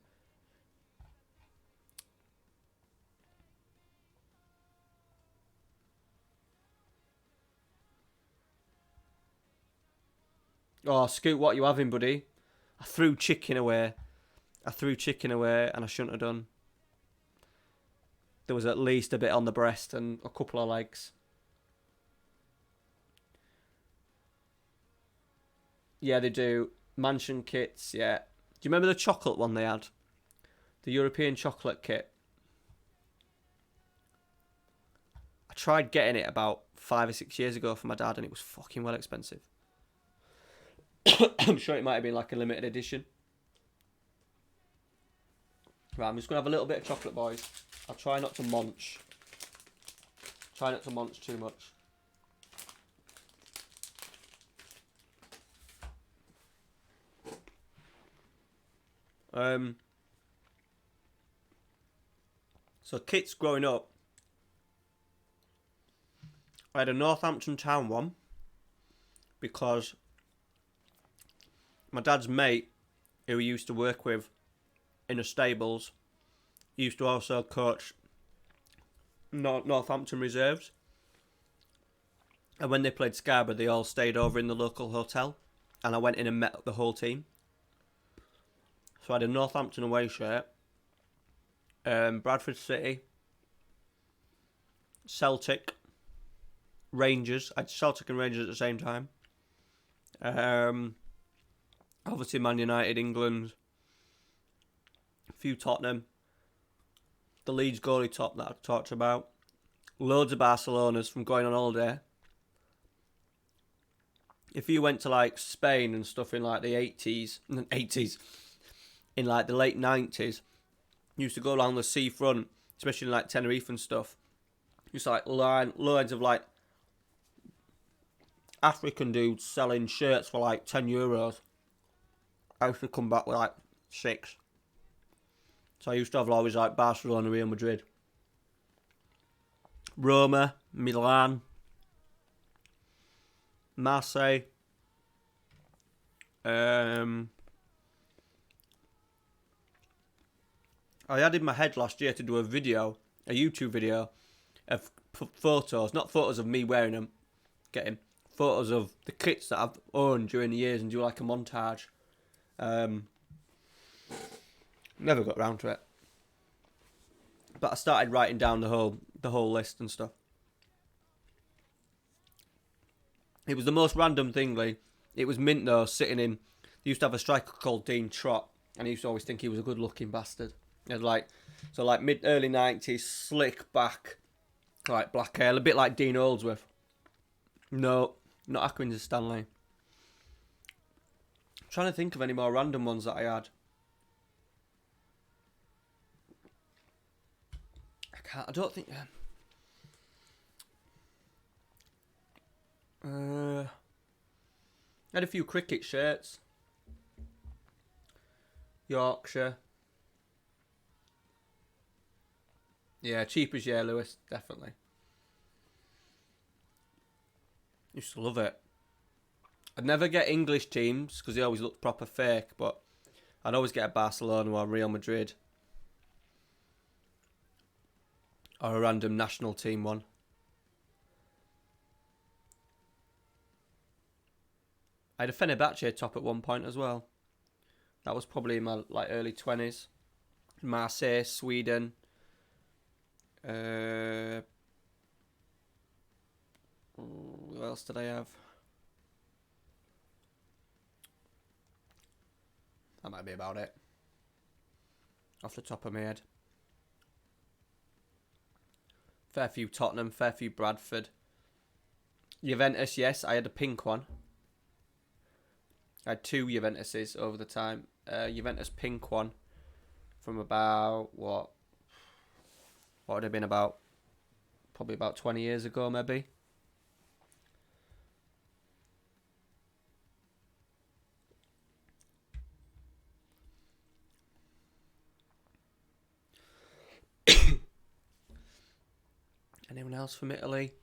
Oh, Scoot, what are you having, buddy? I threw chicken away. And I shouldn't have done. There was at least a bit on the breast and a couple of legs. Yeah, they do. Mansion kits, yeah. Do you remember the chocolate one they had? The European chocolate kit. I tried getting it about 5 or 6 years ago for my dad and it was fucking well expensive. I'm sure it might have been like a limited edition. Right, I'm just going to have a little bit of chocolate, boys. I'll try not to munch. Try not to munch too much. So kids growing up, I had a Northampton Town one because my dad's mate, who he used to work with in the stables, used to also coach Northampton reserves. And when they played Scarborough, they all stayed over in the local hotel. And I went in and met the whole team. So I had a Northampton away shirt, Bradford City, Celtic, Rangers. I had Celtic and Rangers at the same time. Obviously Man United, England, a few Tottenham, the Leeds goalie top that I talked about, loads of Barcelonas from going on holiday. If you went to like Spain and stuff in like the 80s, in like the late 90s, you used to go along the seafront, especially in like Tenerife and stuff. Used to like loads of like African dudes selling shirts for like €10. I used to come back with like 6. So I used to have always like Barcelona, Real Madrid, Roma, Milan, Marseille. I had in my head last year to do a YouTube video of photos, not photos of me wearing them, getting photos of the kits that I've owned during the years and do like a montage. Never got around to it, but I started writing down the whole list and stuff. It was the most random thing, Lee. It was mint though, sitting in. They used to have a striker called Dean Trott, and he used to always think he was a good-looking bastard. He had like early 90s, slick back, like black hair, a bit like Dean Oldsworth. No, not Ackins Stanley. I'm trying to think of any more random ones that I had. I don't think. I had a few cricket shirts. Yorkshire. Yeah, cheap as yeah, Lewis, definitely. Used to love it. I'd never get English teams because they always looked proper fake, but I'd always get a Barcelona or Real Madrid. Or a random national team one. I had a Fenerbahce top at one point as well. That was probably in my like early 20s. Marseille, Sweden. What else did I have? That might be about it. Off the top of my head. Fair few Tottenham, fair few Bradford. Juventus, yes, I had a pink one. I had 2 Juventuses over the time. Juventus pink one from about, what would it have been about? Probably about 20 years ago, maybe. Anyone else from Italy?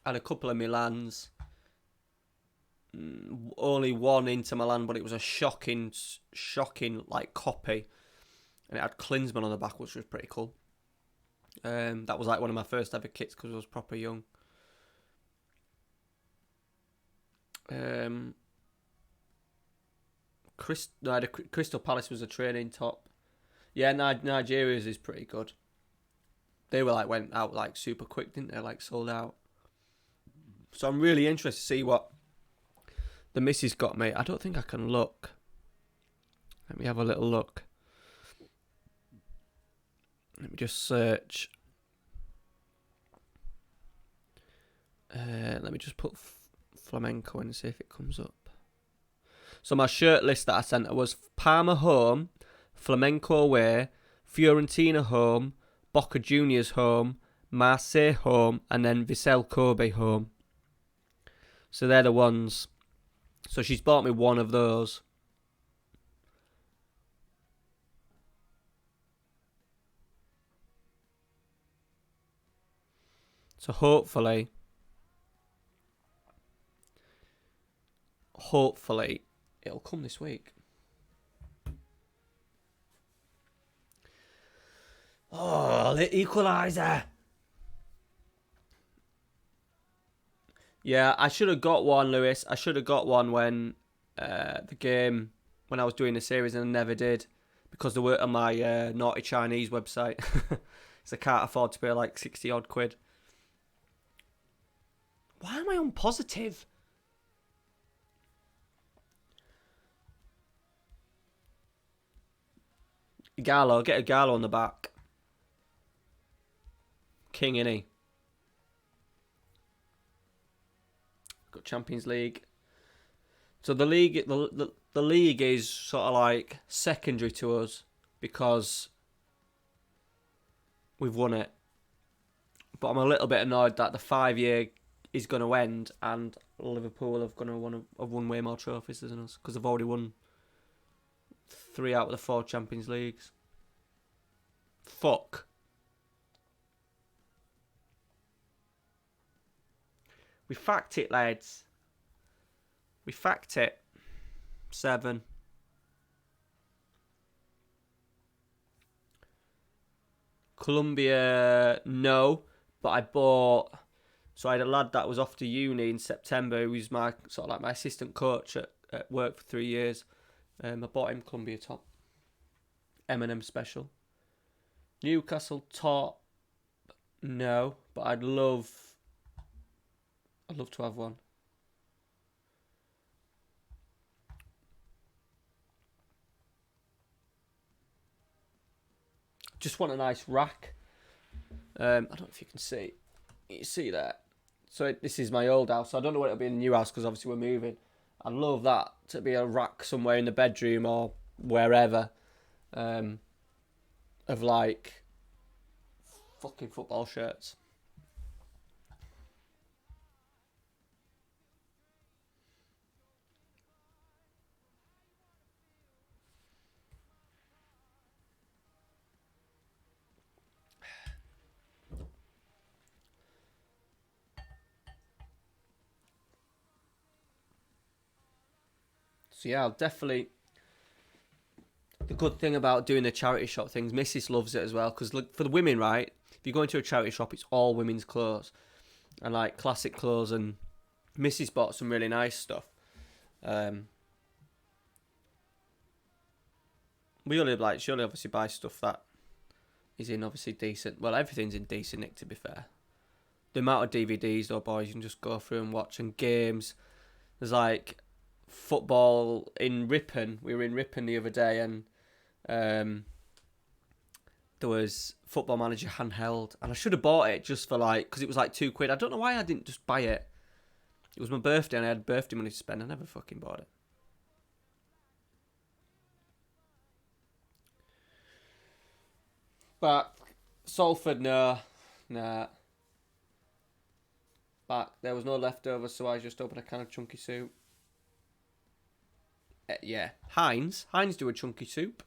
I had a couple of Milans. Only one Inter Milan, but it was a shocking like copy, and it had Klinsmann on the back, which was pretty cool. That was like one of my first ever kits because I was proper young. Crystal Palace was a training top. Yeah, Nigeria's is pretty good. They were like went out like super quick, didn't they? Like sold out. So I'm really interested to see what the missus got me. I don't think I can look. Let me have a little look. Let me just search. Let me just put flamenco and see if it comes up. So my shirt list that I sent her was Parma home, Flamenco away, Fiorentina home, Boca Juniors home, Marseille home, and then Vissel Kobe home. So they're the ones. So she's bought me one of those. So hopefully hopefully it'll come this week. Oh, the equaliser. Yeah, I should have got one, Lewis. I should have got one when when I was doing the series, and I never did because they weren't on my Naughty Chinese website. So I can't afford to pay like 60 odd quid. Why am I on positive? Gallo, get a Gallo on the back. King, innit? Got Champions League. So the league, the league is sort of like secondary to us because we've won it. But I'm a little bit annoyed that the 5-year is going to end and Liverpool have won way more trophies than us because they've already won 3 out of the 4 Champions Leagues. Fuck. We fact it, lads. We fact it. 7. Colombia, no. But I bought... So I had a lad that was off to uni in September who was my sort of like my assistant coach at work for 3 years. I bought him Colombia top. M&M special. Newcastle top, no. But I'd love to have one. Just want a nice rack. I don't know if you can see. You see that? So this is my old house. I don't know what it'll be in the new house because obviously we're moving. I'd love that to be a rack somewhere in the bedroom or wherever. Of like fucking football shirts. So yeah, I'll definitely... The good thing about doing the charity shop things, Mrs. loves it as well. Because for the women, right, if you go into a charity shop, it's all women's clothes. And like classic clothes. And Mrs. bought some really nice stuff. She only obviously buy stuff that is in obviously decent... Well, everything's in decent nick, to be fair. The amount of DVDs, though, boys, you can just go through and watch. And games. There's like... football in Ripon. We were in Ripon the other day and there was Football Manager handheld and I should have bought it just for like, because it was like £2. I don't know why I didn't just buy it. It was my birthday and I had birthday money to spend. I never fucking bought it. But Salford, no. Nah. But there was no leftovers, so I just opened a can of chunky soup. Yeah, Heinz do a chunky soup.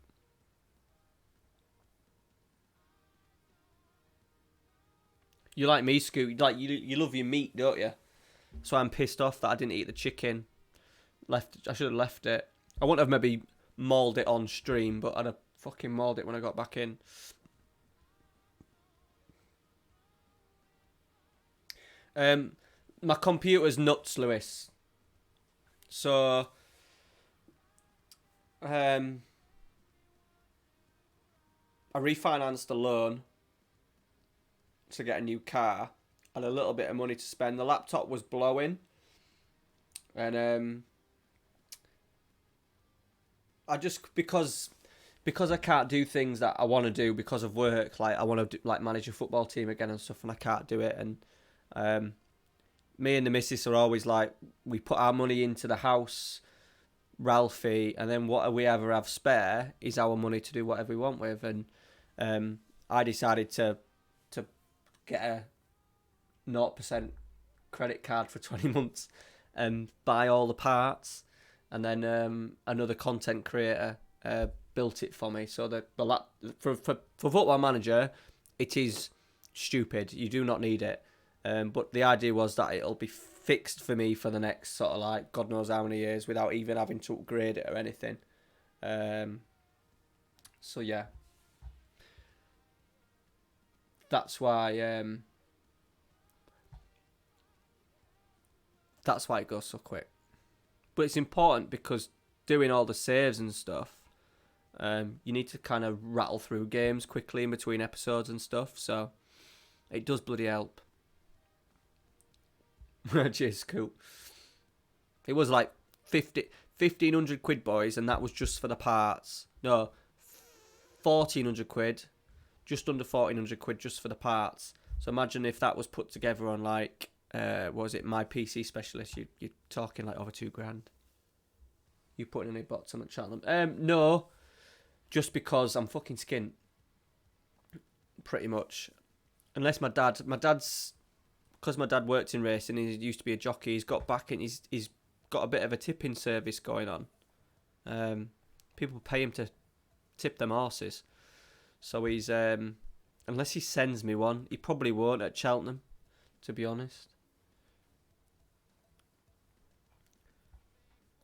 You like me, Scoot? Like you love your meat, don't you? So I'm pissed off that I didn't eat the chicken. I should have left it. I wouldn't have maybe mauled it on stream, but I'd have fucking mauled it when I got back in. My computer's nuts, Lewis. So. I refinanced a loan to get a new car and a little bit of money to spend. The laptop was blowing and I just because I can't do things that I want to do because of work, like I want to like manage a football team again and stuff, and I can't do it. And me and the missus are always like, we put our money into the house, Ralphie, and then what we ever have spare is our money to do whatever we want with. And I decided to get a 0% credit card for 20 months and buy all the parts, and then another content creator built it for me. So that for Football Manager, it is stupid. You do not need it. But the idea was that it'll be fixed for me for the next sort of like God knows how many years without even having to upgrade it or anything. So yeah, that's why it goes so quick. But it's important because doing all the saves and stuff, you need to kind of rattle through games quickly in between episodes and stuff. So it does bloody help. Cheers, cool. It was like 1,500 quid, boys, and that was just for the parts. No, 1,400 quid, just under 1,400 quid just for the parts. So imagine if that was put together on like, what was it, My PC Specialist, you're talking like over $2,000. You putting any bots on at Cheltenham? No, just because I'm fucking skint, pretty much. Unless my dad's, because my dad worked in racing, he used to be a jockey, he's got back and he's got a bit of a tipping service going on. People pay him to tip them horses. So he's, unless he sends me one, he probably won't at Cheltenham, to be honest.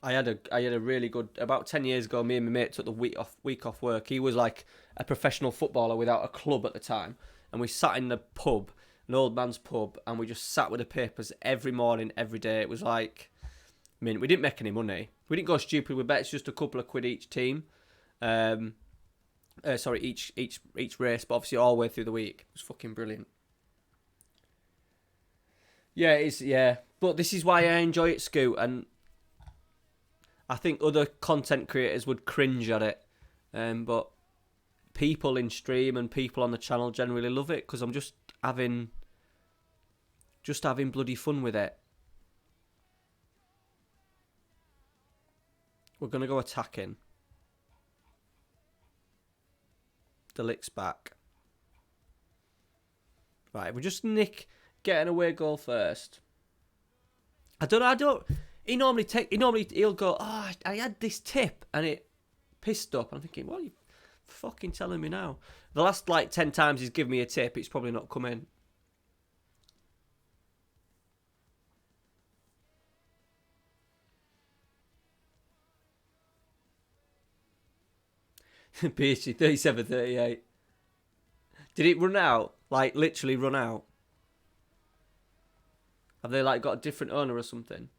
I had a really good, about 10 years ago, me and my mate took the week off work. He was like a professional footballer without a club at the time. And we sat in the pub, an old man's pub, and we just sat with the papers every morning, every day. It was like, I mean, we didn't make any money. We didn't go stupid with bets, just a couple of quid each team. Sorry, each race, but obviously all the way through the week. It was fucking brilliant. Yeah, it is, yeah. But this is why I enjoy it, Scoot, and I think other content creators would cringe at it. But people in stream and people on the channel generally love it because I'm just having bloody fun with it. We're going to go attacking. The lick's back. Right, we just get an away goal first. I don't. He'll go, oh, I had this tip and it pissed up. I'm thinking, what are you fucking telling me now? The last like 10 times he's given me a tip, it's probably not come in. PSG 37-38. Did it run out? Like literally run out? Have they like got a different owner or something?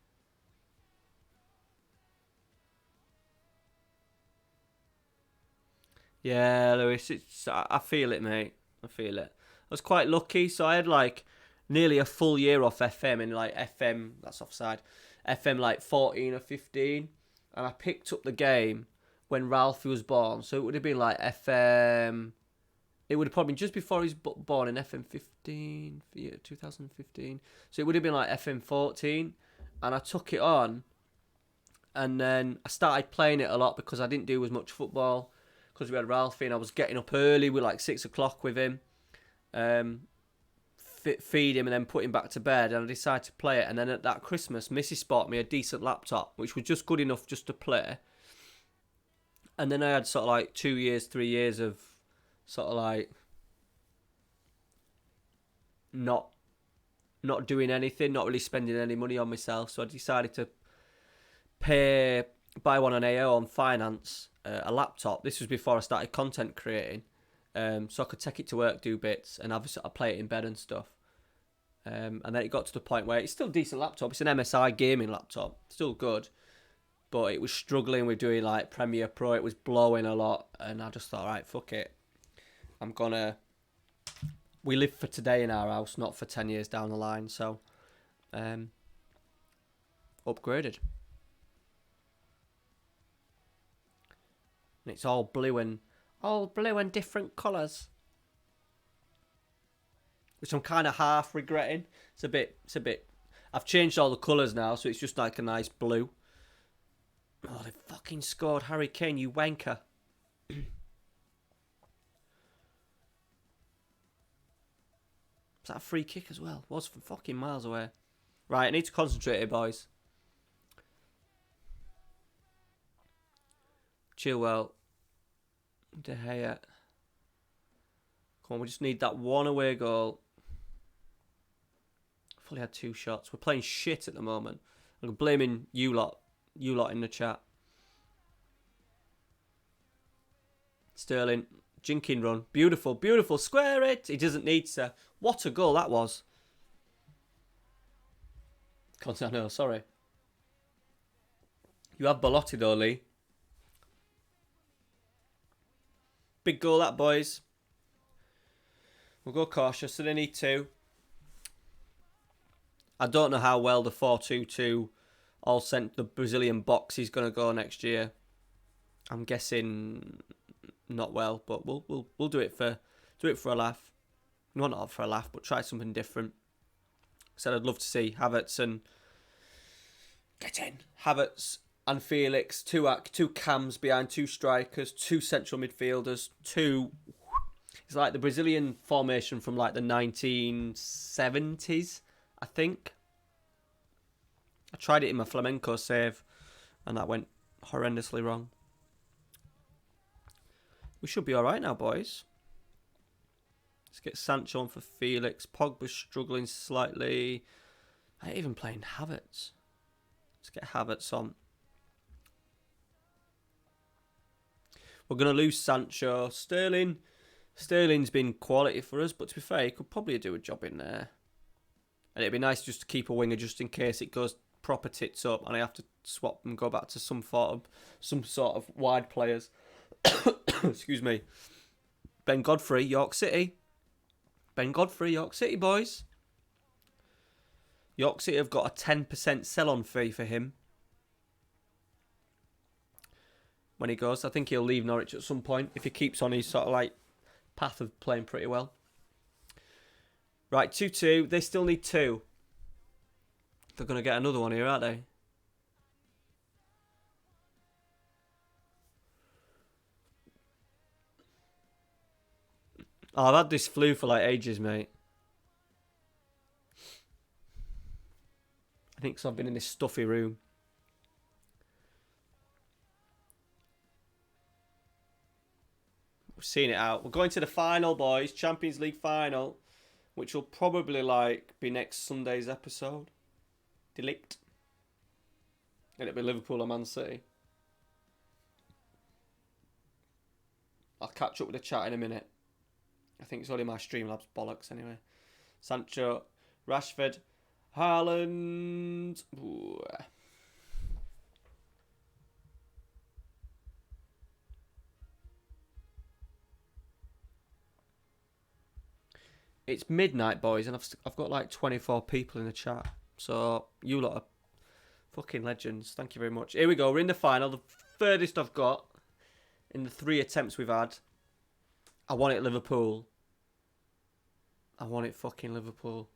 Yeah, Lewis, I feel it, mate. I feel it. I was quite lucky, so I had like nearly a full year off FM in like FM, that's offside, FM like 14 or 15, and I picked up the game when Ralphie was born, so it would have been like FM, it would have probably been just before he was born in FM 15, yeah, 2015, so it would have been like FM 14, and I took it on, and then I started playing it a lot because I didn't do as much football, because we had Ralphie and I was getting up early with like 6 o'clock with him, feed him and then put him back to bed, and I decided to play it. And then at that Christmas, Missy bought me a decent laptop, which was just good enough just to play. And then I had sort of like 2 years, 3 years of sort of like not doing anything, not really spending any money on myself. So I decided to buy one on AO on finance, a laptop. This was before I started content creating, so I could take it to work, do bits, and obviously I play it in bed and stuff. And then it got to the point where it's still a decent laptop. It's an MSI gaming laptop, still good, but it was struggling with doing like Premiere Pro. It was blowing a lot, and I just thought, right, fuck it. We live for today in our house, not for 10 years down the line. So, upgraded. And it's all blue and different colours, which I'm kind of half regretting. It's a bit. I've changed all the colours now, so it's just like a nice blue. Oh, they fucking scored, Harry Kane, you wanker. Is that a free kick as well? Was from fucking miles away. Right, I need to concentrate here, boys. Chilwell. De Gea. Come on, we just need that one away goal. We've only had 2 shots. We're playing shit at the moment. I'm blaming you lot in the chat. Sterling, jinking run. Beautiful, beautiful. Square it. He doesn't need to. What a goal that was. No, sorry. You have Belotti though, Lee. Big goal that, boys. We'll go cautious, so they need 2. I don't know how well the 4-2-2 all sent the Brazilian box is going to go next year. I'm guessing not well, but we'll do it for a laugh. No, not for a laugh, but try something different. Said I'd love to see Havertz and Havertz and Felix, two cams behind 2 strikers, 2 central midfielders, 2. It's like the Brazilian formation from like the 1970s, I think. I tried it in my flamenco save, and that went horrendously wrong. We should be all right now, boys. Let's get Sancho on for Felix. Pogba's struggling slightly. I ain't even playing Havertz. Let's get Havertz on. We're going to lose Sancho. Sterling's been quality for us, but to be fair, he could probably do a job in there. And it'd be nice just to keep a winger just in case it goes proper tits up and I have to swap and go back to some sort of wide players. Excuse me. Ben Godfrey, York City. York City, boys. York City have got a 10% sell-on fee for him. When he goes, I think he'll leave Norwich at some point if he keeps on his sort of like path of playing pretty well. Right, 2-2. They still need 2. They're going to get another one here, aren't they? Oh, I've had this flu for like ages, mate. I think so. I've been in this stuffy room. We're seeing it out. We're going to the final, boys. Champions League final, which will probably like be next Sunday's episode. Delict. And it'll be Liverpool or Man City. I'll catch up with the chat in a minute. I think it's only my Streamlabs bollocks anyway. Sancho, Rashford, Haaland. Ooh. It's midnight, boys, and I've got like 24 people in the chat. So you lot are fucking legends. Thank you very much. Here we go. We're in the final. The furthest I've got in the 3 attempts we've had. I want it Liverpool. I want it fucking Liverpool.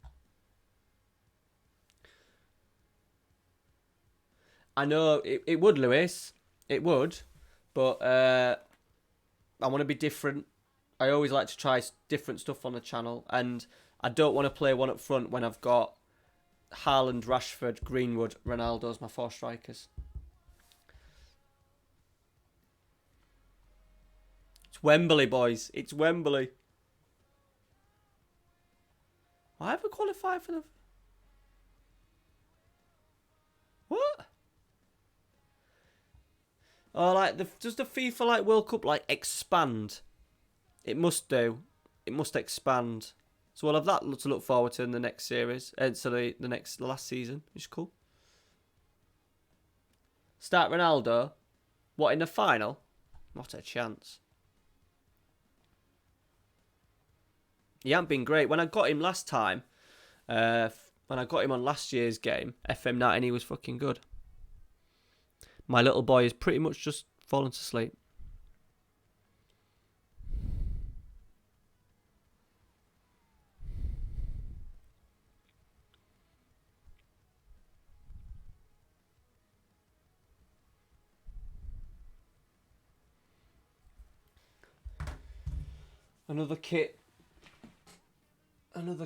I know it would, Lewis. It would. But I want to be different. I always like to try different stuff on the channel. And I don't want to play one up front when I've got Haaland, Rashford, Greenwood, Ronaldo as my 4 strikers. It's Wembley, boys. It's Wembley. Why have we qualified for the... What? Oh, like, does the FIFA like World Cup like expand? It must do. It must expand. So we'll have that to look forward to in the next series. So the last season. Which is cool. Start Ronaldo. What, in the final? Not a chance. He hasn't been great. When I got him last time, when I got him on last year's game, FM20, he was fucking good. My little boy is pretty much just fallen to sleep. Another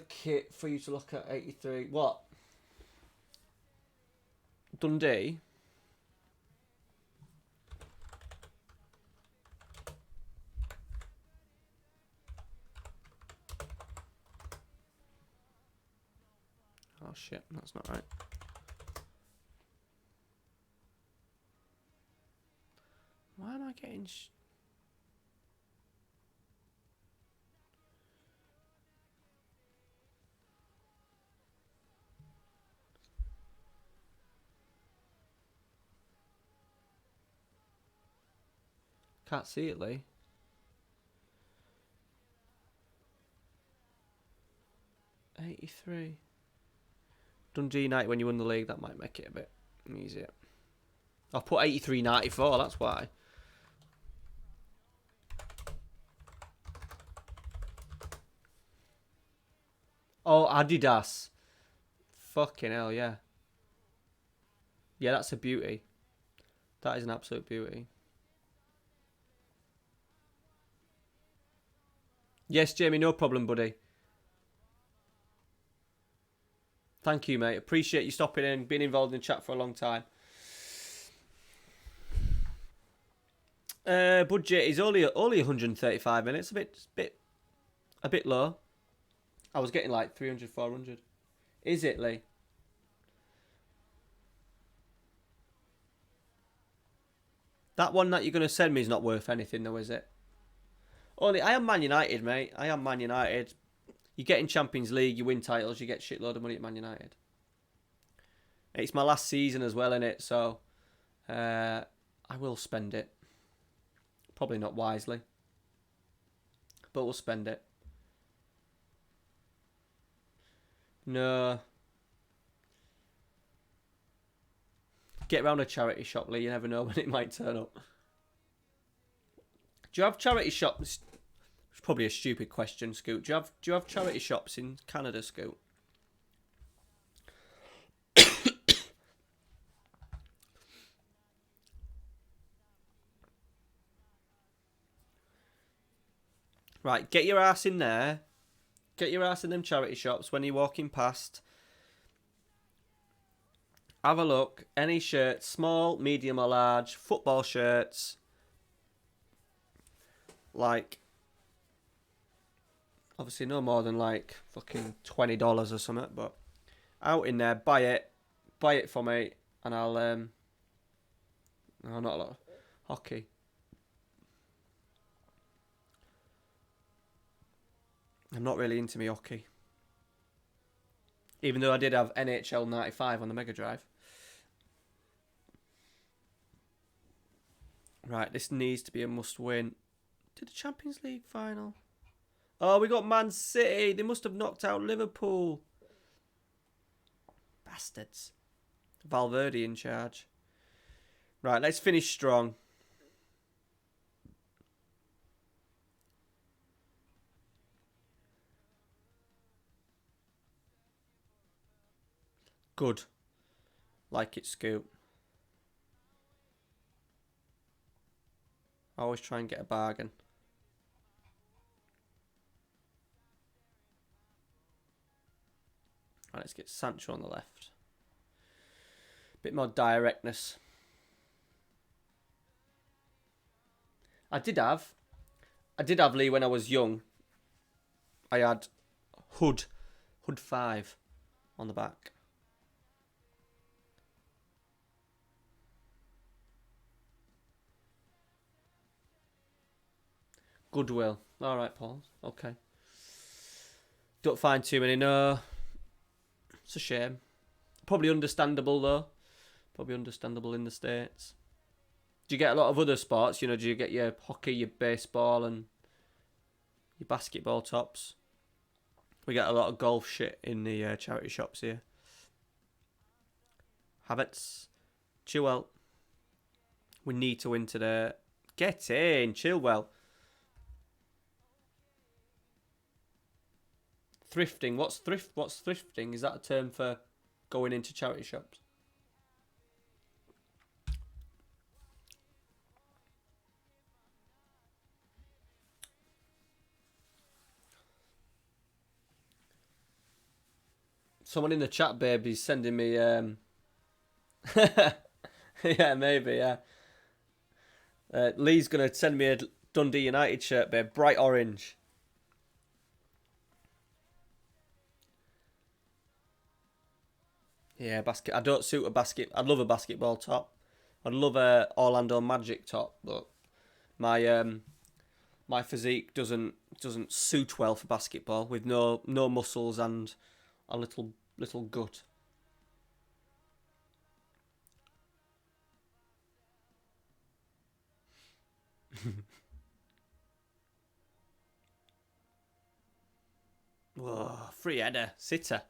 kit for you to look at, 83. What? Dundee? Oh, shit. That's not right. Why am I getting... Can't see it, Lee. '83. Dundee United when you won the league, that might make it a bit easier. I've put 83-94, that's why. Oh, Adidas. Fucking hell, yeah. Yeah, that's a beauty. That is an absolute beauty. Yes, Jamie, no problem, buddy. Thank you, mate. Appreciate you stopping in, being involved in the chat for a long time. Budget is only 135 minutes. A bit low. I was getting like 300, 400. Is it, Lee? That one that you're going to send me is not worth anything, though, is it? I am Man United, mate. I am Man United. You get in Champions League, you win titles, you get shitload of money at Man United. It's my last season as well, innit? So, I will spend it. Probably not wisely. But we'll spend it. No. Get round a charity shop, Lee. You never know when it might turn up. Do you have charity shops? It's probably a stupid question, Scoot. Do you have charity shops in Canada, Scoot? Right, get your ass in there. Get your ass in them charity shops when you're walking past. Have a look. Any shirts, small, medium or large, football shirts. Like, obviously no more than like fucking $20 or something, but out in there, buy it for me, and I'll no, not a lot. Hockey. I'm not really into me hockey. Even though I did have NHL 95 on the Mega Drive. Right, this needs to be a must-win. To the Champions League final. Oh, we got Man City. They must have knocked out Liverpool. Bastards. Valverde in charge. Right, let's finish strong. Good. Like it, Scoot. I always try and get a bargain. Right, let's get Sancho on the left. Bit more directness. I did have Lee when I was young. I had Hood 5 on the back. Goodwill. All right, Paul. Okay. Don't find too many. No. It's a shame. Probably understandable, though. Probably understandable in the States. Do you get a lot of other sports? You know, do you get your hockey, your baseball, and your basketball tops? We get a lot of golf shit in the charity shops here. Habits. Chilwell. We need to win today. Get in, Chilwell. Thrifting. What's thrifting? Is that a term for going into charity shops? Someone in the chat, babe, is sending me... yeah, maybe, yeah. Lee's going to send me a Dundee United shirt, babe. Bright orange. Yeah, basket. I don't suit a basket. I'd love a basketball top. I'd love a Orlando Magic top, but my my physique doesn't suit well for basketball with no muscles and a little gut. Whoa, free header, sitter.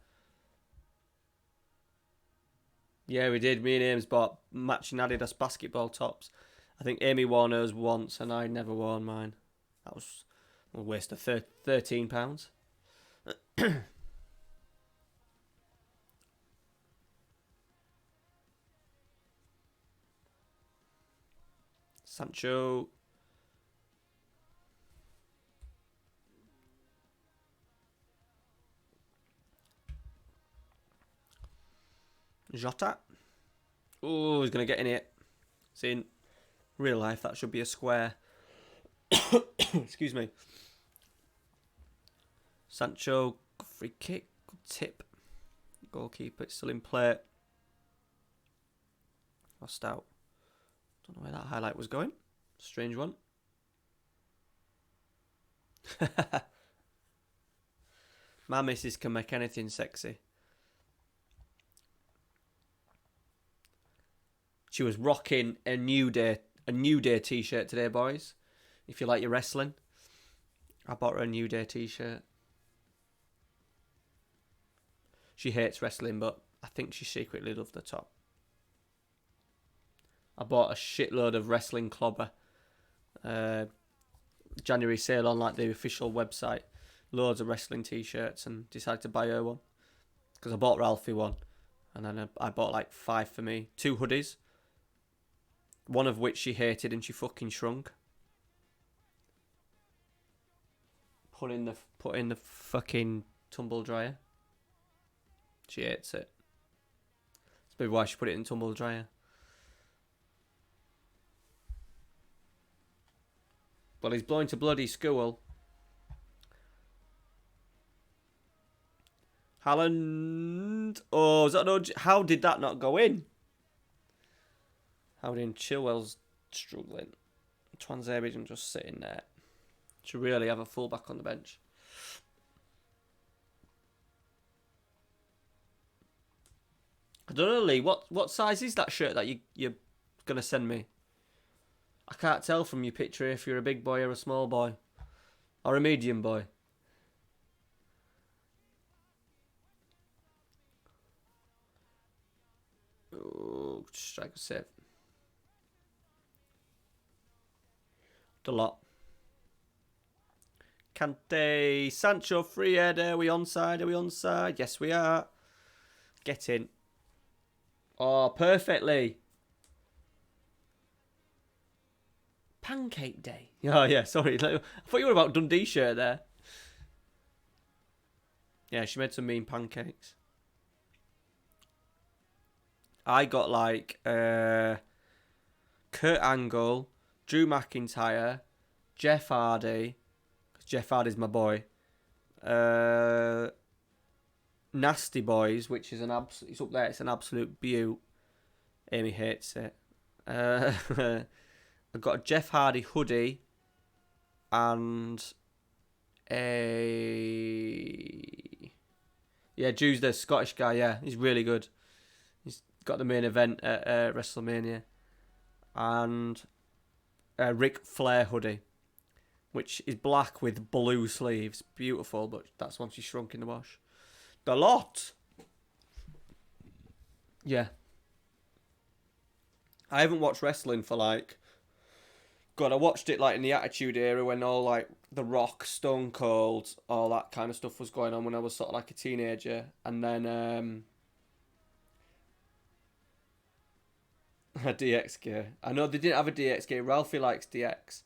Yeah, we did. Me and Ames bought matching Adidas basketball tops. I think Amy wore hers once, and I never worn mine. That was a waste of £13. Sancho. Jota. Oh, he's going to get in it. See, in real life, that should be a square. Excuse me. Sancho, free kick, good tip. Goalkeeper, it's still in play. Lost out. Don't know where that highlight was going. Strange one. My missus can make anything sexy. She was rocking a New Day t-shirt today, boys. If you like your wrestling, I bought her a New Day t-shirt. She hates wrestling, but I think she secretly loved the top. I bought a shitload of wrestling clobber. January sale on like the official website. Loads of wrestling t-shirts, and decided to buy her one because I bought Ralphie one, and then I bought like 5 for me. 2 hoodies. One of which she hated and she fucking shrunk. Put in the fucking tumble dryer. She hates it. That's maybe why she put it in tumble dryer. Well, he's blowing to bloody school. Haaland. Oh, is that no? How did that not go in? Howden Chilwell's struggling. Twanzebe just sitting there. Should really have a fullback on the bench. I don't know, Lee. What size is that shirt that you're gonna send me? I can't tell from your picture if you're a big boy or a small boy, or a medium boy. Oh, strike a save. A lot. Kante, Sancho, free header. Are we onside? Are we onside? Yes, we are. Get in. Oh, perfectly. Pancake day. Oh, yeah, sorry. I thought you were about Dundee shirt there. Yeah, she made some mean pancakes. I got like Kurt Angle, Drew McIntyre, Jeff Hardy, because Jeff Hardy's my boy. Nasty Boys, which is it's up there. It's an absolute beaut. Amy hates it. I got a Jeff Hardy hoodie and Drew's the Scottish guy. Yeah, he's really good. He's got the main event at WrestleMania, and a Ric Flair hoodie, which is black with blue sleeves. Beautiful, but that's once you shrunk in the wash. The lot. Yeah. I haven't watched wrestling for like... God, I watched it like in the Attitude Era when all like The Rock, Stone Cold, all that kind of stuff was going on when I was sort of like a teenager. And then a DX gear. I know they didn't have a DX gear. Ralphie likes DX.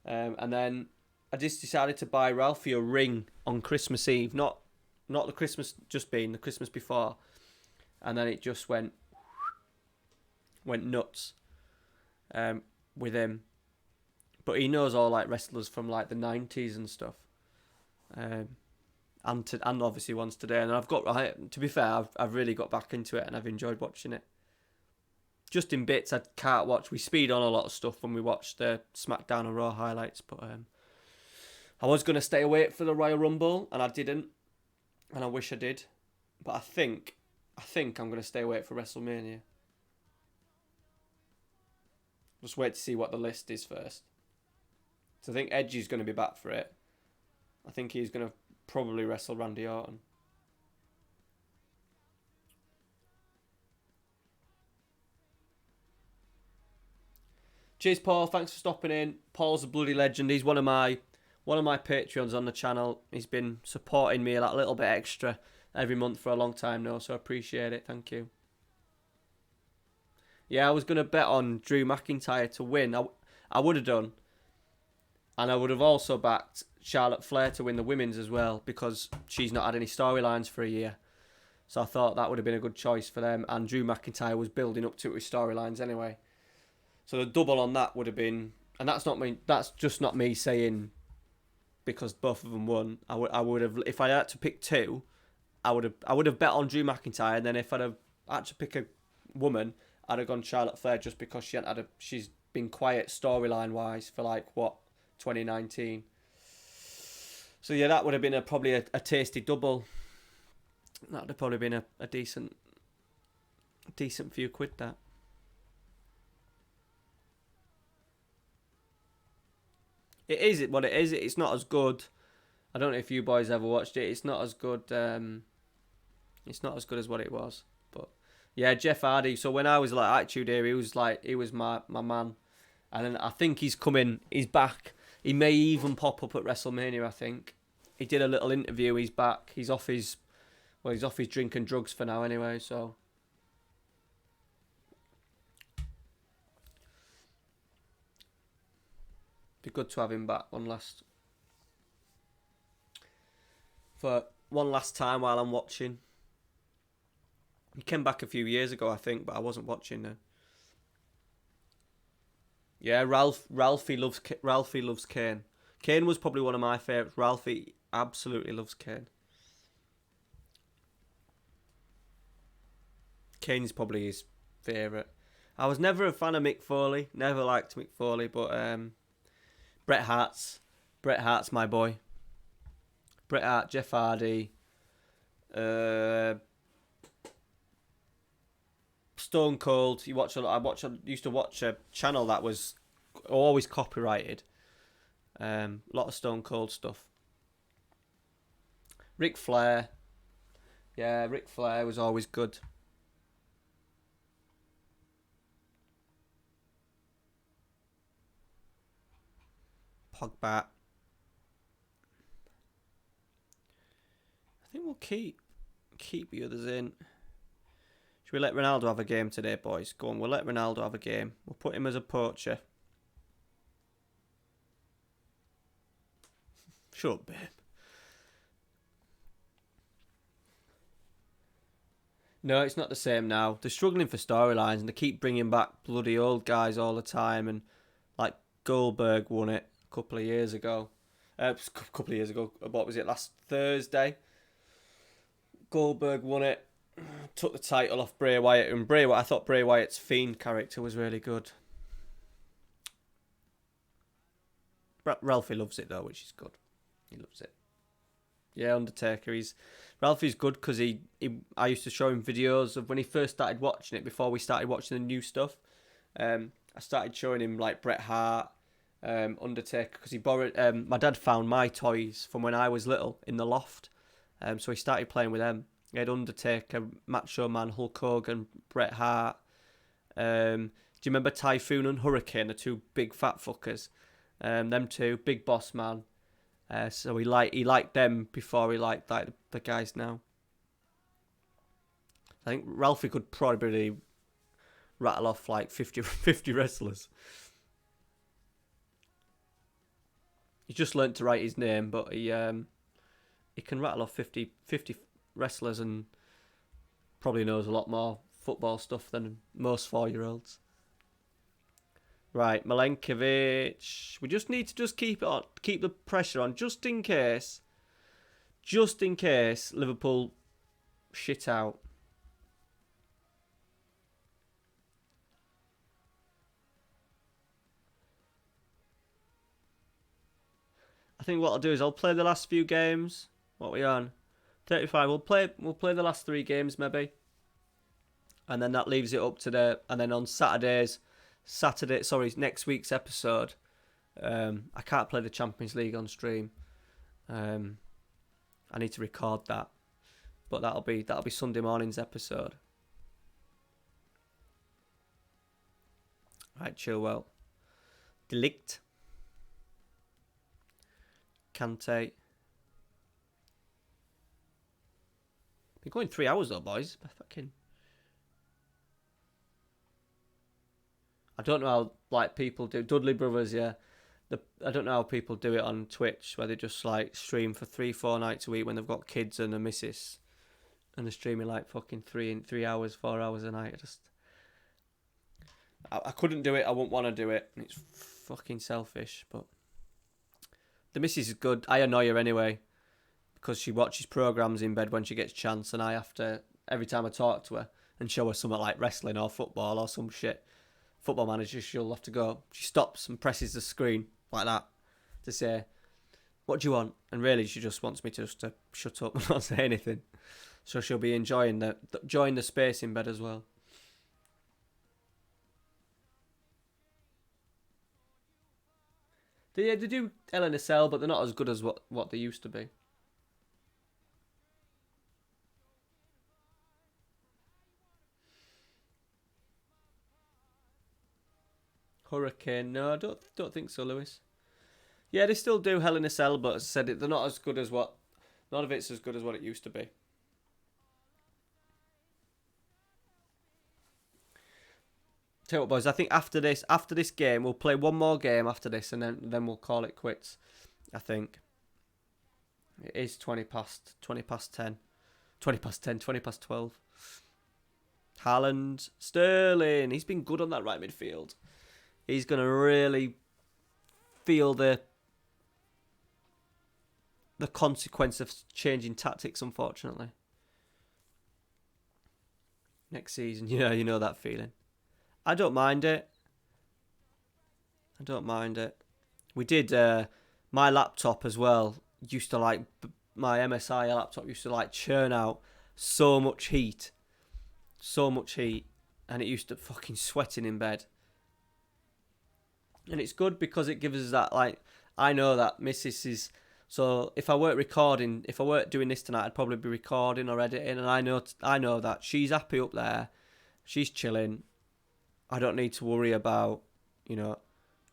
And then I just decided to buy Ralphie a ring on Christmas Eve. Not the Christmas just being, the Christmas before. And then it just went nuts with him. But he knows all like wrestlers from like the 90s and stuff. and obviously ones today. And to be fair, I've really got back into it and I've enjoyed watching it. Just in bits, I can't watch. We speed on a lot of stuff when we watch the SmackDown and Raw highlights, but I was going to stay awake for the Royal Rumble, and I didn't, and I wish I did. But I think I'm going to stay awake for WrestleMania. Just wait to see what the list is first. So I think Edge is going to be back for it. I think he's going to probably wrestle Randy Orton. Cheers, Paul. Thanks for stopping in. Paul's a bloody legend. He's one of my Patreons on the channel. He's been supporting me that little bit extra every month for a long time now, so I appreciate it. Thank you. Yeah, I was going to bet on Drew McIntyre to win. I would have done. And I would have also backed Charlotte Flair to win the women's as well, because she's not had any storylines for a year. So I thought that would have been a good choice for them. And Drew McIntyre was building up to it with storylines anyway. So the double on that would have been, and that's just not me saying because both of them won. I would have, if I had to pick two, I would have bet on Drew McIntyre, and then if I'd have had to pick a woman, I'd have gone Charlotte Flair just because she's been quiet storyline wise for 2019. So yeah, that would have been probably a tasty double. That would have probably been a decent few quid, that. It is what it is. It's not as good. I don't know if you boys ever watched it. It's not as good. It's not as good as what it was. But yeah, Jeff Hardy. So when I was Attitude Era, he was my man. And then I think he's coming. He's back. He may even pop up at WrestleMania. I think he did a little interview. He's back. He's off his drink and drugs for now anyway. So. Be good to have him back one last time while I'm watching. He came back a few years ago, I think, but I wasn't watching then. Yeah, Ralphie loves Kane. Kane was probably one of my favourites. Ralphie absolutely loves Kane. Kane's probably his favourite. I was never a fan of Mick Foley. Never liked Mick Foley, but Bret Hart's my boy. Bret Hart, Jeff Hardy, Stone Cold. I used to watch a channel that was always copyrighted. A lot of Stone Cold stuff. Ric Flair. Yeah, Ric Flair was always good. Pogba. I think we'll keep the others in. Should we let Ronaldo have a game today, boys? Go on, we'll let Ronaldo have a game. We'll put him as a poacher. Shut up, babe. No, it's not the same now. They're struggling for storylines and they keep bringing back bloody old guys all the time. And Goldberg won it a couple of years ago. What was it, last Thursday? Goldberg won it. Took the title off Bray Wyatt. And I thought Bray Wyatt's Fiend character was really good. Ralphie loves it though, which is good. He loves it. Yeah, Undertaker. Ralphie's good because I used to show him videos of when he first started watching it before we started watching the new stuff. I started showing him Bret Hart, Undertaker, because he borrowed. My dad found my toys from when I was little in the loft, so he started playing with them. He had Undertaker, Macho Man, Hulk Hogan, Bret Hart. Do you remember Typhoon and Hurricane, the two big fat fuckers? Them two, Big Boss Man. So he liked them before he liked the guys now. I think Ralphie could probably rattle off 50 wrestlers. He just learnt to write his name, but he can rattle off 50 wrestlers and probably knows a lot more football stuff than most 4-year-olds. Right, Milenkovic. We just need to keep the pressure on, just in case just in case Liverpool shit out. I think what I'll do is I'll play the last few games. What are we on? 35. We'll play the last 3 games maybe. And then that leaves it up to and then on next week's episode, I can't play the Champions League on stream. I need to record that. But that'll be Sunday morning's episode. Right, Chilwell. Delict. Kante. Been going 3 hours though, boys. I don't know how people do Dudley Brothers, yeah. I don't know how people do it on Twitch, where they just stream for 3-4 nights a week when they've got kids and a missus, and they're streaming fucking 3 hours, 4 hours a night. I couldn't do it. I wouldn't want to do it. It's fucking selfish, but the missus is good. I annoy her anyway because she watches programs in bed when she gets a chance, and I have to every time I talk to her and show her something like wrestling or football or some shit. Football Manager, she'll have to go. She stops and presses the screen like that to say, "What do you want?" And really, she just wants me to shut up and not say anything. So she'll be enjoying the space in bed as well. They do LNSL, but they're not as good as what they used to be. Hurricane, no, I don't think so, Lewis. Yeah, they still do Hell in a Cell, but as I said, they're not as good as none of it's as good as what it used to be. Tell you what, boys, I think after this game, we'll play one more game after this, and then we'll call it quits. I think it is 20 past 10, 20 past 12. Haaland, Sterling, he's been good on that right midfield. He's going to really feel the consequence of changing tactics, unfortunately. Next season, you know that feeling. I don't mind it. We did, my laptop as well, my MSI laptop used to churn out so much heat, and it used to fucking sweating in bed. And it's good because it gives us that, I know that Mrs. is, so if I weren't doing this tonight, I'd probably be recording or editing, and I know that she's happy up there, she's chilling. I don't need to worry about,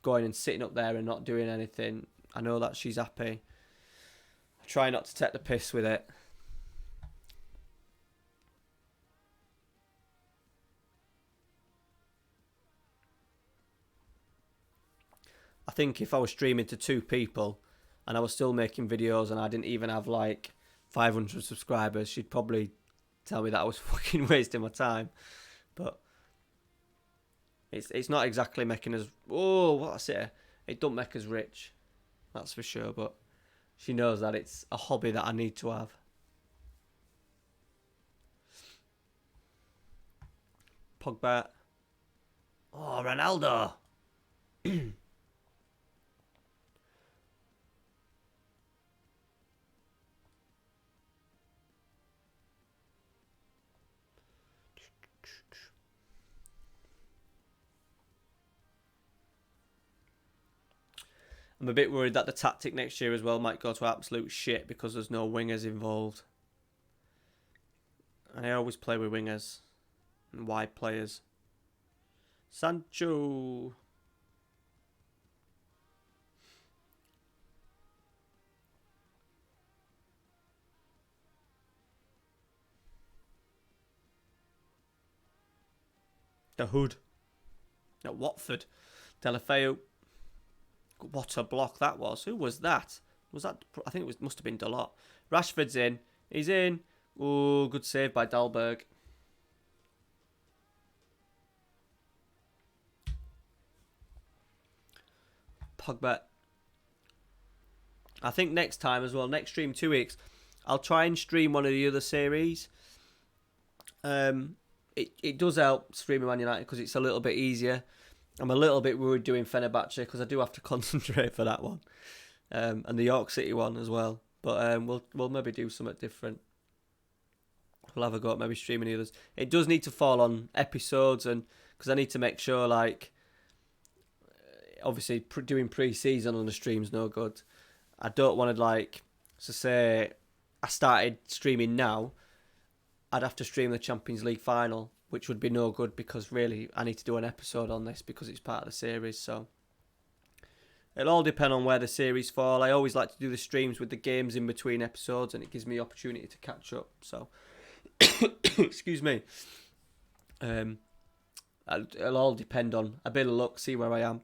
going and sitting up there and not doing anything. I know that she's happy. I try not to take the piss with it. I think if I was streaming to 2 people and I was still making videos and I didn't even have 500 subscribers, she'd probably tell me that I was fucking wasting my time. But it's not exactly making us, it don't make us rich, that's for sure, but she knows that it's a hobby that I need to have. Pogba. Oh, Ronaldo. I'm a bit worried that the tactic next year as well might go to absolute shit because there's no wingers involved. And I always play with wingers and wide players. Sancho. The Hood. At Watford. Delafeu. What a block that was. Who was that? Was that? I think must have been Dalot. Rashford's in. He's in. Oh, good save by Dalberg. Pogba. I think next time as well, next stream 2 weeks, I'll try and stream one of the other series. It does help streaming Man United because it's a little bit easier. I'm a little bit worried doing Fenerbahce because I do have to concentrate for that one, and the York City one as well. But we'll maybe do something different. We'll have a go at maybe streaming the others. It does need to fall on episodes, and because I need to make sure, like, obviously doing pre-season on the stream's no good. I don't want to, like, so say I started streaming now, I'd have to stream the Champions League final, which would be no good because really I need to do an episode on this because it's part of the series. So it'll all depend on where the series fall. I always like to do the streams with the games in between episodes, and it gives me the opportunity to catch up. So excuse me. It'll all depend on a bit of luck, see where I am.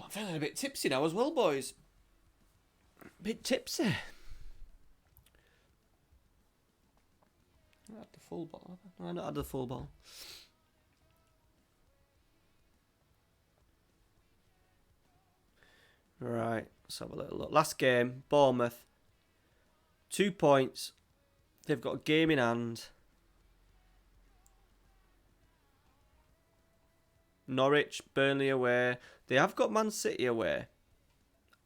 I'm feeling a bit tipsy now as well, boys. A bit tipsy. I had the full ball. No, I not had the full ball. Right, let's have a little look. Last game, Bournemouth. 2 points. They've got a game in hand. Norwich, Burnley away. They have got Man City away.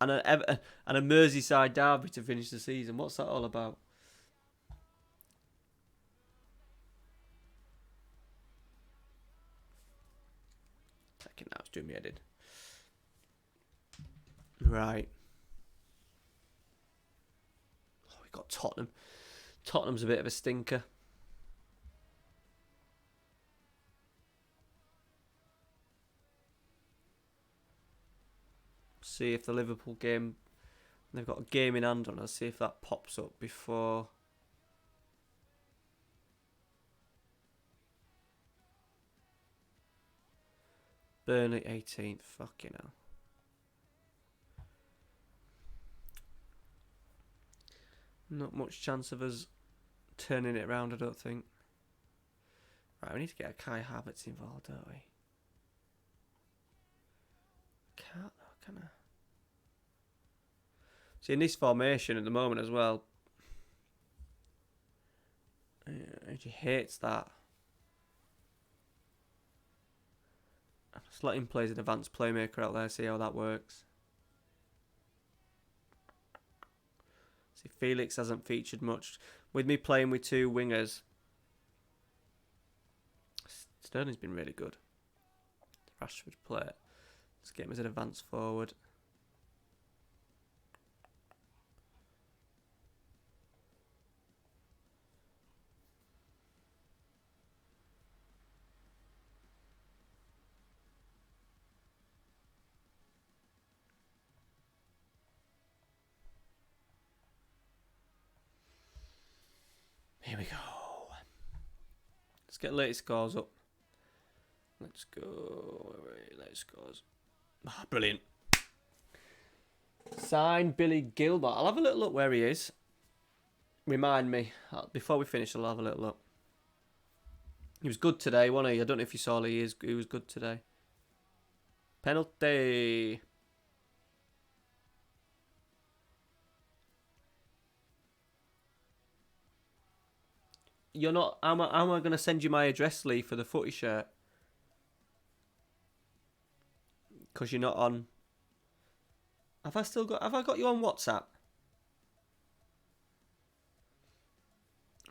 And a Merseyside derby to finish the season. What's that all about? Second, now it's doing me head in. Right. Oh, we got Tottenham. Tottenham's a bit of a stinker. See if the Liverpool game, they've got a game in hand on us. See if that pops up before. Burnley 18th. Fucking hell. Not much chance of us turning it around, I don't think. Right, we need to get a Kai Havertz involved, don't we? Can't though, can I? See, in this formation at the moment as well, he hates that. Just let him play as an advanced playmaker out there, see how that works. See, Felix hasn't featured much. With me playing with two wingers, Sterling's been really good. Rashford play it. Let's get him as an advanced forward. Here we go. Let's get latest scores up. Let's go. Latest scores. Ah, brilliant. Signed Billy Gilbert. I'll have a little look where he is. Remind me. Before we finish, I'll have a little look. He was good today, wasn't he? I don't know if you saw he was good today. Penalty. You're not. How am I going to send you my address, Lee, for the footy shirt? Because you're not on. Have I got you on WhatsApp?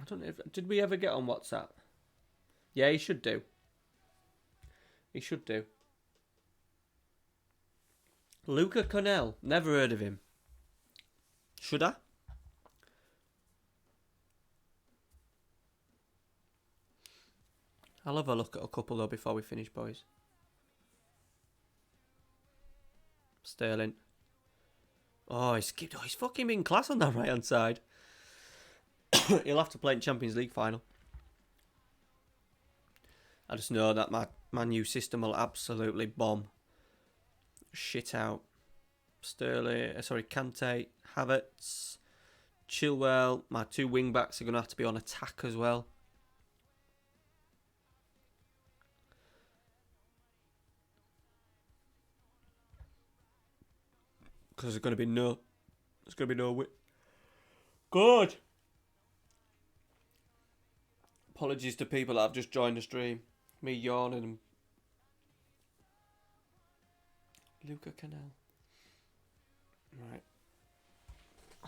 I don't know. Did we ever get on WhatsApp? Yeah, he should do. He should do. Luca Connell. Never heard of him. Should I? I'll have a look at a couple though before we finish, boys. Sterling. Oh, he's fucking been class on that right hand side. He'll have to play in Champions League final. I just know that my new system will absolutely bomb. Shit out. Sterling, Kante, Havertz, Chilwell. My two wing backs are going to have to be on attack as well. because there's going to be no Good. Apologies to people that have just joined the stream. Me yawning and Luca Canal. Right.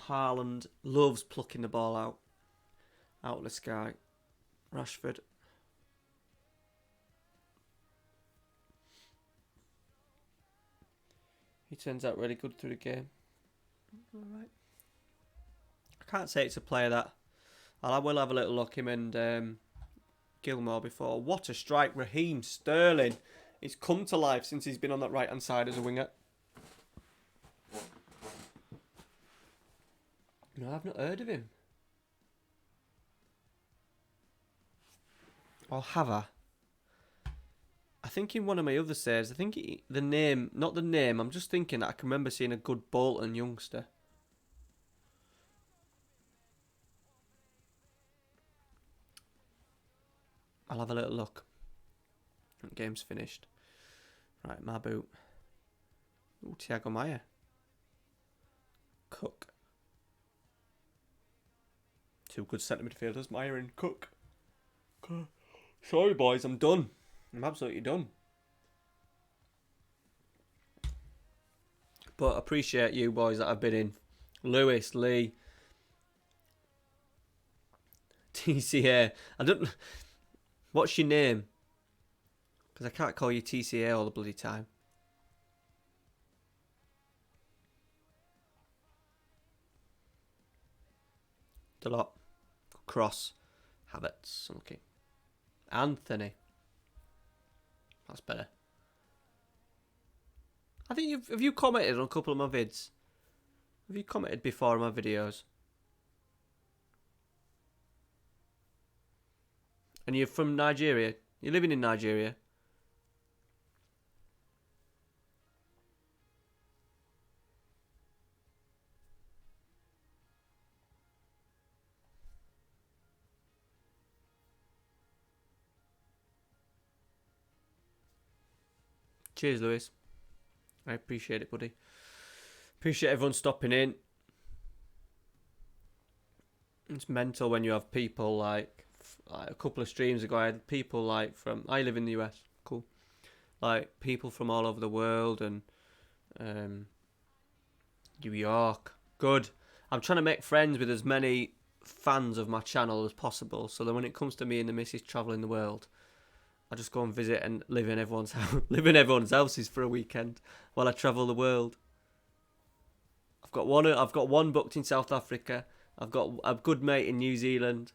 Haaland loves plucking the ball out of the sky. Rashford. He turns out really good through the game. Alright. I can't say it's a player that I will have a little look him and Gilmore before. What a strike, Raheem Sterling. He's come to life since he's been on that right hand side as a winger. No, I've not heard of him. Or have I? I think in one of my other saves, the name, not the name, I'm just thinking that I can remember seeing a good Bolton youngster. I'll have a little look. Game's finished. Right, my boot. Ooh, Thiago Maia. Cook. Two good centre midfielders, Maia and Cook. Sorry, boys, I'm done. I'm absolutely done. But I appreciate you boys that have been in. Lewis, Lee, TCA. I don't... What's your name? Because I can't call you TCA all the bloody time. Delot. Cross. Havertz. Okay. Anthony. That's better. I think have you commented on a couple of my vids? Have you commented before on my videos? And you're from Nigeria? You're living in Nigeria? Cheers, Lewis. I appreciate it, buddy. Appreciate everyone stopping in. It's mental when you have people like a couple of streams ago, I had people like from... I live in the US. Cool. Like, people from all over the world and New York. Good. I'm trying to make friends with as many fans of my channel as possible, so that when it comes to me and the missus travelling the world, I just go and visit and live in everyone's house, live in everyone's houses for a weekend while I travel the world. I've got one booked in South Africa. I've got a good mate in New Zealand.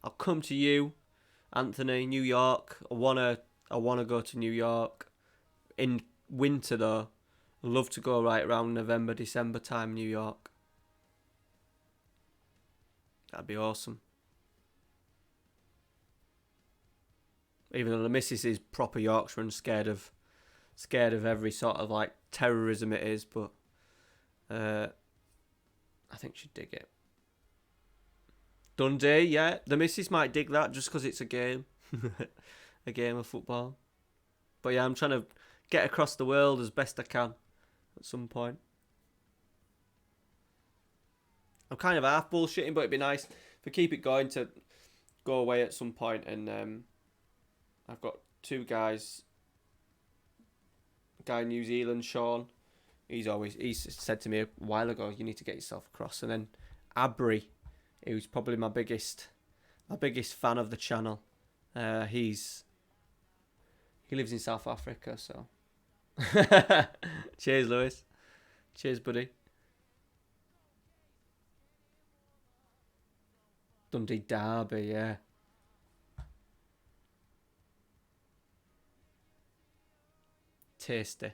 I'll come to you, Anthony, New York. I wanna go to New York in winter though. I'd love to go right around November, December time, New York. That'd be awesome. Even though the missus is proper Yorkshire and scared of every sort of like terrorism it is, but I think she'd dig it. Dundee, yeah. The missus might dig that just because it's a game. A game of football. But yeah, I'm trying to get across the world as best I can at some point. I'm kind of half bullshitting, but it'd be nice if we keep it going to go away at some point. And I've got two guys. A guy in New Zealand, Sean. He's said to me a while ago, you need to get yourself across. And then Abri, who's probably my biggest fan of the channel. He lives in South Africa, so. Cheers, Lewis. Cheers, buddy. Dundee Derby, yeah. Tasty.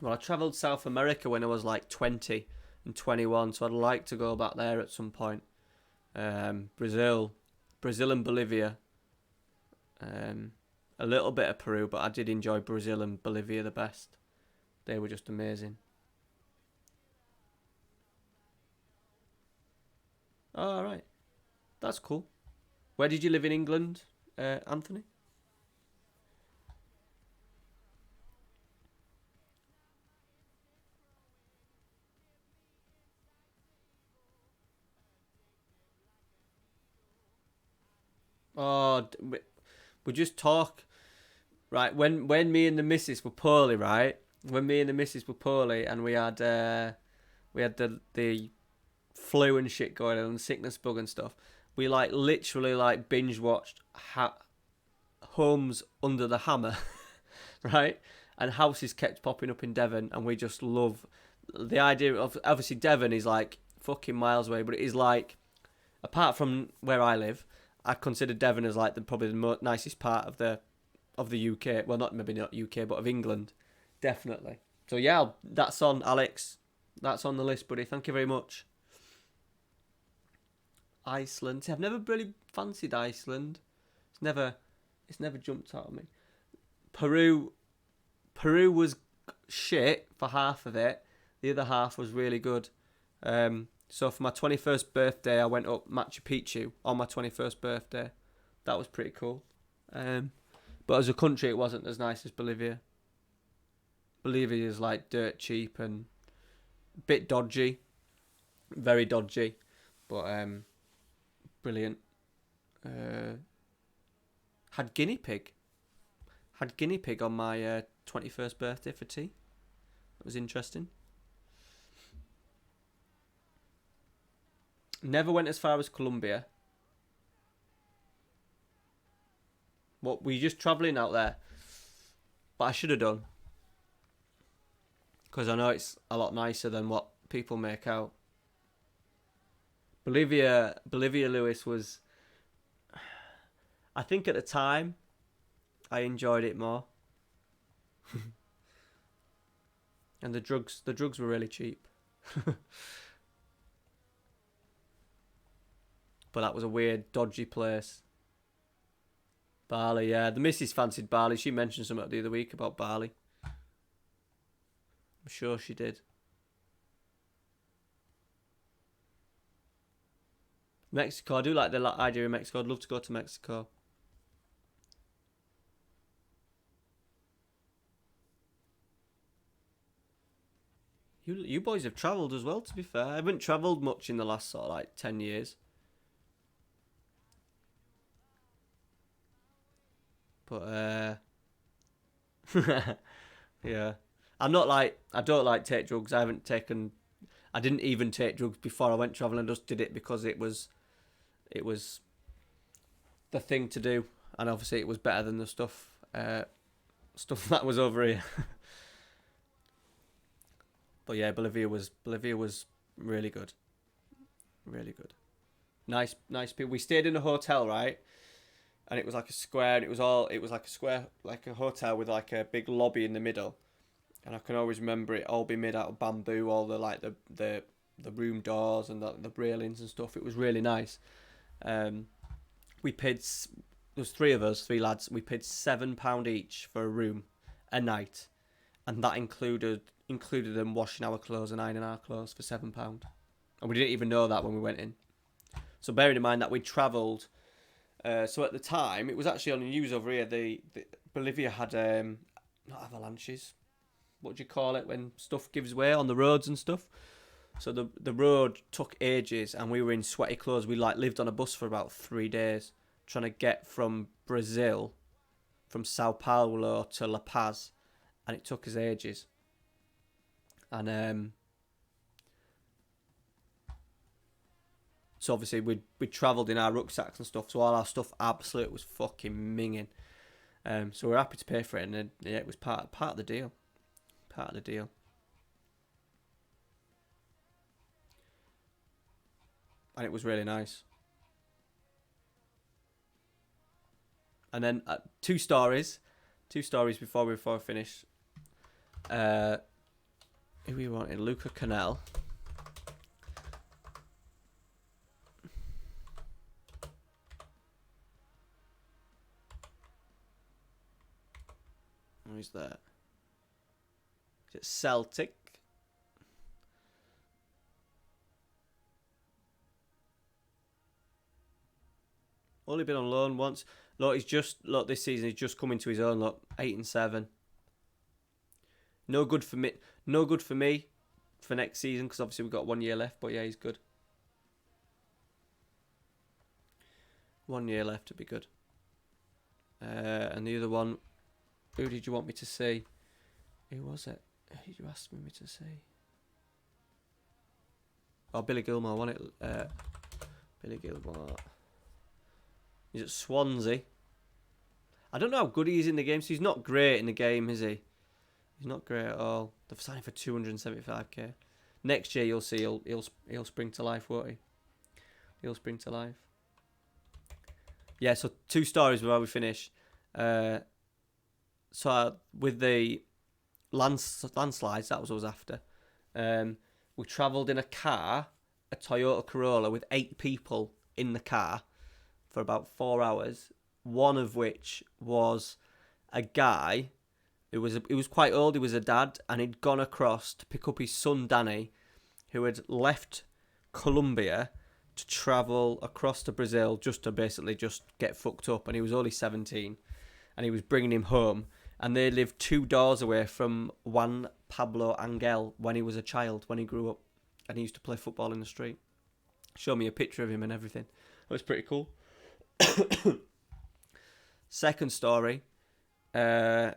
Well, I travelled South America when I was like 20 and 21, so I'd like to go back there at some point. Brazil and Bolivia. A little bit of Peru, but I did enjoy Brazil and Bolivia the best. They were just amazing. Oh, all right. That's cool. Where did you live in England, Anthony? Oh, we just talk. Right, when me and the missus were poorly, right? When me and the missus were poorly, and we had the flu and shit going on, and sickness bug and stuff. We like literally like binge watched Homes Under the Hammer, right? And houses kept popping up in Devon, and we just love the idea of, obviously Devon is like fucking miles away, but it is like, apart from where I live, I consider Devon as like probably the nicest part of the UK. Well, maybe not UK, but of England, definitely. So yeah, that's on, Alex. That's on the list, buddy. Thank you very much. Iceland. See, I've never really fancied Iceland. It's never jumped out at me. Peru was shit for half of it. The other half was really good. So for my 21st birthday, I went up Machu Picchu on my 21st birthday. That was pretty cool. But as a country, it wasn't as nice as Bolivia. Bolivia is like dirt cheap and a bit dodgy. Very dodgy. But brilliant. Had guinea pig. Had guinea pig on my 21st birthday for tea. That was interesting. Never went as far as Colombia. What, were you just travelling out there? But I should have done. Because I know it's a lot nicer than what people make out. Bolivia, Lewis, was... I think at the time, I enjoyed it more. And the drugs were really cheap. But that was a weird, dodgy place. Bali, yeah. The missus fancied Bali. She mentioned something the other week about Bali. I'm sure she did. Mexico. I do like the idea of Mexico. I'd love to go to Mexico. You boys have travelled as well, to be fair. I haven't travelled much in the last sort of like 10 years. But yeah. I don't like take drugs. I didn't even take drugs before I went travelling. I just did it because it was the thing to do, and obviously it was better than the stuff that was over here. But yeah, Bolivia was really good. Really good. Nice people. We stayed in a hotel, right? And it was like a square, and it was like a square, like a hotel with like a big lobby in the middle. And I can always remember it all being made out of bamboo, all the like the room doors and the railings and stuff. It was really nice. We paid, there was three lads. We paid £7 each for a room a night, and that included them washing our clothes and ironing our clothes for £7. And we didn't even know that when we went in. So bearing in mind that we travelled, so at the time it was actually on the news over here. The Bolivia had not avalanches. What do you call it when stuff gives way on the roads and stuff? So the road took ages, and we were in sweaty clothes. We like lived on a bus for about 3 days trying to get from Brazil, from Sao Paulo to La Paz, and it took us ages. And so obviously we travelled in our rucksacks and stuff, so all our stuff absolutely was fucking minging. So we're happy to pay for it, and yeah, it was part of the deal. Part of the deal. And it was really nice. And then two stories before we finish. Who we wanted? Luca Canal. Who's that? Is it Celtic? Only been on loan once. Look, this season he's just coming to his own. Look, 8 and 7. No good for me. No good for me for next season, because obviously we've got 1 year left. But yeah, he's good. 1 year left to be good. And the other one, who did you want me to see? Who was it? Who did you ask me to see? Oh, Billy Gilmore, wasn't it? Billy Gilmore. He's at Swansea. I don't know how good he is in the game. So he's not great in the game, is he? He's not great at all. They've signed him for 275k. Next year, you'll see he'll spring to life, won't he? He'll spring to life. Yeah. So 2 stories before we finish. So with the landslides, that was what I was after. We travelled in a car, a Toyota Corolla, with 8 people in the car for about 4 hours. One of which was a guy who was quite old. He was a dad, and he'd gone across to pick up his son Danny, who had left Colombia to travel across to Brazil just to basically just get fucked up. And he was only 17, and he was bringing him home. And they lived 2 doors away from Juan Pablo Angel when he was a child, when he grew up, and he used to play football in the street. Showed me a picture of him and everything. It was pretty cool. Second story. Do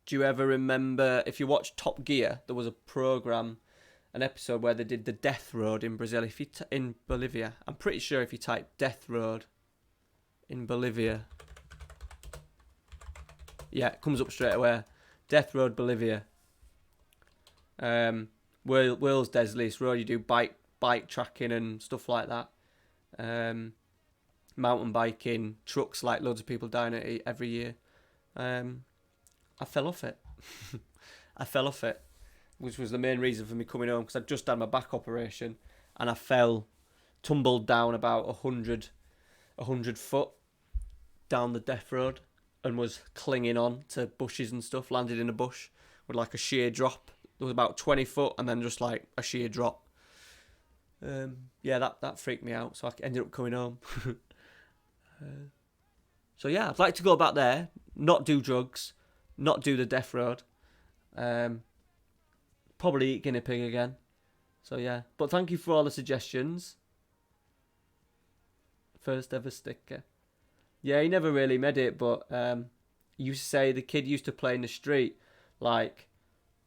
you ever remember, if you watched Top Gear, there was a program, an episode where they did the death road in Brazil. If you in Bolivia, I'm pretty sure if you type death road in Bolivia, yeah, it comes up straight away. Death road Bolivia. World's deadliest road. You do bike tracking and stuff like that. Mountain biking, trucks, like loads of people dying at it every year. I fell off it. I fell off it, which was the main reason for me coming home, because I'd just had my back operation, and I tumbled down about 100 foot down the death road, and was clinging on to bushes and stuff, landed in a bush with like a sheer drop. There was about 20 foot and then just like a sheer drop. Yeah, that freaked me out, so I ended up coming home. So yeah, I'd like to go back there, not do drugs, not do the death road. Probably eat guinea pig again. So yeah, but thank you for all the suggestions. First ever sticker. Yeah, he never really made it, but you say the kid used to play in the street like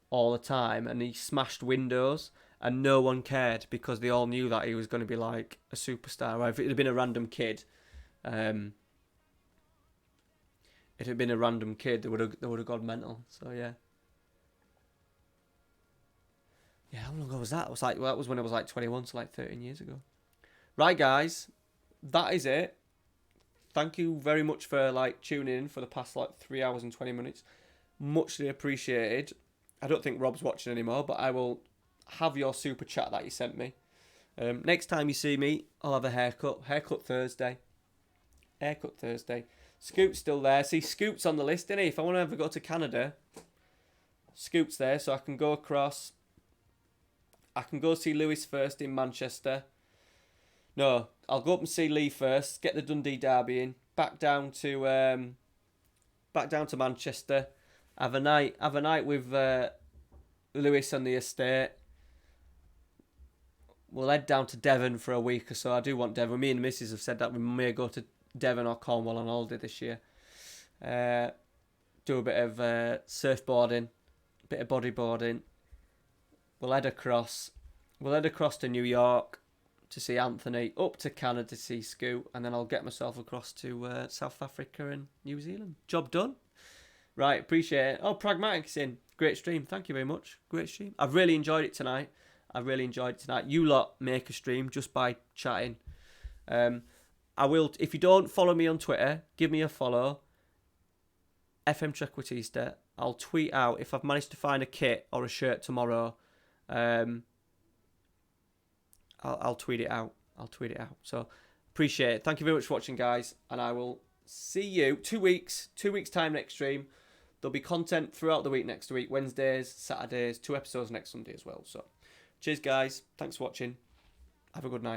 all the time, and he smashed windows, and no one cared because they all knew that he was going to be like a superstar. Or if it had been a random kid, they would have gone mental. So yeah. Yeah, how long ago was that? That was when I was like 21, so like 13 years ago. Right, guys, that is it. Thank you very much for like tuning in for the past like 3 hours and 20 minutes. Muchly appreciated. I don't think Rob's watching anymore, but I will have your super chat that you sent me. Next time you see me, I'll have a haircut. Haircut Thursday. Scoot's still there. See, Scoot's on the list, isn't he? If I want to ever go to Canada, Scoot's there, so I can go across. I can go see Lewis first in Manchester. No, I'll go up and see Lee first. Get the Dundee derby in. Back down to Manchester. Have a night with Lewis on the estate. We'll head down to Devon for a week or so. I do want Devon. Me and the missus have said that we may go to Devon or Cornwall on holiday this year. Do a bit of surfboarding, a bit of bodyboarding. We'll head across to New York to see Anthony, up to Canada to see Scoot, and then I'll get myself across to South Africa and New Zealand. Job done. Right, appreciate it. Oh, Pragmatic's in. Great stream. Thank you very much. Great stream. I've really enjoyed it tonight. You lot make a stream just by chatting. I will, if you don't follow me on Twitter, give me a follow. FM Trequartista. I'll tweet out if I've managed to find a kit or a shirt tomorrow. I'll tweet it out. So appreciate it. Thank you very much for watching, guys, and I will see you 2 weeks time next stream. There'll be content throughout the week next week, Wednesdays, Saturdays, 2 episodes next Sunday as well. So cheers, guys. Thanks for watching. Have a good night.